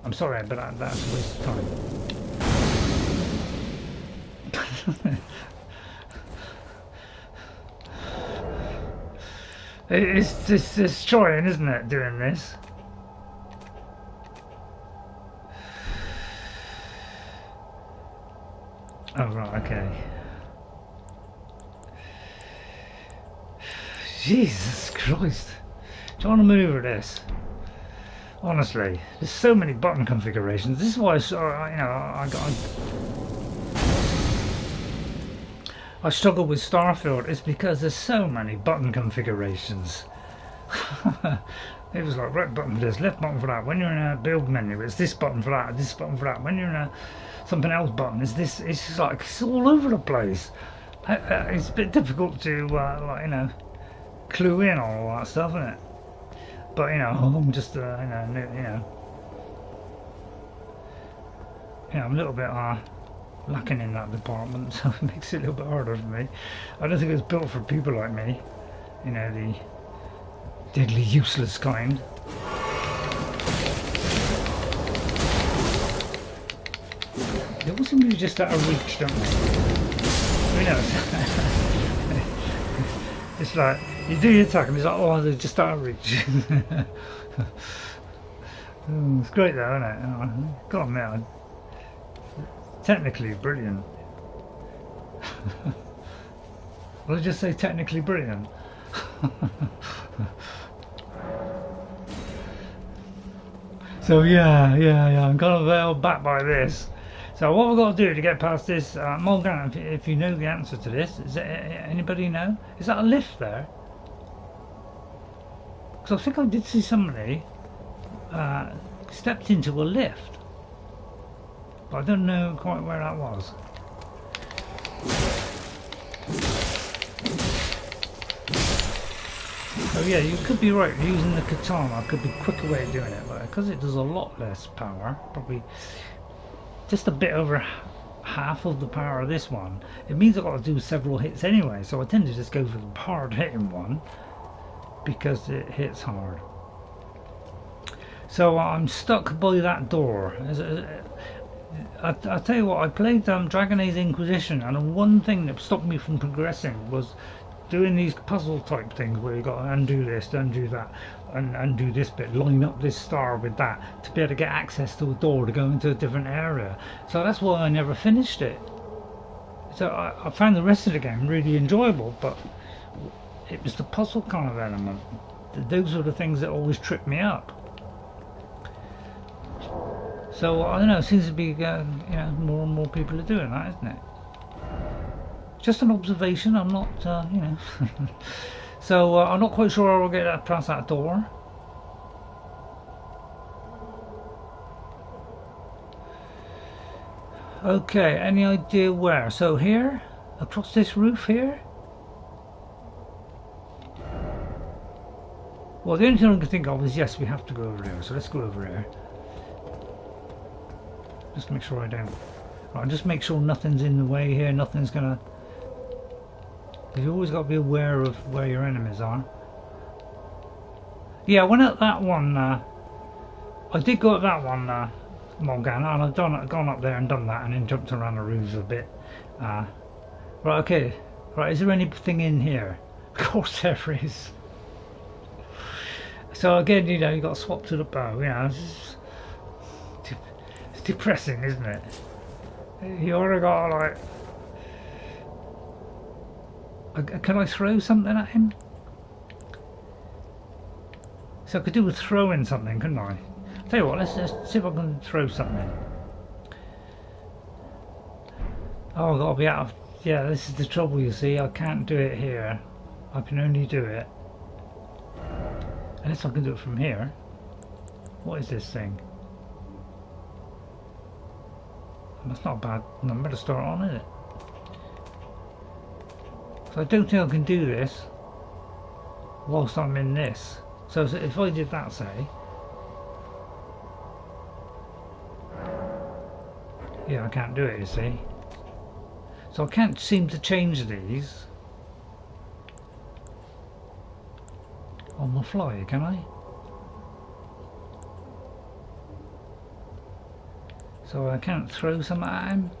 I'm sorry, but that's a waste of time. It's just destroying, isn't it, doing this? Oh right, okay. Jesus Christ. Do you want to move with this? Honestly, there's so many button configurations. This is why I struggle with Starfield. It's because there's so many button configurations. It was like right button for this, left button for that. When you're in a build menu, it's this button for that, this button for that. When you're in a something else button, it's this. It's just like it's all over the place. It's a bit difficult to clue in on all that stuff, isn't it? But I'm just I'm a little bit lacking in that department, so it makes it a little bit harder for me. I don't think it's built for people like me, the deadly useless kind. They all seem to be just out of reach, don't they? It's like you do your attack and it's like, oh, they're just out of reach. It's great though, isn't it? Oh, God, man, technically brilliant. Well, I just say technically brilliant. So yeah, I'm kind of held back by this. So what we've got to do to get past this, Morgan, if you know the answer to this, is it, anybody know? Is that a lift there? Because I think I did see somebody stepped into a lift, but I don't know quite where that was. Oh yeah, you could be right, using the katana could be a quicker way of doing it, but because it does a lot less power, probably just a bit over half of the power of this one, it means I've got to do several hits anyway, so I tend to just go for the hard hitting one because it hits hard. So I'm stuck by that door. I tell you what, I played Dragon Age Inquisition, and the one thing that stopped me from progressing was doing these puzzle type things where you got to undo this, undo that, and undo this bit, line up this star with that to be able to get access to a door to go into a different area. So that's why I never finished it. So I found the rest of the game really enjoyable, but it was the puzzle kind of element. Those were the things that always tripped me up. So I don't know, it seems to be you know, more and more people are doing that, isn't it? Just an observation, I'm not, you know. So I'm not quite sure I'll get past that door. Okay, any idea where? So here? Across this roof here? Well, the only thing I can think of is, yes, we have to go over there, so let's go over there. Just make sure I don't. Right, just make sure nothing's in the way here, nothing's gonna. You've always got to be aware of where your enemies are. Yeah, I went at that one. I did go at that one, Morgana, and I've gone up there and done that, and then jumped around the roofs a bit. Right, okay. Right, is there anything in here? Of course there is. So again, you know, you got to swap to the bow. You know, it's depressing, isn't it? You already got like. Can I throw something at him? So I could do with throwing something, couldn't I? Tell you what, let's see if I can throw something. Oh, I've got to be out of. Yeah, this is the trouble, you see. I can't do it here. I can only do it. Unless I can do it from here. What is this thing? That's not a bad number to start on, is it? So I don't think I can do this whilst I'm in this. So if I did that, say, yeah, I can't do it, you see. So I can't seem to change these on the fly, can I? So I can't throw some at him.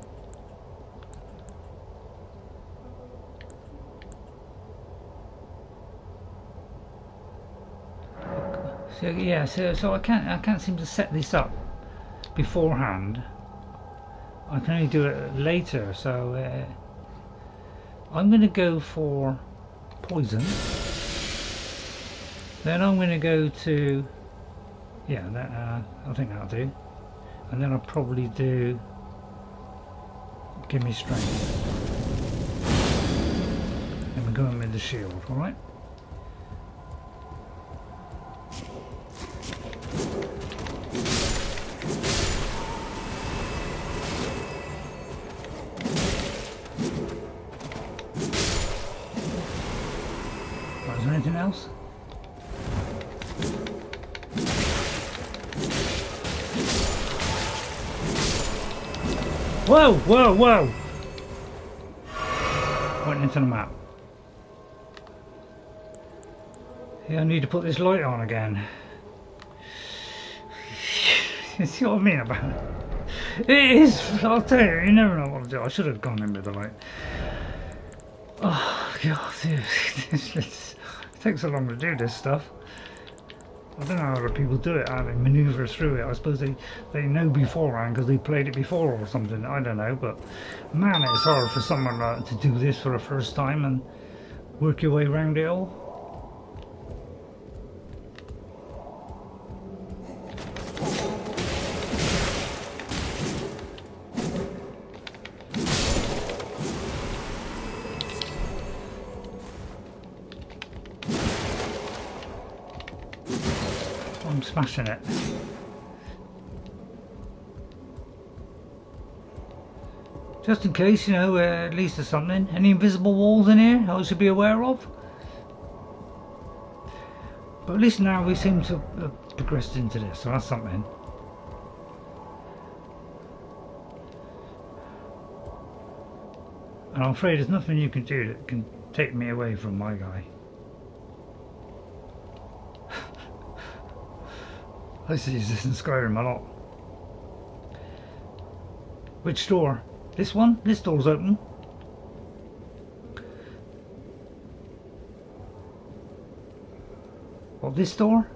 So yeah, so I can't seem to set this up beforehand. I can only do it later, so I'm going to go for poison. Then I'm going to go to, yeah, that, I think that'll do. And then I'll probably do give me strength. And we're going with the shield, alright? Right, is there anything else? Whoa, whoa, whoa! Went into the map. Yeah, I need to put this light on again. You see what I mean about it? It is, I'll tell you, you never know what to do. I should have gone in with the light. Oh, God, it takes so long to do this stuff. I don't know how other people do it, how they manoeuvre through it. I suppose they know beforehand because they played it before or something. I don't know, but man, it's hard for someone to do this for the first time and work your way around it all. I'm smashing it. Just in case, you know, at least there's something. Any invisible walls in here I should be aware of? But at least now we seem to have progressed into this, so that's something. And I'm afraid there's nothing you can do that can take me away from my guy. I used to use this in Skyrim a lot. Which door? This one? This door's open. What, this door?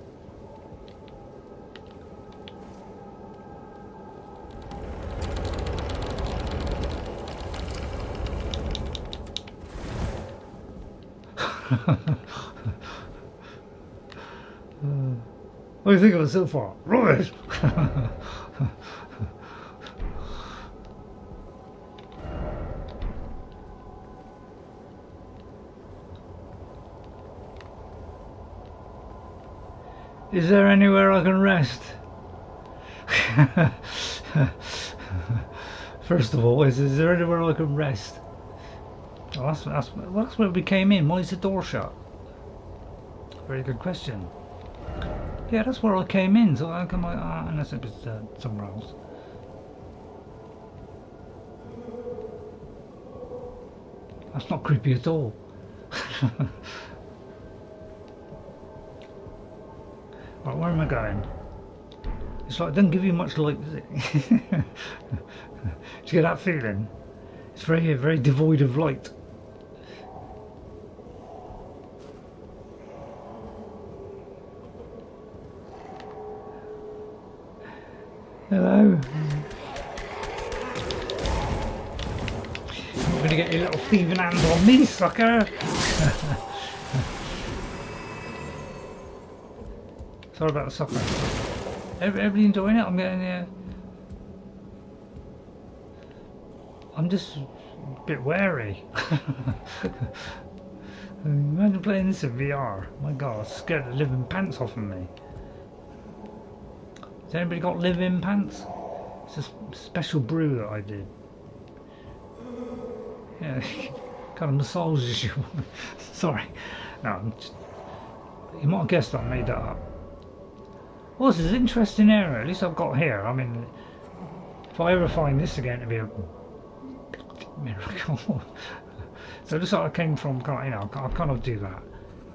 What do you think of it so far? Rubbish! Is there anywhere I can rest? First of all, is there anywhere I can rest? Oh, that's where we came in. Why is the door shut? Very good question. Yeah, that's where I came in, so how come I... unless it was somewhere else. That's not creepy at all. Right, where am I going? It's like, it doesn't give you much light, does it? Do you get that feeling? It's very, very devoid of light. Hello. You're not going to get your little thieving hands on me, sucker. Sorry about the sucker. Everybody enjoying it? I'm getting I'm just a bit wary. Imagine playing this in VR. My God, it's scared the living pants off of me. Has anybody got live-in pants? It's a special brew that I did. Yeah, kind of massages you. Sorry. No, you might have guessed I made that up. Well, this is an interesting area. At least I've got here. I mean, if I ever find this again, it'd be a miracle. So it looks like I came from, you know, I kind of do that.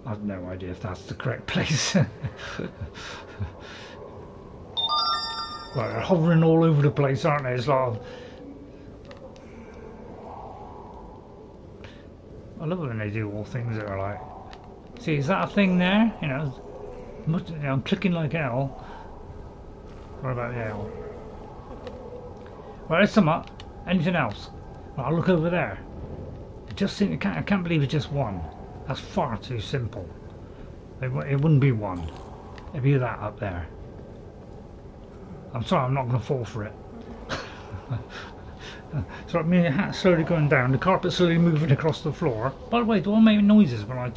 I have no idea if that's the correct place. Like, they're hovering all over the place, aren't they? It's like, I love it when they do all things that are like, see, is that a thing there? You know, I'm clicking like hell. What about the hell? Well, there's some up. Anything else? Well, I'll look over there. I can't believe it's just one. That's far too simple. It wouldn't be one. It'd be that up there. I'm sorry, I'm not going to fall for it. So I mean, the hat's slowly going down, the carpet's slowly moving across the floor. By the way, do I make noises when I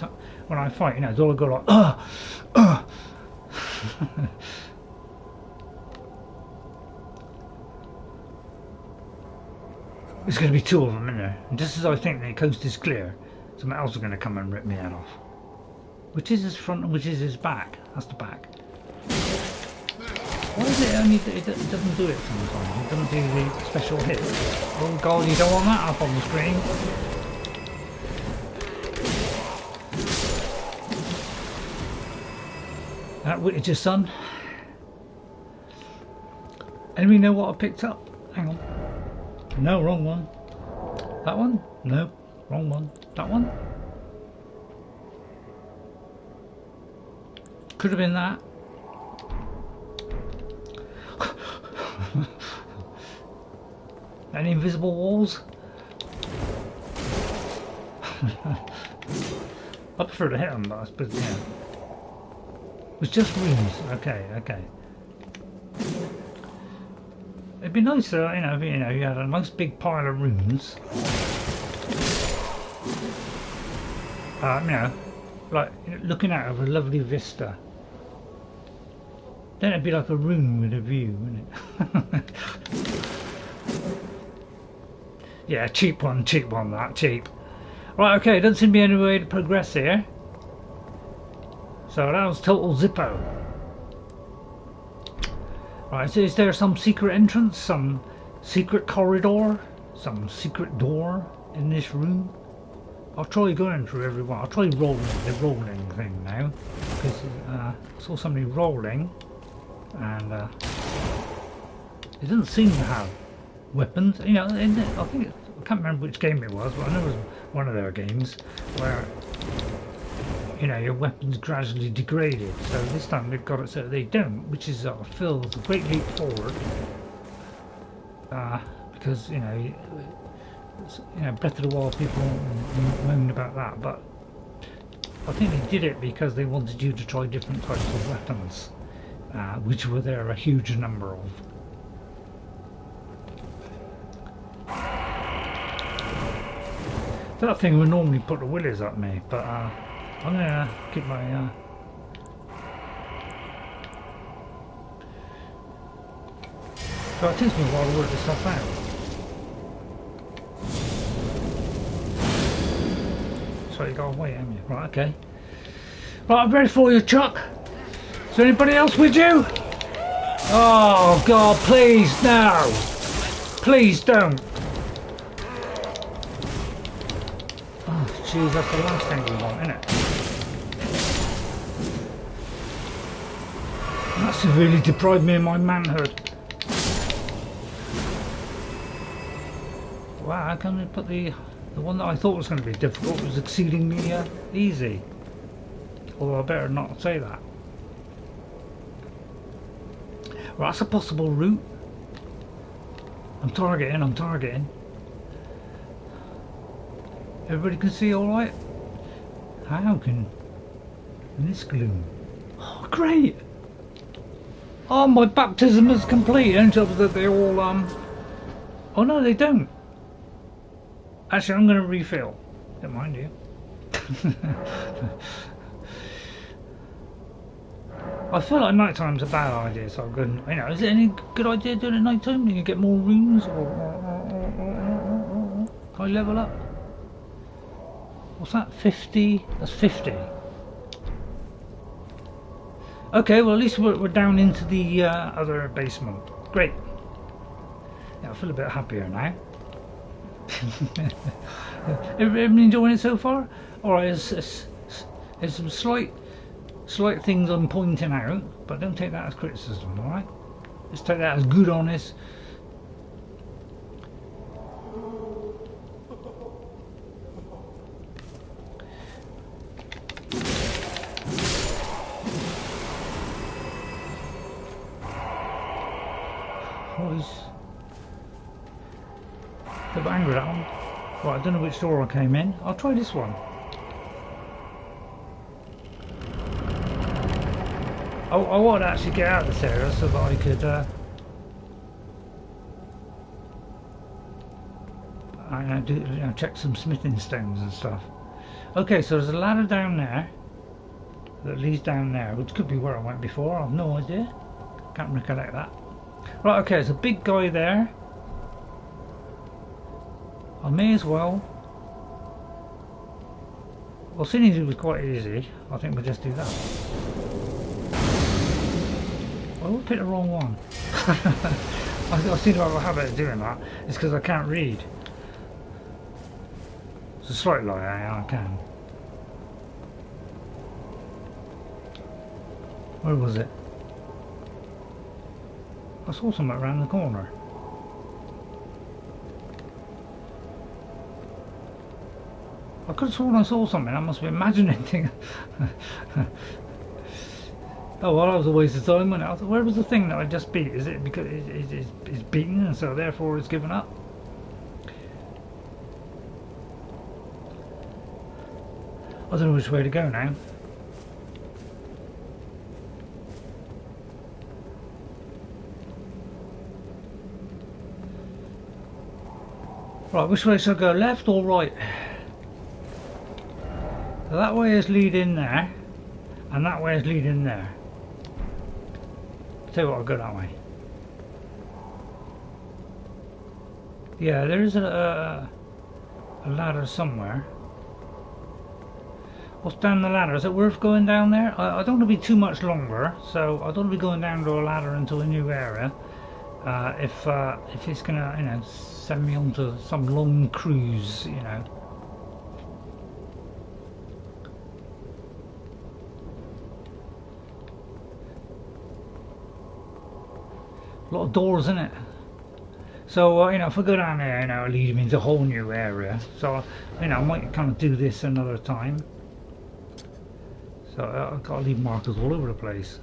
fight? You know, do I go like, There's going to be two of them in there, and just as I think the coast is clear, something else is going to come and rip me head off. Which is his front and which is his back? That's the back. Why is it only it doesn't do it sometimes? It doesn't do the special hit. Oh God, you don't want that up on the screen. That witch your son. Anybody know what I picked up? Hang on. No, wrong one. That one? No, wrong one. That one? Could have been that. Any invisible walls? I prefer to hit them, but I suppose, yeah. It was just rooms. Okay, okay. It'd be nice, you know, you had a nice big pile of rooms. You know, like looking out over a lovely vista. Then it'd be like a room with a view, wouldn't it? Yeah, cheap one, that, cheap. Right, okay, doesn't seem to be any way to progress here. So that was total Zippo. Right, so is there some secret entrance, some secret corridor, some secret door in this room? I'll try going through every one. I'll try rolling the rolling thing now, because I saw somebody rolling, and it doesn't seem to have weapons. You know, I think I can't remember which game it was, but I know it was one of their games where, you know, your weapons gradually degraded. So this time they've got it so they don't, which is feels a great leap forward. Because you know, Breath of the Wild people moaned about that, but I think they did it because they wanted you to try different types of weapons, which were there a huge number of. That thing would normally put the willies at me, but I'm gonna keep my so it takes me a while to work this stuff out. So you go away, haven't you? Right, okay. Right, I'm ready for you, Chuck. Is there anybody else with you? Oh God, please, no! Please don't! Jeez, that's the last thing we want, isn't it? That's really deprived me of my manhood. Wow, how can we put the one that I thought was going to be difficult was exceedingly easy. Although I better not say that. Well, that's a possible route. I'm targeting. Everybody can see all right? How can... in this gloom? Oh, great! Oh, my baptism is complete. And that they all, oh no, they don't. Actually, I'm going to refill. Don't mind you. I feel like night time's a bad idea, so I'm going, you know, is it any good idea doing it at night time? You get more rooms or can I level up? What's that? 50? That's 50. Okay, well at least we're down into the other basement. Great. Yeah, I feel a bit happier now. Everybody enjoying it so far? Alright, there's some slight things I'm pointing out, but don't take that as criticism, alright? Just take that as good, honest. A bit angry at that one. Right, I don't know which door I came in. I'll try this one. I want to actually get out of this area so that I could check some smithing stones and stuff. Okay, so there's a ladder down there that leads down there, which could be where I went before. I've no idea. Can't recollect that. Right, okay, there's a big guy there. I may as well. Well, seeing as it was quite easy, I think we'll just do that. I will pick the wrong one. I seem to have a habit of doing that. It's because I can't read. It's a slight lie, I can. Where was it? I saw something around the corner. I could have sworn I saw something. I must be imagining things. Oh well, that was a waste of time. When I thought, where was the thing that I just beat? Is it because it's beaten and so therefore it's given up? I don't know which way to go now. Right, which way should I go? Left or right? So that way is leading there, and that way is leading there. Tell you what, I'll go that way. Yeah, there is a ladder somewhere. What's down the ladder? Is it worth going down there? I don't want to be too much longer, so I don't want to be going down to a ladder into a new area. If it's gonna, you know, send me on to some long cruise, you know. A lot of doors in it. So you know, if I go down there, you know, it'll lead me into a whole new area. So you know, I might kind of do this another time. So I've got to leave markers all over the place.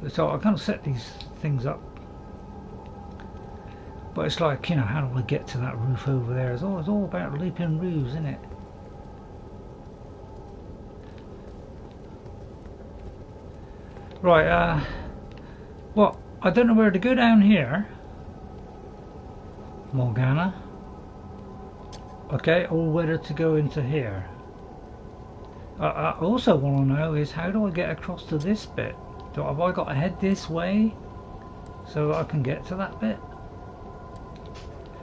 So I kind of set these things up. But it's like, you know, how do I get to that roof over there? It's all about leaping roofs, isn't it? Right, well, I don't know where to go down here. Morgana. Okay, or whether to go into here. I also want to know is how do I get across to this bit? Have I got to head this way so that I can get to that bit?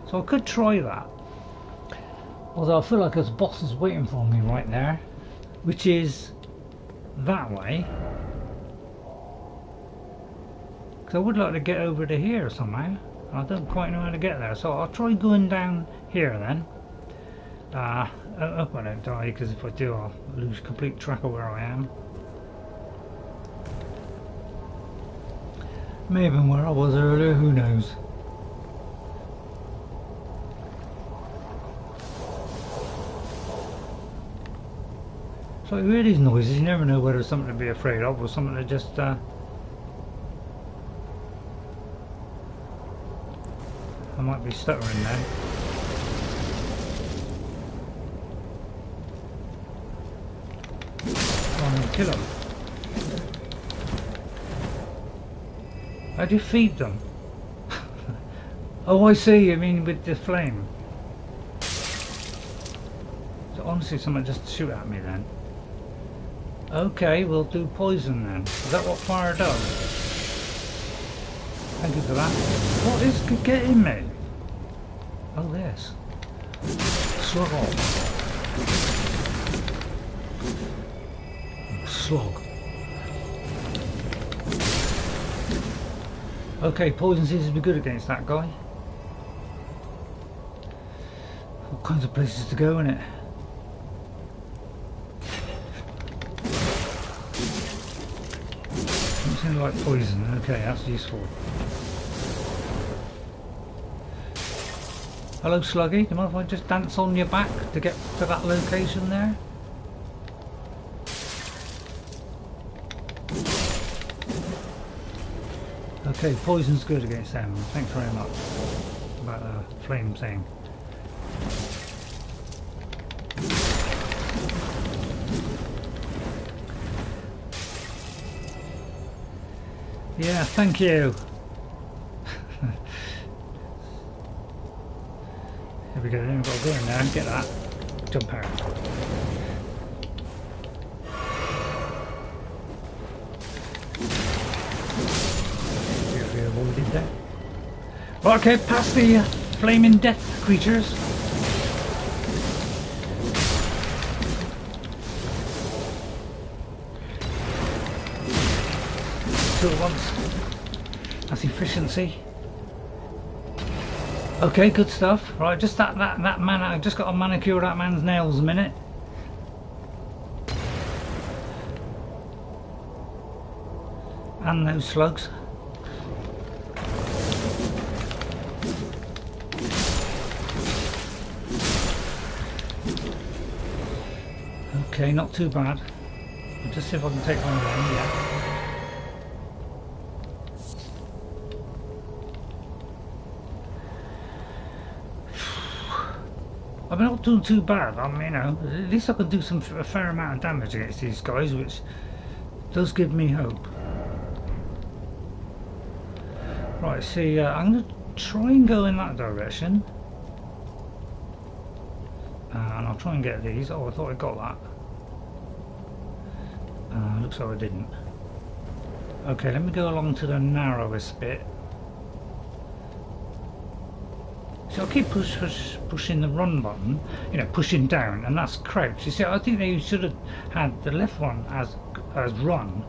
So I could try that. Although I feel like there's bosses waiting for me right there, which is that way. Because I would like to get over to here somehow. I don't quite know how to get there, so I'll try going down here then. I hope I don't die, because if I do I'll lose complete track of where I am. Maybe where I was earlier, who knows. So you hear these noises, you never know whether it's something to be afraid of or something to just I might be stuttering now. I'm gonna kill them. How do you feed them? Oh, I see, you mean with the flame. So honestly, someone just shoot at me then. Okay, we'll do poison then. Is that what fire does? Thank you for that. What is getting me? Oh, this. Slug on. Slug. Okay, poison seems to be good against that guy. All kinds of places to go in it. Something like poison. Okay, that's useful. Hello, Sluggy. Do you mind if I just dance on your back to get to that location there? Okay, poison's good against them. Thanks very much. About the flame thing. Yeah, thank you. Here we go, then we've got to go in there and get that. Jump out. We avoided that. Right, okay, past the flaming death creatures. Two at once. That's efficiency. Okay, good stuff. Right, just that man. I just got to manicure that man's nails a minute. And those slugs. Okay, not too bad. I'll just see if I can take one of them, yeah. I mean, not doing too bad. I mean, you know, at least I can do a fair amount of damage against these guys, which does give me hope. Right, see, I'm going to try and go in that direction. And I'll try and get these. Oh, I thought I got that. Looks like I didn't. Okay, let me go along to the narrowest bit. So I keep pushing the run button, you know, pushing down, and that's crouch. You see, I think they should have had the left one as run,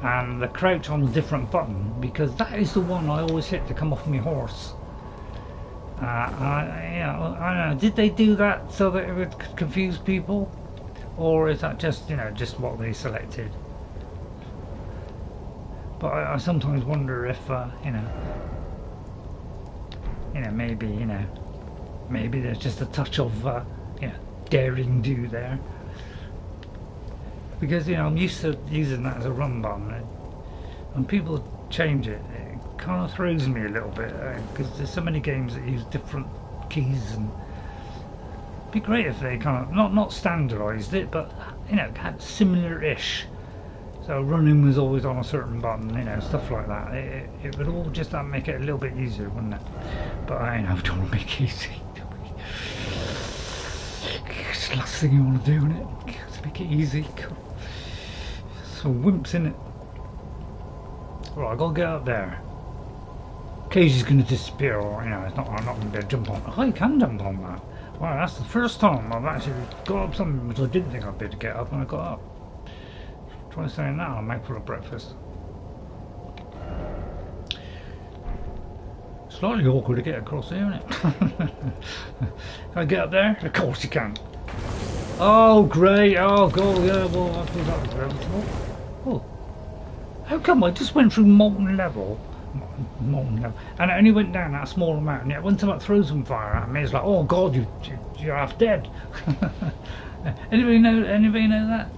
and the crouch on a different button, because that is the one I always hit to come off my horse. I don't know. Did they do that so that it would confuse people, or is that just, you know, just what they selected? But I sometimes wonder if maybe there's just a touch of daring do there, because I'm used to using that as a run button, and when people change it, it kind of throws me a little bit, because there's so many games that use different keys, and it'd be great if they kind of not standardized it, but had similar-ish. So running was always on a certain button, stuff like that. It would all just make it a little bit easier, wouldn't it? But I don't want to make it easy. It's the last thing you want to do, isn't it? To make it easy. Some wimps in it. Right, I gotta get up there. Cage's gonna disappear, or it's not. I'm not gonna be able to jump on. Oh, you can jump on that. Wow, that's the first time I've actually got up something which I didn't think I'd be able to get up, and I got up. Try saying that, I'll make for a breakfast. Slightly awkward to get across here, isn't it? Can I get up there? Of course you can. Oh, great. Oh, God, yeah, well, I thought that was inevitable. Oh. How come I just went through molten level? Molten level. And it only went down that small amount, and yet when someone throws some fire at me, it's like, oh, God, you're half dead. Anybody know that?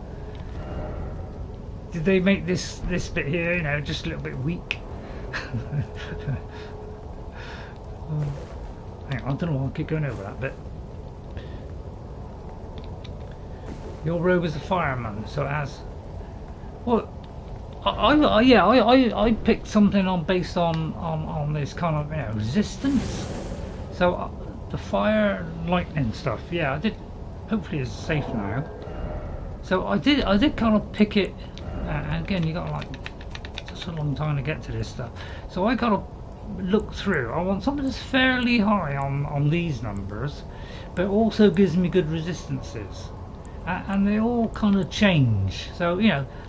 Did they make this bit here, just a little bit weak? Hang on, I don't know why I keep going over that bit. Your robe is a fireman, so it has. Well, I picked something based on this kind of resistance. So the fire, lightning stuff. Yeah, I did. Hopefully, it's safe now. So I did kind of pick it. And again, you got just a long time to get to this stuff. So I gotta look through. I want something that's fairly high on these numbers, but also gives me good resistances. And they all kind of change. So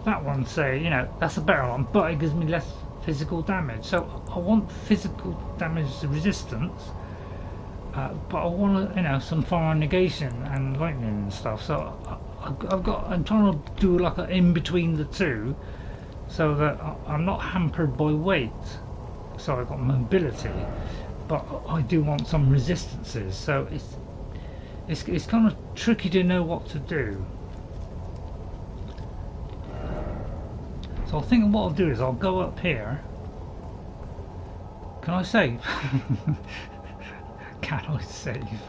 that one, say that's a better one, but it gives me less physical damage. So I want physical damage resistance, but I want some fire negation and lightning and stuff. So I'm trying to do like an in between the two, so that I'm not hampered by weight. So I've got mobility, but I do want some resistances. So it's kind of tricky to know what to do. So I think what I'll do is I'll go up here. Can I save? Can I save?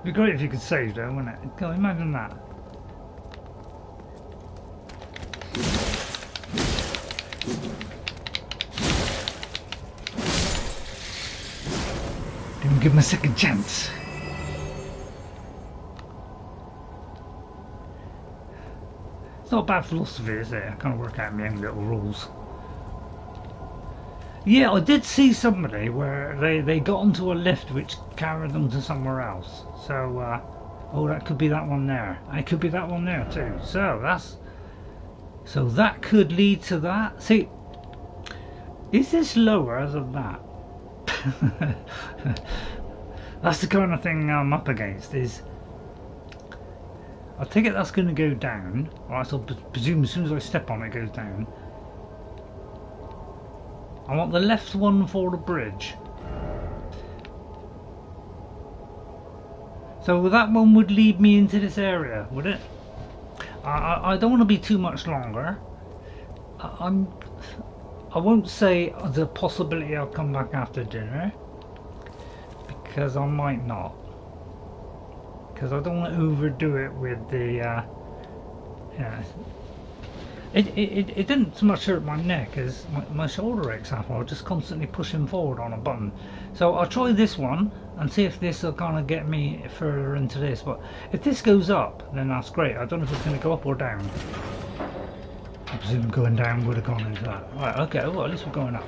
It'd be great if you could save though, wouldn't it? God, imagine that. Didn't give him a second chance. It's not a bad philosophy, is it? I kind of work out my own little rules. Yeah, I did see somebody where they got onto a lift which carried them to somewhere else. So, oh, that could be that one there. It could be that one there too. So that could lead to that. See, is this lower than that? That's the kind of thing I'm up against. Is I take it that's going to go down. Alright, so I presume as soon as I step on it, it goes down. I want the left one for the bridge. So that one would lead me into this area, would it? I don't want to be too much longer. I won't say the possibility I'll come back after dinner, because I might not. Because I don't want to overdo it with the, yeah. It didn't so much hurt my neck as my shoulder example. I was just constantly pushing forward on a button. So I'll try this one and see if this will kind of get me further into this. But if this goes up, then that's great. I don't know if it's going to go up or down. I presume going down would have gone into that. Right, okay, well at least we're going up.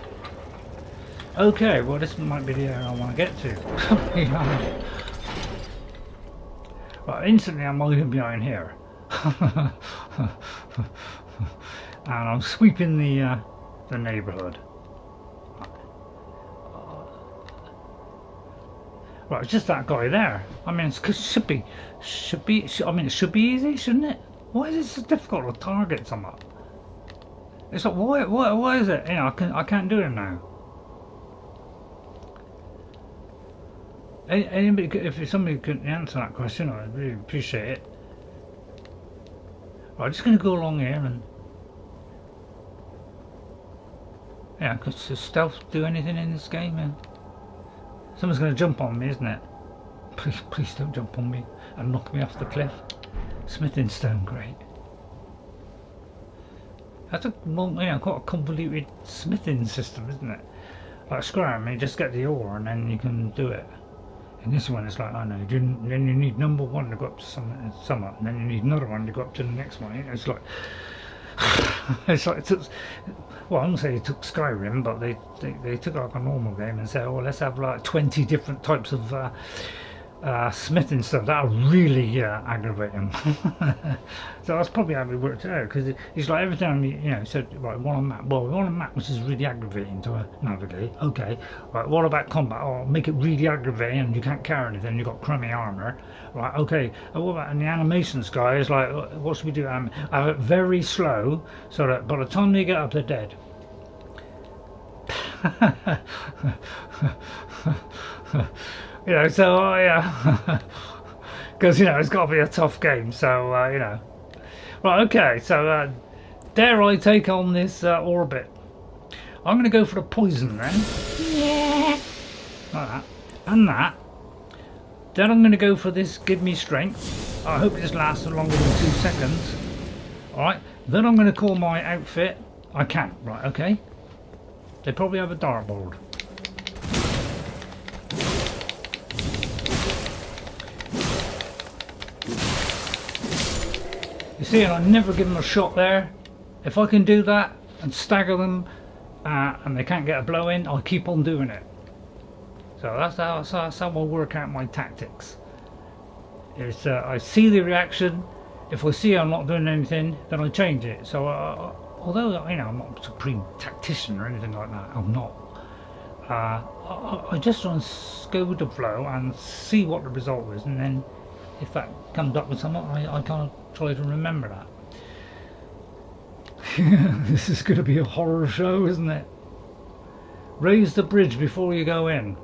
Okay, well this might be the area I want to get to. Right, instantly I'm hiding behind here. And I'm sweeping the neighbourhood. Right, it's just that guy there. I mean, it should be. I mean, it should be easy, shouldn't it? Why is it so difficult to target someone? It's like, why is it? You know, I can't do it now. Anybody, if somebody could answer that question, I'd really appreciate it. Right, I'm just going to go along here and. Yeah, because does stealth do anything in this game? Yeah. Someone's going to jump on me, isn't it? Please don't jump on me and knock me off the cliff. Smithing stone, great. That's a quite a convoluted smithing system, isn't it? Like scram, you just get the ore and then you can do it. In this one, it's like, I know, then you need number one to go up to some, and then you need another one to go up to the next one. It's like, it's like it took. Well, I wouldn't say it took Skyrim, but they took like a normal game and said, oh, let's have like 20 different types of smithing stuff. That would really aggravating. So that's probably how we worked it out, because it's like every time you know said, right, we want a map. Well, we want a map which is really aggravating to navigate. Okay, right. What about combat? Oh, make it really aggravating, and you can't carry anything. You've got crummy armor. Right. Okay. What about in the animations guy? Is like, what should we do? Have it very slow, so that by the time they get up, they're dead. You know, so yeah, because you know it's got to be a tough game. So you know, right? Okay, so dare I take on this orbit? I'm going to go for the poison then. Yeah. Like that, and that. Then I'm going to go for this. Give me strength. I hope it just lasts longer than 2 seconds. All right. Then I'm going to call my outfit. I can't. Right. Okay. They probably have a dartboard. You see, and I never give them a shot there. If I can do that and stagger them and they can't get a blow in, I'll keep on doing it. So that's how I work out my tactics. Is I see the reaction. If I see I'm not doing anything, then I change it. So although you know I'm not a supreme tactician or anything like that, I'm not. I just try and go with the flow and see what the result is, and then if that comes up with something, I kind of try to remember that. This is going to be a horror show, isn't it? Raise the bridge before you go in.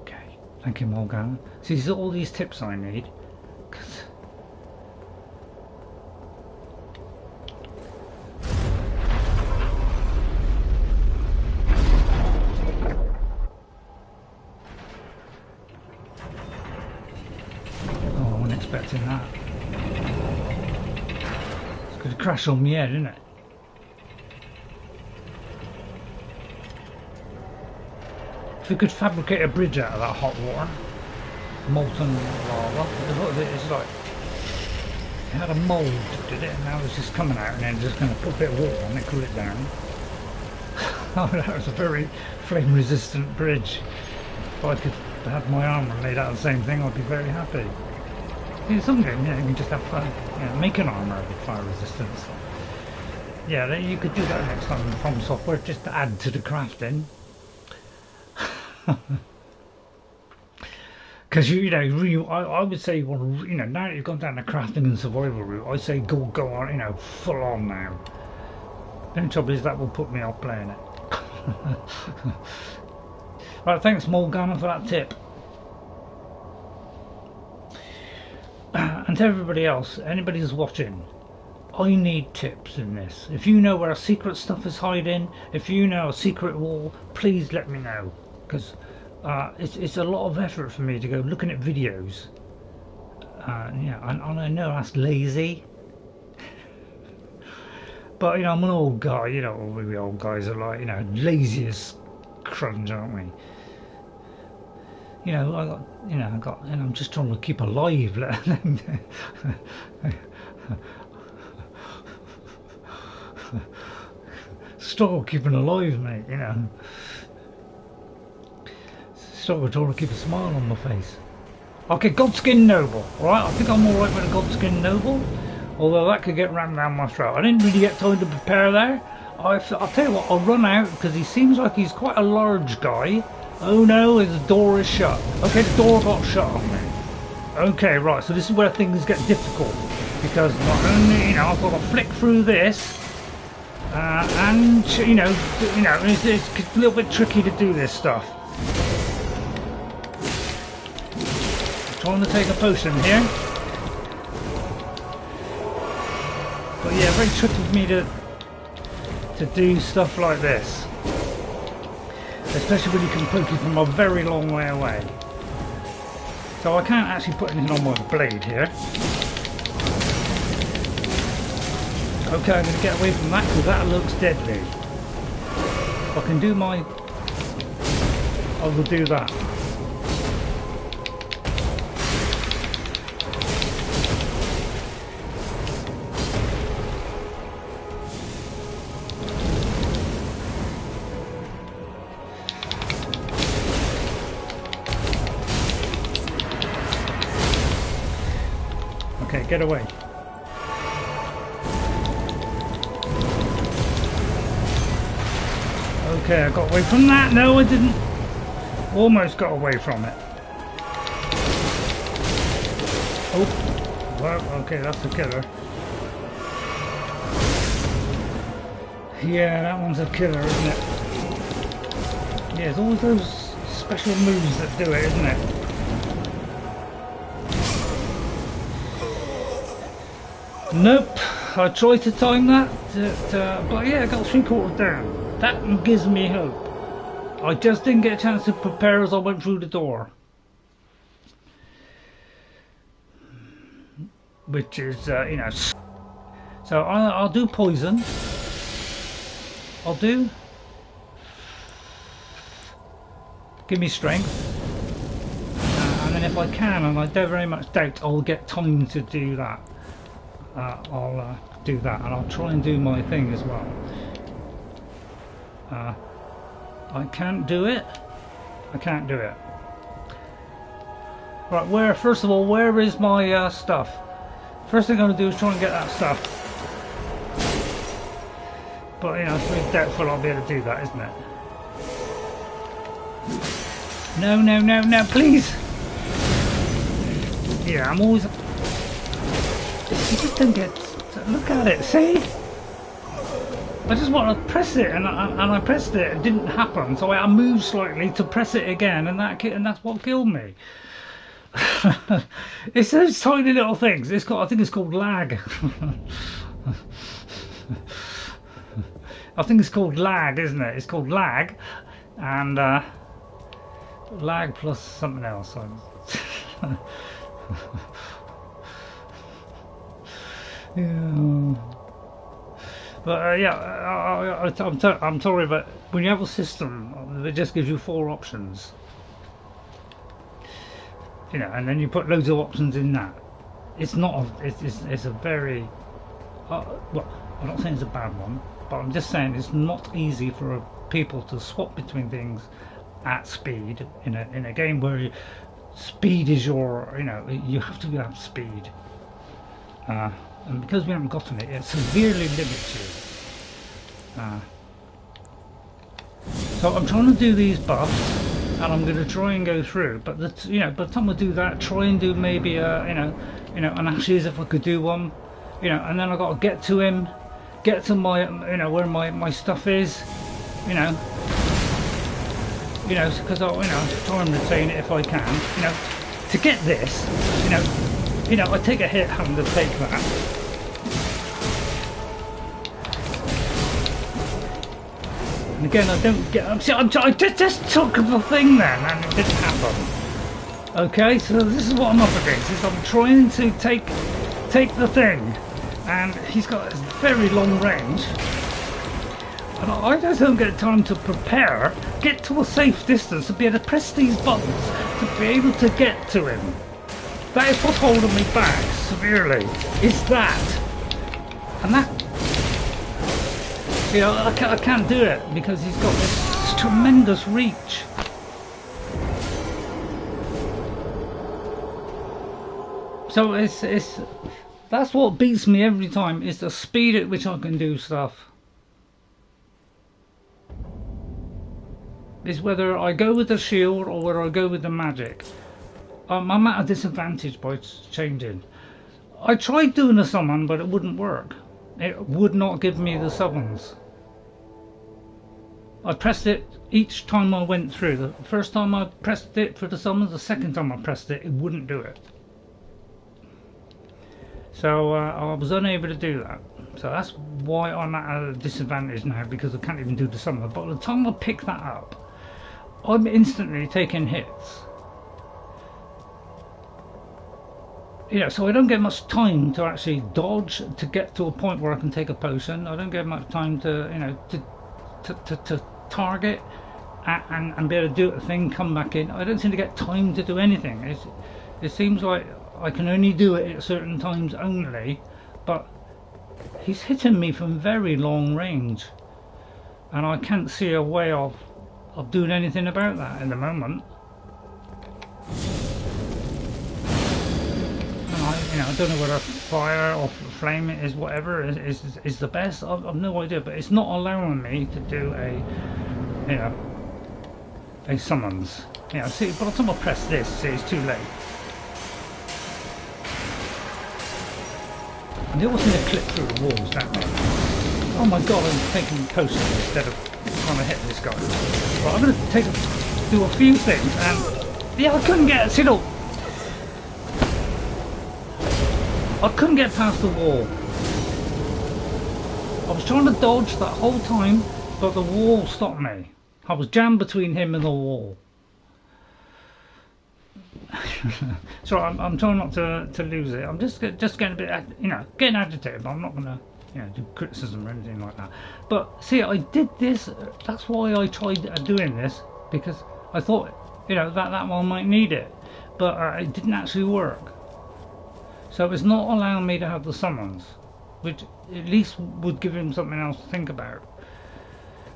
Okay, thank you, Morgan. See, these are all these tips I need. Expecting that. It's going to crash on my head, isn't it? If we could fabricate a bridge out of that hot water, molten lava, look at it, it's like it had a mould, did it? And now it's just coming out, and then just going to put a bit of water on it, cool it down. Oh, that was a very flame-resistant bridge. If I could have my armour made out of the same thing, I'd be very happy. In some games, you can just have fun. Make an armour with fire resistance. Yeah, you could do that next time from software, just to add to the crafting. Because I would say, well, now that you've gone down the crafting and survival route, I say go on, full on now. The only trouble is that will put me off playing it. Right, thanks Morgana for that tip. And to everybody else, anybody who's watching, I need tips in this. If you know where secret stuff is hiding, if you know a secret wall, please let me know. Because it's a lot of effort for me to go looking at videos. Yeah, and I know that's lazy. But, you know, I'm an old guy, you know, all we old guys are like, you know, lazy as crunge, aren't we? You know, and I'm just trying to keep alive. Struggle keeping alive, mate, you know. Struggle trying to keep a smile on my face. Okay, Godskin Noble, alright? I think I'm alright with a Godskin Noble. Although that could get rammed down my throat. I didn't really get time to prepare there. I'll tell you what, I'll run out because he seems like he's quite a large guy. Oh no, his door is shut. Okay, the door got shut on me. Okay, right, so this is where things get difficult. Because not only, you know, I've got to flick through this. And, you know, it's a little bit tricky to do this stuff. I'm trying to take a potion here. But yeah, very tricky for me to do stuff like this. Especially when you can poke it from a very long way away. So I can't actually put anything on my blade here. Okay, I'm going to get away from that because that looks deadly. If I can do my... I will do that. Okay, get away. Okay, I got away from that. No, I didn't. Almost got away from it. Oh, well, okay, that's the killer. Yeah, that one's a killer, isn't it? Yeah, it's always those special moves that do it, isn't it? Nope, I tried to time that, but yeah, I got 3/4 down. That gives me hope. I just didn't get a chance to prepare as I went through the door. Which is, you know... So I'll do poison. I'll do... Give me strength. And then if I can, and I don't very much doubt I'll get time to do that. I'll do that, and I'll try and do my thing as well. I can't do it. I can't do it. Right, first of all, where is my stuff? First thing I'm going to do is try and get that stuff. But, you know, it's really doubtful I'll be able to do that, isn't it? No, no, no, no, please! Yeah, I'm always... You just don't get... Look at it, see? I just want to press it, and I pressed it. It didn't happen, so I moved slightly to press it again, and that's what killed me. It's those tiny little things. I think it's called lag. I think it's called lag, isn't it? It's called lag, and lag plus something else. Yeah. But yeah, I'm sorry, but when you have a system, it just gives you 4 options. You know, and then you put loads of options in that. It's not. It's a very. Well, I'm not saying it's a bad one, but I'm just saying it's not easy for people to swap between things at speed in a game where speed is your. You know, you have to have speed. And because we haven't gotten it, it severely limits you. So I'm trying to do these buffs, and I'm going to try and go through. But by the time I do that, try and do maybe an ashes if I could do one. You know, and then I got to get to him, get to my where my stuff is. Because I try and retain it if I can. To get this, You know, I take a hit having to take that. And again, I don't get... I just took the thing then, and it didn't happen. Okay, so this is what I'm up against, is I'm trying to take the thing, and he's got a very long range. And I just don't get time to prepare, get to a safe distance, and be able to press these buttons to be able to get to him. That is what's holding me back severely, is that. And that, you know, I can't do it because he's got this tremendous reach. So that's what beats me every time, is the speed at which I can do stuff. Is whether I go with the shield or whether I go with the magic. I'm at a disadvantage by changing. I tried doing a summon, but it wouldn't work. It would not give me the summons. I pressed it each time I went through. The first time I pressed it for the summons, the second time I pressed it, it wouldn't do it. So I was unable to do that. So that's why I'm at a disadvantage now, because I can't even do the summon. But by the time I pick that up, I'm instantly taking hits. You know, so I don't get much time to actually dodge to get to a point where I can take a potion. I don't get much time to, you know, to target and be able to do a thing, come back in. I don't seem to get time to do anything. It seems like I can only do it at certain times only, but he's hitting me from very long range, and I can't see a way of doing anything about that in the moment. I don't know whether fire or flame is whatever is the best. I've no idea, but it's not allowing me to do a summons. Yeah, see, by the time I press this, see, it's too late. And they always seem to clip through the walls, don't they? Oh my god, I'm taking potions instead of trying to hit this guy. Right, I'm going to do a few things, and yeah, I couldn't get it. See, look, I couldn't get past the wall. I was trying to dodge that whole time, but the wall stopped me. I was jammed between him and the wall. So I'm trying not to lose it. I'm just getting a bit, getting agitated. I'm not gonna, do criticism or anything like that. But see, I did this. That's why I tried doing this, because I thought, that one might need it, but it didn't actually work. So it's not allowing me to have the summons, which at least would give him something else to think about.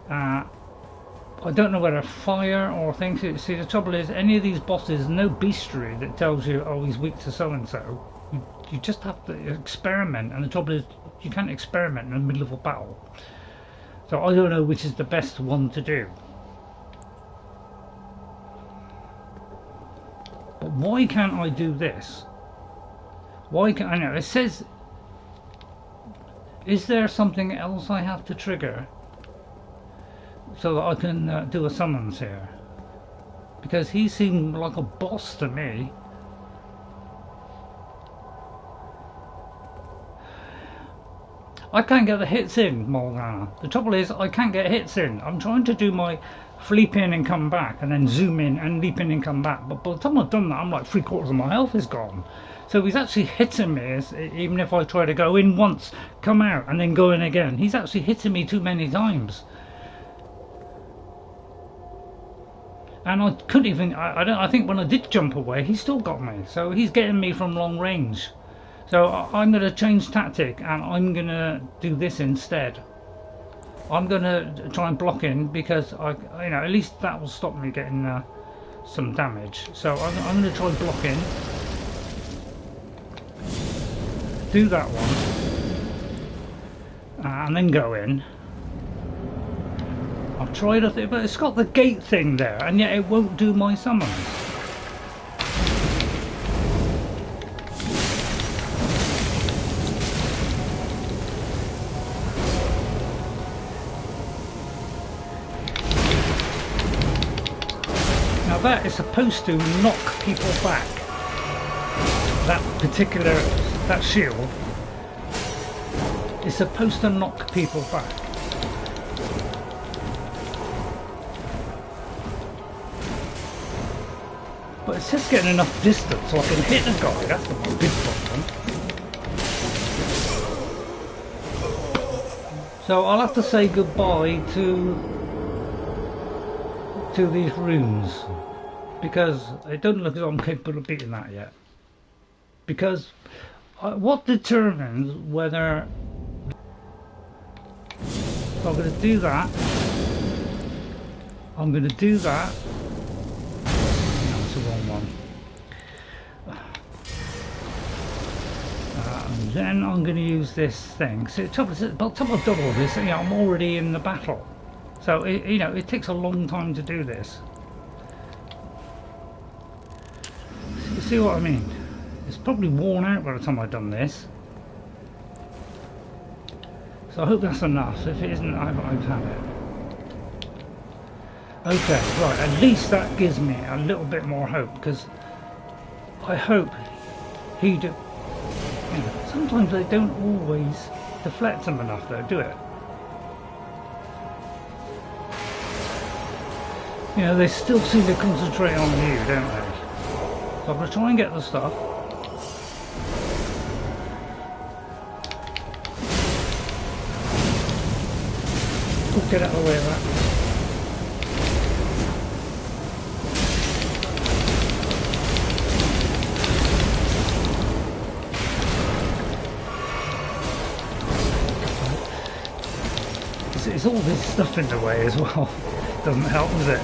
I don't know whether fire or things. See, the trouble is, any of these bosses, no bestiary that tells you, oh, he's weak to so-and-so. You just have to experiment, and the trouble is, you can't experiment in the middle of a battle. So I don't know which is the best one to do. But why can't I do this? Why can't I know? It says, is there something else I have to trigger so that I can do a summons here? Because he seemed like a boss to me. I can't get the hits in, Morgana. The trouble is, I can't get hits in. I'm trying to do my leap in and come back, and then zoom in and leap in and come back. But by the time I've done that, I'm like 3/4 of my health is gone. So he's actually hitting me, even if I try to go in once, come out, and then go in again. He's actually hitting me too many times. And I couldn't even, I think when I did jump away, he still got me. So he's getting me from long range. So I'm going to change tactic, and I'm going to do this instead. I'm going to try and block in, because at least that will stop me getting some damage. So I'm going to try and block in. Do that one. And then go in. I've tried a thing, but it's got the gate thing there, and yet it won't do my summons. Now that is supposed to knock people back. that shield is supposed to knock people back. But it's just getting enough distance so I can hit the guy. That's the big problem. So I'll have to say goodbye to these runes, because it doesn't look as though I'm capable of beating that yet. Because what determines whether... So I'm going to do that. I'm going to do that. No, it's the wrong one. And then I'm going to use this thing. So by the time I've done all this, I'm already in the battle. So it takes a long time to do this. You see what I mean? It's probably worn out by the time I've done this. So I hope that's enough. If it isn't, I've had it. Okay, right. At least that gives me a little bit more hope, because I hope he do. Sometimes they don't always deflect them enough, though, do it? They still seem to concentrate on you, don't they? So I'm going to try and get the stuff. Oh, get out of the way of that. It's all this stuff in the way as well. Doesn't help, does it?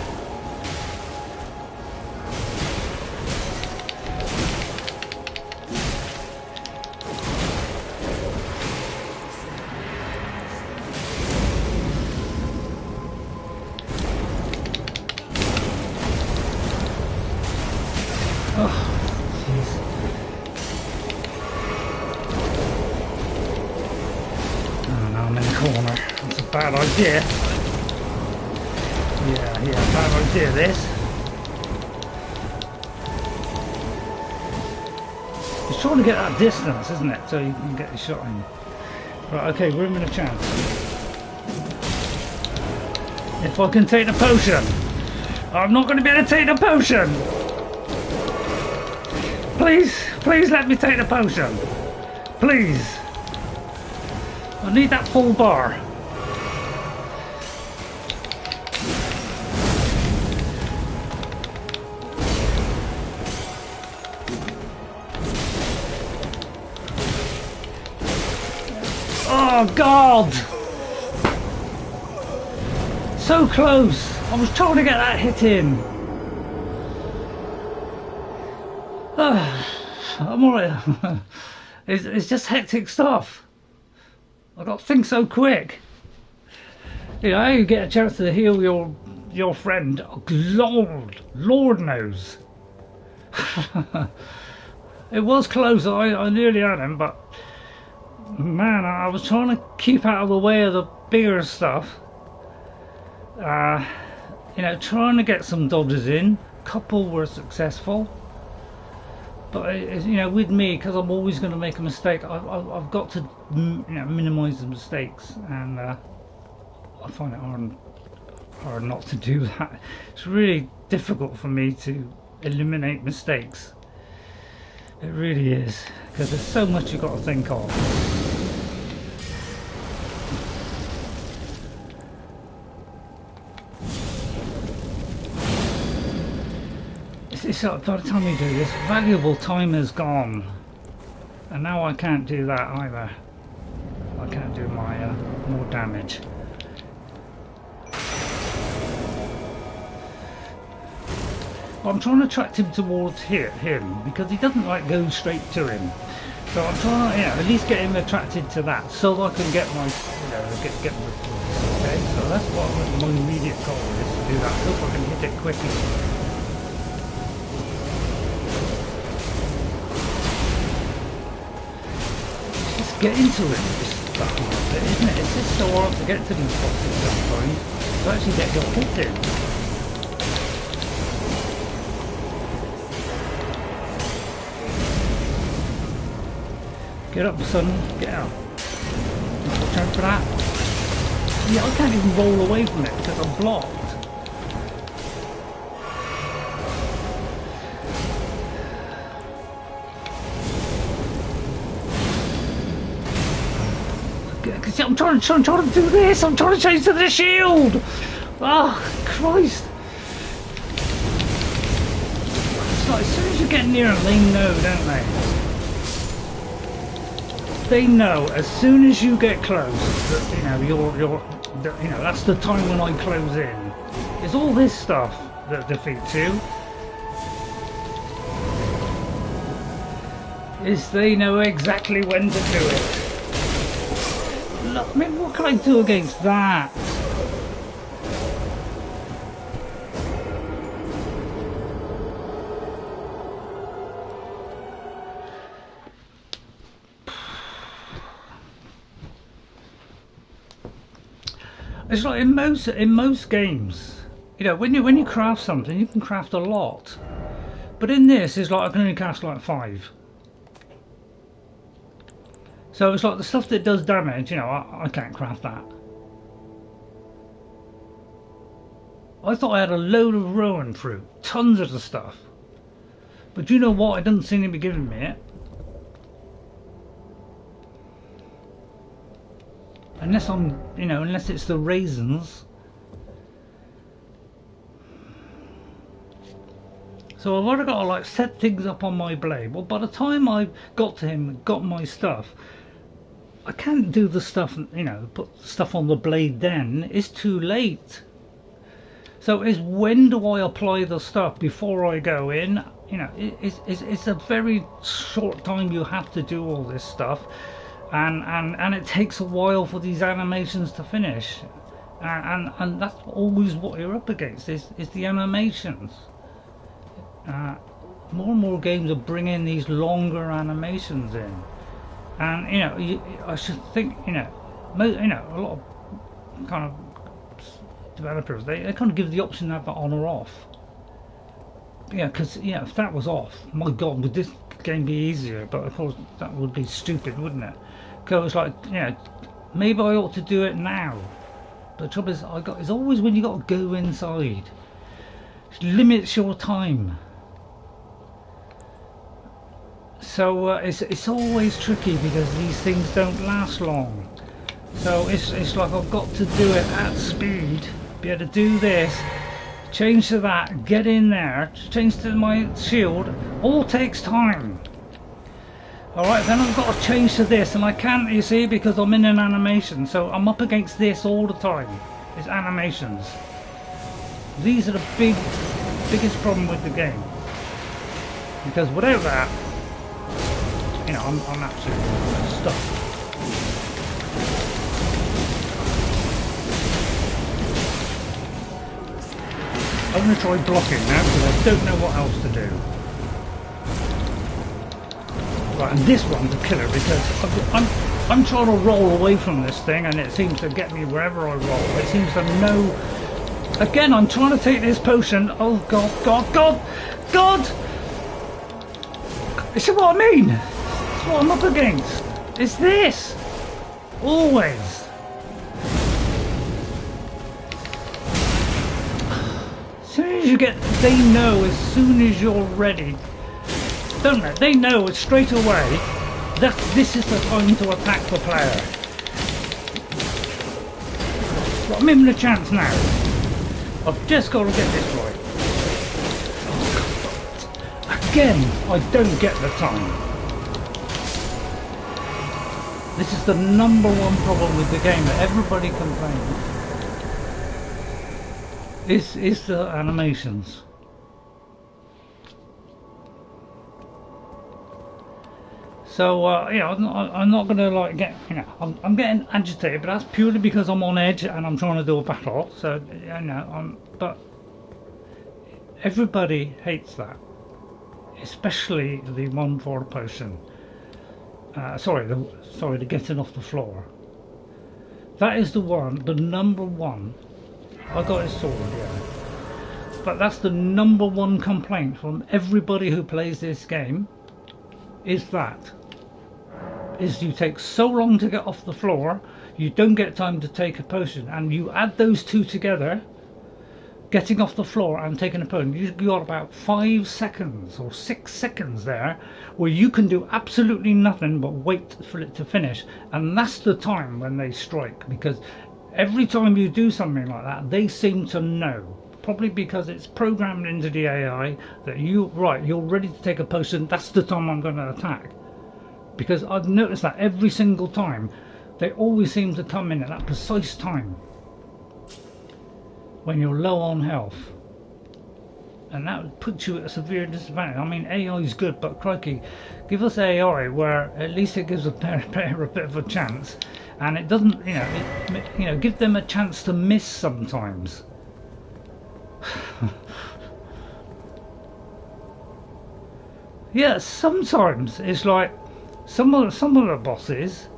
Bad idea. Yeah, bad idea this. It's trying to get that distance, isn't it? So you can get the shot in. Right, okay, we're in a chance. If I can take the potion. I'm not going to be able to take the potion. Please let me take the potion. Please. I need that full bar. Oh God! So close! I was trying to get that hit in. I'm alright. It's just hectic stuff. I got to think so quick. You get a chance to heal your friend. Oh, Lord knows. It was close. I nearly had him, but man, I was trying to keep out of the way of the bigger stuff. Trying to get some dodges in. A couple were successful, but with me, because I'm always going to make a mistake, I've got to minimize the mistakes, and I find it hard not to do that. It's really difficult for me to eliminate mistakes. It really is, because there's so much you've got to think of. It's by the time you do this, valuable time is gone, and now I can't do that either. I can't do my more damage. I'm trying to attract him towards him, because he doesn't go straight to him. So I'm trying to at least get him attracted to that, so I can get my get my points. Okay, so that's what my immediate goal is, to do that. I hope I can hit it quickly. Get into it, isn't it? It's just so hard to get to these boxes sometimes to actually get your hits in. Get up, son. Get up. Watch out for that. Yeah, I can't even roll away from it because I'm blocked. I'm trying to do this. I'm trying to change to the shield. Oh, Christ. It's like as soon as you get near them, they know, don't they? They know as soon as you get close that, you know, you know, that's the time when I close in. It's all this stuff that defeats you. Is they know exactly when to do it. Look, I mean, what can I do against that? It's like in most games, you know, when you craft something, you can craft a lot, but in this, it's like I can only craft like 5. So it's like the stuff that does damage, you know, I can't craft that. I thought I had a load of rowan fruit, tons of the stuff, but you know what? It doesn't seem to be giving me it. Unless I'm, you know, unless it's the raisins. So I've already got to like set things up on my blade. Well, by the time I got to him and got my stuff, I can't do the stuff, you know, put stuff on the blade then. It's too late. So it's when do I apply the stuff before I go in? You know, it's a very short time you have to do all this stuff. And it takes a while for these animations to finish, and that's always what you're up against is the animations. More and more games are bringing these longer animations in, and you know, I should think, you know, a lot of kind of developers they kind of give the option to have that on or off. Yeah, because you know, if that was off, my God, would this game be easier? But of course, that would be stupid, wouldn't it? Because it's like, you know, maybe I ought to do it now. But the trouble is, it's always when you got to go inside. It limits your time. So it's always tricky because these things don't last long. So it's like I've got to do it at speed. Be able to do this. Change to that, get in there, change to my shield, all takes time. Alright, then I've got to change to this, and I can't, you see, because I'm in an animation, so I'm up against this all the time. It's animations. These are the biggest problem with the game. Because without that, you know, I'm absolutely stuck. I'm going to try blocking now because I don't know what else to do. Right, and this one's a killer because I'm trying to roll away from this thing and it seems to get me wherever I roll. It seems to know. Again, I'm trying to take this potion. Oh God, God, God, God! You see what I mean? That's what I'm up against. It's this. Always. As soon as you get, they know as soon as you're ready, don't they? They know straight away that this is the time to attack the player. Well, I'm giving a chance now. I've just got to get this right. Oh, God. Again, I don't get the time. This is the #1 problem with the game that everybody complains. Is the animations. So you know, I'm not gonna like get, you know, I'm getting agitated, but that's purely because I'm on edge and I'm trying to do a battle. So you know, but everybody hates that, especially the one for the potion. Sorry, the getting off the floor. That is the one, the #1. I got his sword, yeah. But that's the #1 complaint from everybody who plays this game, is that. is you take so long to get off the floor, you don't get time to take a potion, and you add those two together, getting off the floor and taking a potion, you got about 5 seconds or 6 seconds there where you can do absolutely nothing but wait for it to finish, and that's the time when they strike, because every time you do something like that, they seem to know, probably because it's programmed into the AI that you're ready to take a potion, that's the time I'm going to attack. Because I've noticed that every single time, they always seem to come in at that precise time when you're low on health, and that puts you at a severe disadvantage. I mean, AI is good, but crikey, give us AI where at least it gives a player a bit of a chance, and it doesn't, give them a chance to miss sometimes. Yeah, sometimes it's like some of the bosses,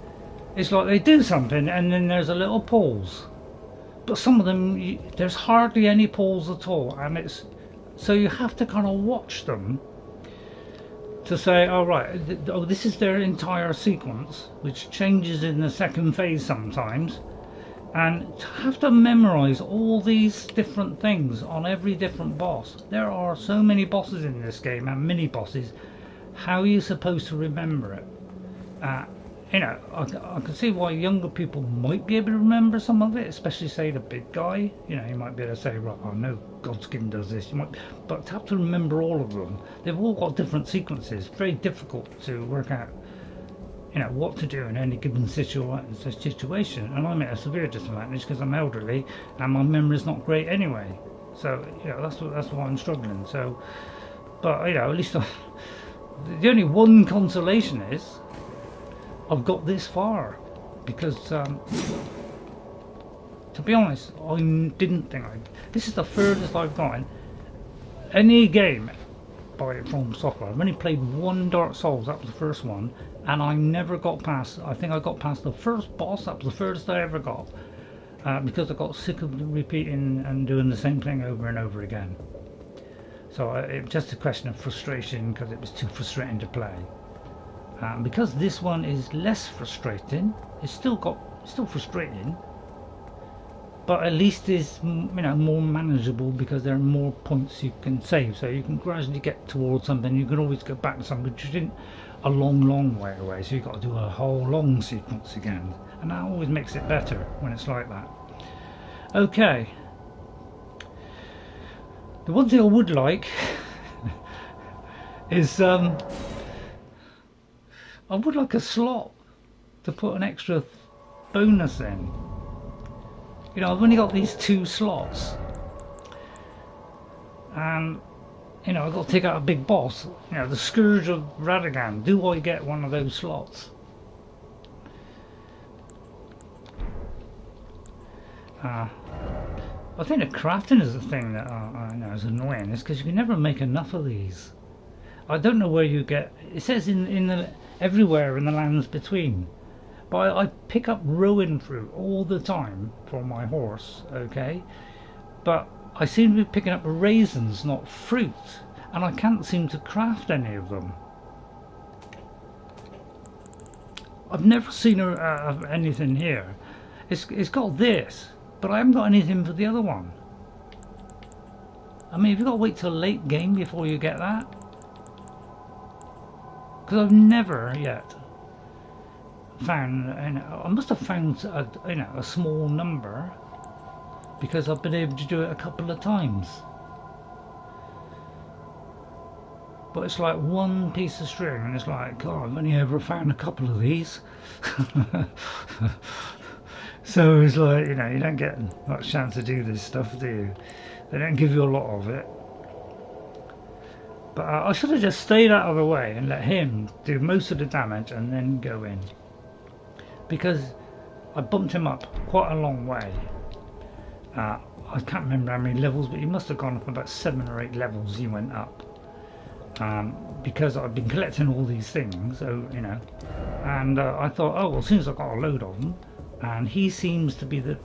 it's like they do something and then there's a little pause. But some of them, there's hardly any pause at all, and it's so you have to kind of watch them to say, oh right, this is their entire sequence, which changes in the second phase sometimes, and to have to memorize all these different things on every different boss. There are so many bosses in this game and mini bosses. How are you supposed to remember it? I can see why younger people might be able to remember some of it, especially say the big guy. You might be able to say, right, I know Godskin does this. But to have to remember all of them, they've all got different sequences. Very difficult to work out, what to do in any given situation. And I'm at a severe disadvantage because I'm elderly and my memory's not great anyway. So that's why I'm struggling. So, but at least the only one consolation is I've got this far, because to be honest, I didn't think this is the furthest I've gone any game from software. I've only played one Dark Souls, that was the first one, and I never got past, I think I got past the first boss. That was the furthest I ever got, because I got sick of repeating and doing the same thing over and over again. So it was just a question of frustration, because it was too frustrating to play. Because this one is less frustrating, it's still frustrating, but at least is more manageable, because there are more points you can save, so you can gradually get towards something. You can always go back to something which isn't a long way away, so you've got to do a whole long sequence again, and that always makes it better when it's like that. Okay, the one thing I would like is I would like a slot to put an extra bonus in. I've only got these 2 slots, and I've got to take out a big boss, the Scourge of Radagon. Do I get one of those slots? I think the crafting is the thing that I know is annoying, is because you can never make enough of these. I don't know where you get, it says in the everywhere in the lands between, but I pick up rowan fruit all the time for my horse, okay, but I seem to be picking up raisins, not fruit, and I can't seem to craft any of them. I've never seen anything here. It's got this, but I haven't got anything for the other one. I mean, have you got to wait till late game before you get that? Because I've never yet found, I must have found a small number, because I've been able to do it a couple of times. But it's like one piece of string, and it's like, God, I've only ever found a couple of these. So it's like, you don't get much chance to do this stuff, do you? They don't give you a lot of it. But I should have just stayed out of the way and let him do most of the damage and then go in. Because I bumped him up quite a long way. I can't remember how many levels, but he must have gone up about 7 or 8 levels he went up. Because I've been collecting all these things, so, and I thought, oh, well, as soon as I got a load of them, and he seems to be the,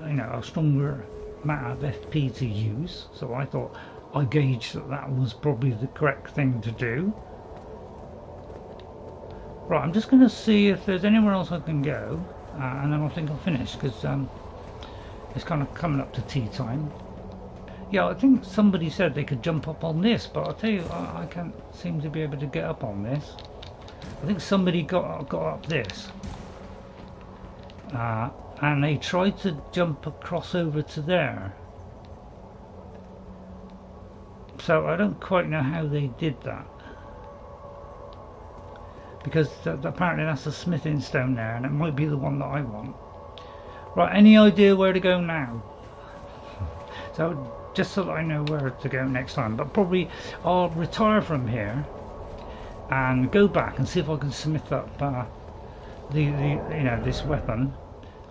a stronger amount of FP to use, so I thought, I gauged that was probably the correct thing to do. Right, I'm just going to see if there's anywhere else I can go, and then I think I'll finish, because it's kind of coming up to tea time. Yeah, I think somebody said they could jump up on this, but I'll tell you, I can't seem to be able to get up on this. I think somebody got up this, and they tried to jump across over to there. So I don't quite know how they did that, because apparently that's a smithing stone there, and it might be the one that I want. Right, any idea where to go now? So just so that I know where to go next time, but probably I'll retire from here and go back and see if I can smith up this weapon.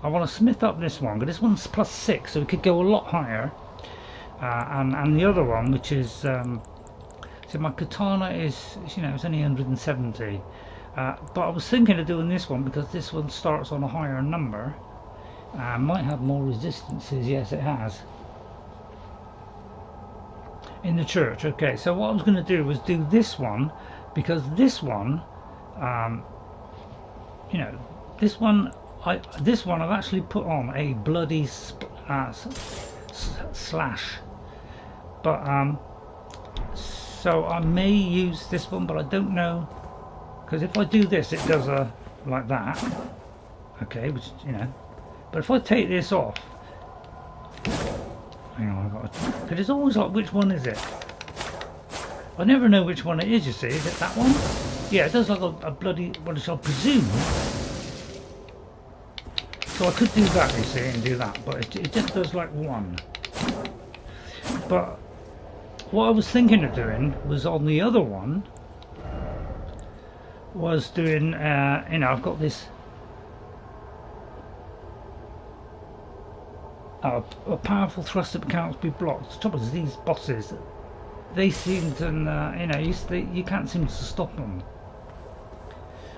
I want to smith up this one, but this one's +6, so it could go a lot higher. And the other one, which is so my katana is, it's only 170, but I was thinking of doing this one because this one starts on a higher number, might have more resistances. Yes, it has, in the church. Okay, so what I was going to do was do this one, because this one, this one I've actually put on a bloody slash. But so I may use this one, but I don't know, because if I do this, it does like that. Okay, which but if I take this off, hang on, because it's always like, which one is it? I never know which one it is. You see, is it that one? Yeah, it does like a bloody, what I presume. So I could do that, you see, and do that, but it just does like one. But what I was thinking of doing was on the other one, was doing, I've got this a powerful thrust that can't be blocked. The trouble is, these bosses, they seem to, you can't seem to stop them.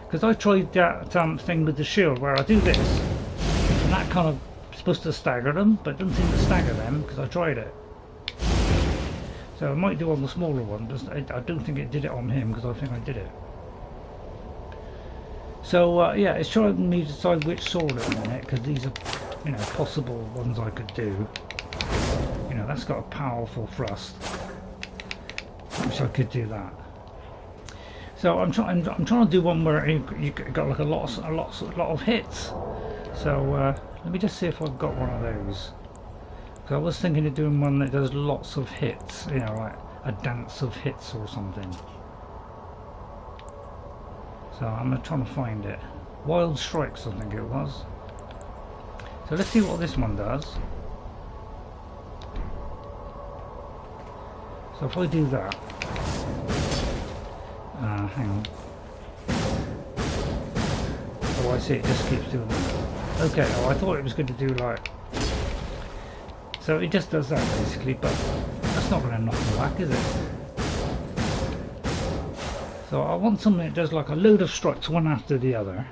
Because I tried that thing with the shield where I do this, and that kind of supposed to stagger them, but it doesn't seem to stagger them because I tried it. So I might do on the smaller one, but I don't think it did it on him, because I think I did it. So yeah, it's trying me to decide which sword at the minute, because these are, possible ones I could do. That's got a powerful thrust, which I could do that. So I'm trying to do one where you got like a lot of hits. So let me just see if I've got one of those. So I was thinking of doing one that does lots of hits, like a dance of hits or something. So I'm trying to find it. Wild Strikes, I think it was. So let's see what this one does. So if I do that, hang on. Oh, I see, it just keeps doing that. Okay, oh, I thought it was going to do like... So it just does that basically, but that's not going to knock me back, is it? So I want something that does like a load of strikes one after the other,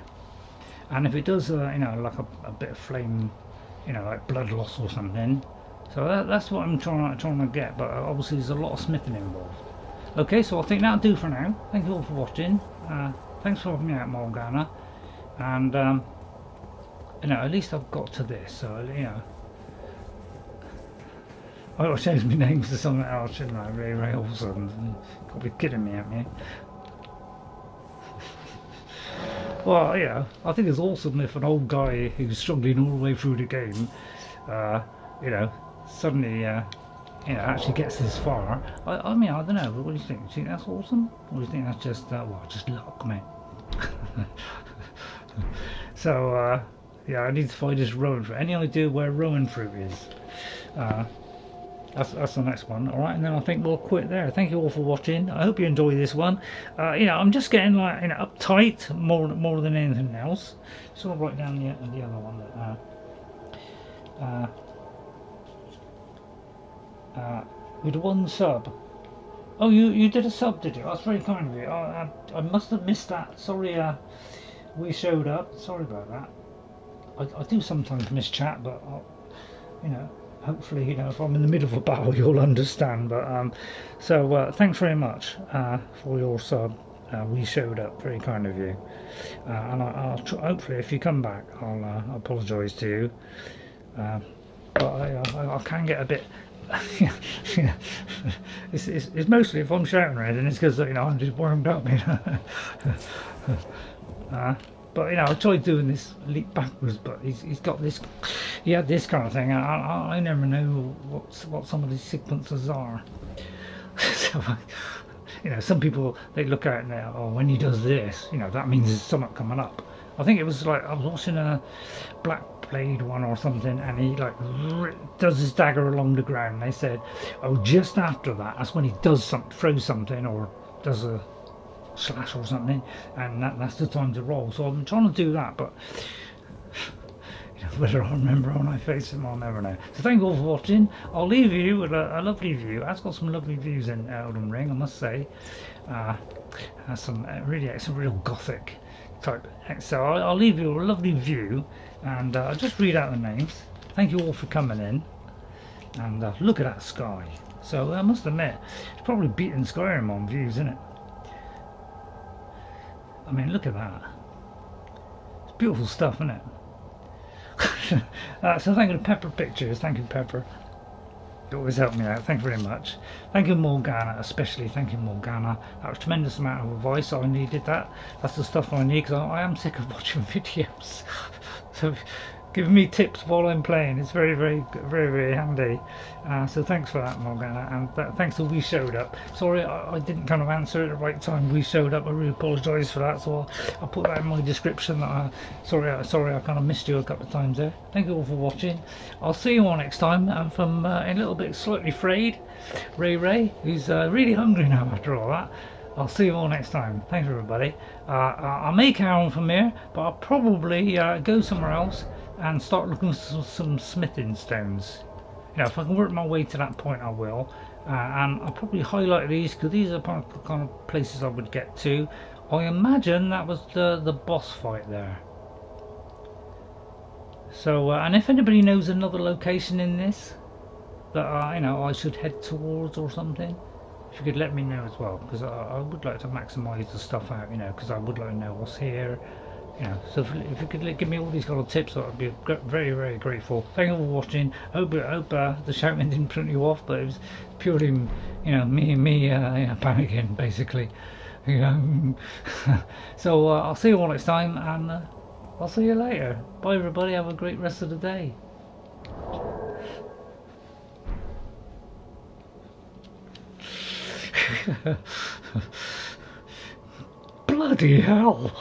and if it does, like a bit of flame, like blood loss or something. So that's what I'm trying to get, but obviously there's a lot of smithing involved. Okay, so I think that'll do for now. Thank you all for watching. Thanks for helping me out, Morgana, and at least I've got to this. So I gotta change my names to something else, shouldn't I? RayRay or something. Can't be kidding me, haven't you? Well, I think it's awesome if an old guy who's struggling all the way through the game, suddenly, actually gets this far. I mean, I don't know. What do you think? Do you think that's awesome, or do you think that's just, just luck, mate? So, yeah, I need to find this rowan fruit. Any idea where rowan fruit is? That's the next one. Alright, and then I think we'll quit there. Thank you all for watching. I hope you enjoy this one. I'm just getting like uptight more than anything else. So I'll write down the other one that with one sub. Oh, you did a sub, did you? That's very kind of you. I must have missed that. Sorry, we showed up. Sorry about that. I do sometimes miss chat, but hopefully, if I'm in the middle of a battle, you'll understand. But so thanks very much for your sub, we showed up. Very kind of you. And hopefully, if you come back, I'll apologise to you. But I can get a bit. It's mostly if I'm shouting red, and it's because I'm just warmed up. But I tried doing this leap backwards, but he's got this. He had this kind of thing. I never know what some of these sequences are. So some people, they look at it now. Oh, when he does this, that means there's something coming up. I think it was like I was watching a Black Blade one or something, and he does his dagger along the ground. And they said, oh, just after that's when he does throws something or does a slash or something, and that's the time to roll. So I'm trying to do that, but whether I remember when I face him, I'll never know. So thank you all for watching. I'll leave you with a lovely view. It's got some lovely views in Elden Ring, I must say. Has some real gothic type. So I'll leave you a lovely view, and I'll just read out the names. Thank you all for coming in, and look at that sky. So I must admit, it's probably beating Skyrim on views, isn't it? I mean, look at that. It's beautiful stuff, isn't it? So thank you to Pepper Pictures. Thank you, Pepper. You always help me out. Thank you very much. Thank you, Morgana, especially. Thank you, Morgana. That was a tremendous amount of advice. I needed that. That's the stuff I need, because I am sick of watching videos. So giving me tips while I'm playing, it's very, very, very, very handy. So thanks for that, Morgana, and thanks to We Showed Up. Sorry I didn't kind of answer at the right time. We Showed Up. I really apologise for that. So I'll put that in my description. Sorry I kind of missed you a couple of times there. Thank you all for watching. I'll see you all next time. I'm from a little bit slightly frayed RayRay, who's really hungry now after all that. I'll see you all next time. Thanks everybody. I may carry on from here, but I'll probably go somewhere else and start looking for some smithing stones. If I can work my way to that point, I will. And I'll probably highlight these, because these are kind of places I would get to. I imagine that was the boss fight there. So, and if anybody knows another location in this that I should head towards or something, if you could let me know as well, because I would like to maximise the stuff out, because I would like to know what's here. So if you could give me all these kind of tips, I'd be very, very grateful. Thank you for watching. Hope the shouting didn't put you off, but it was purely, me panicking basically. So I'll see you all next time, and I'll see you later. Bye everybody. Have a great rest of the day. Bloody hell.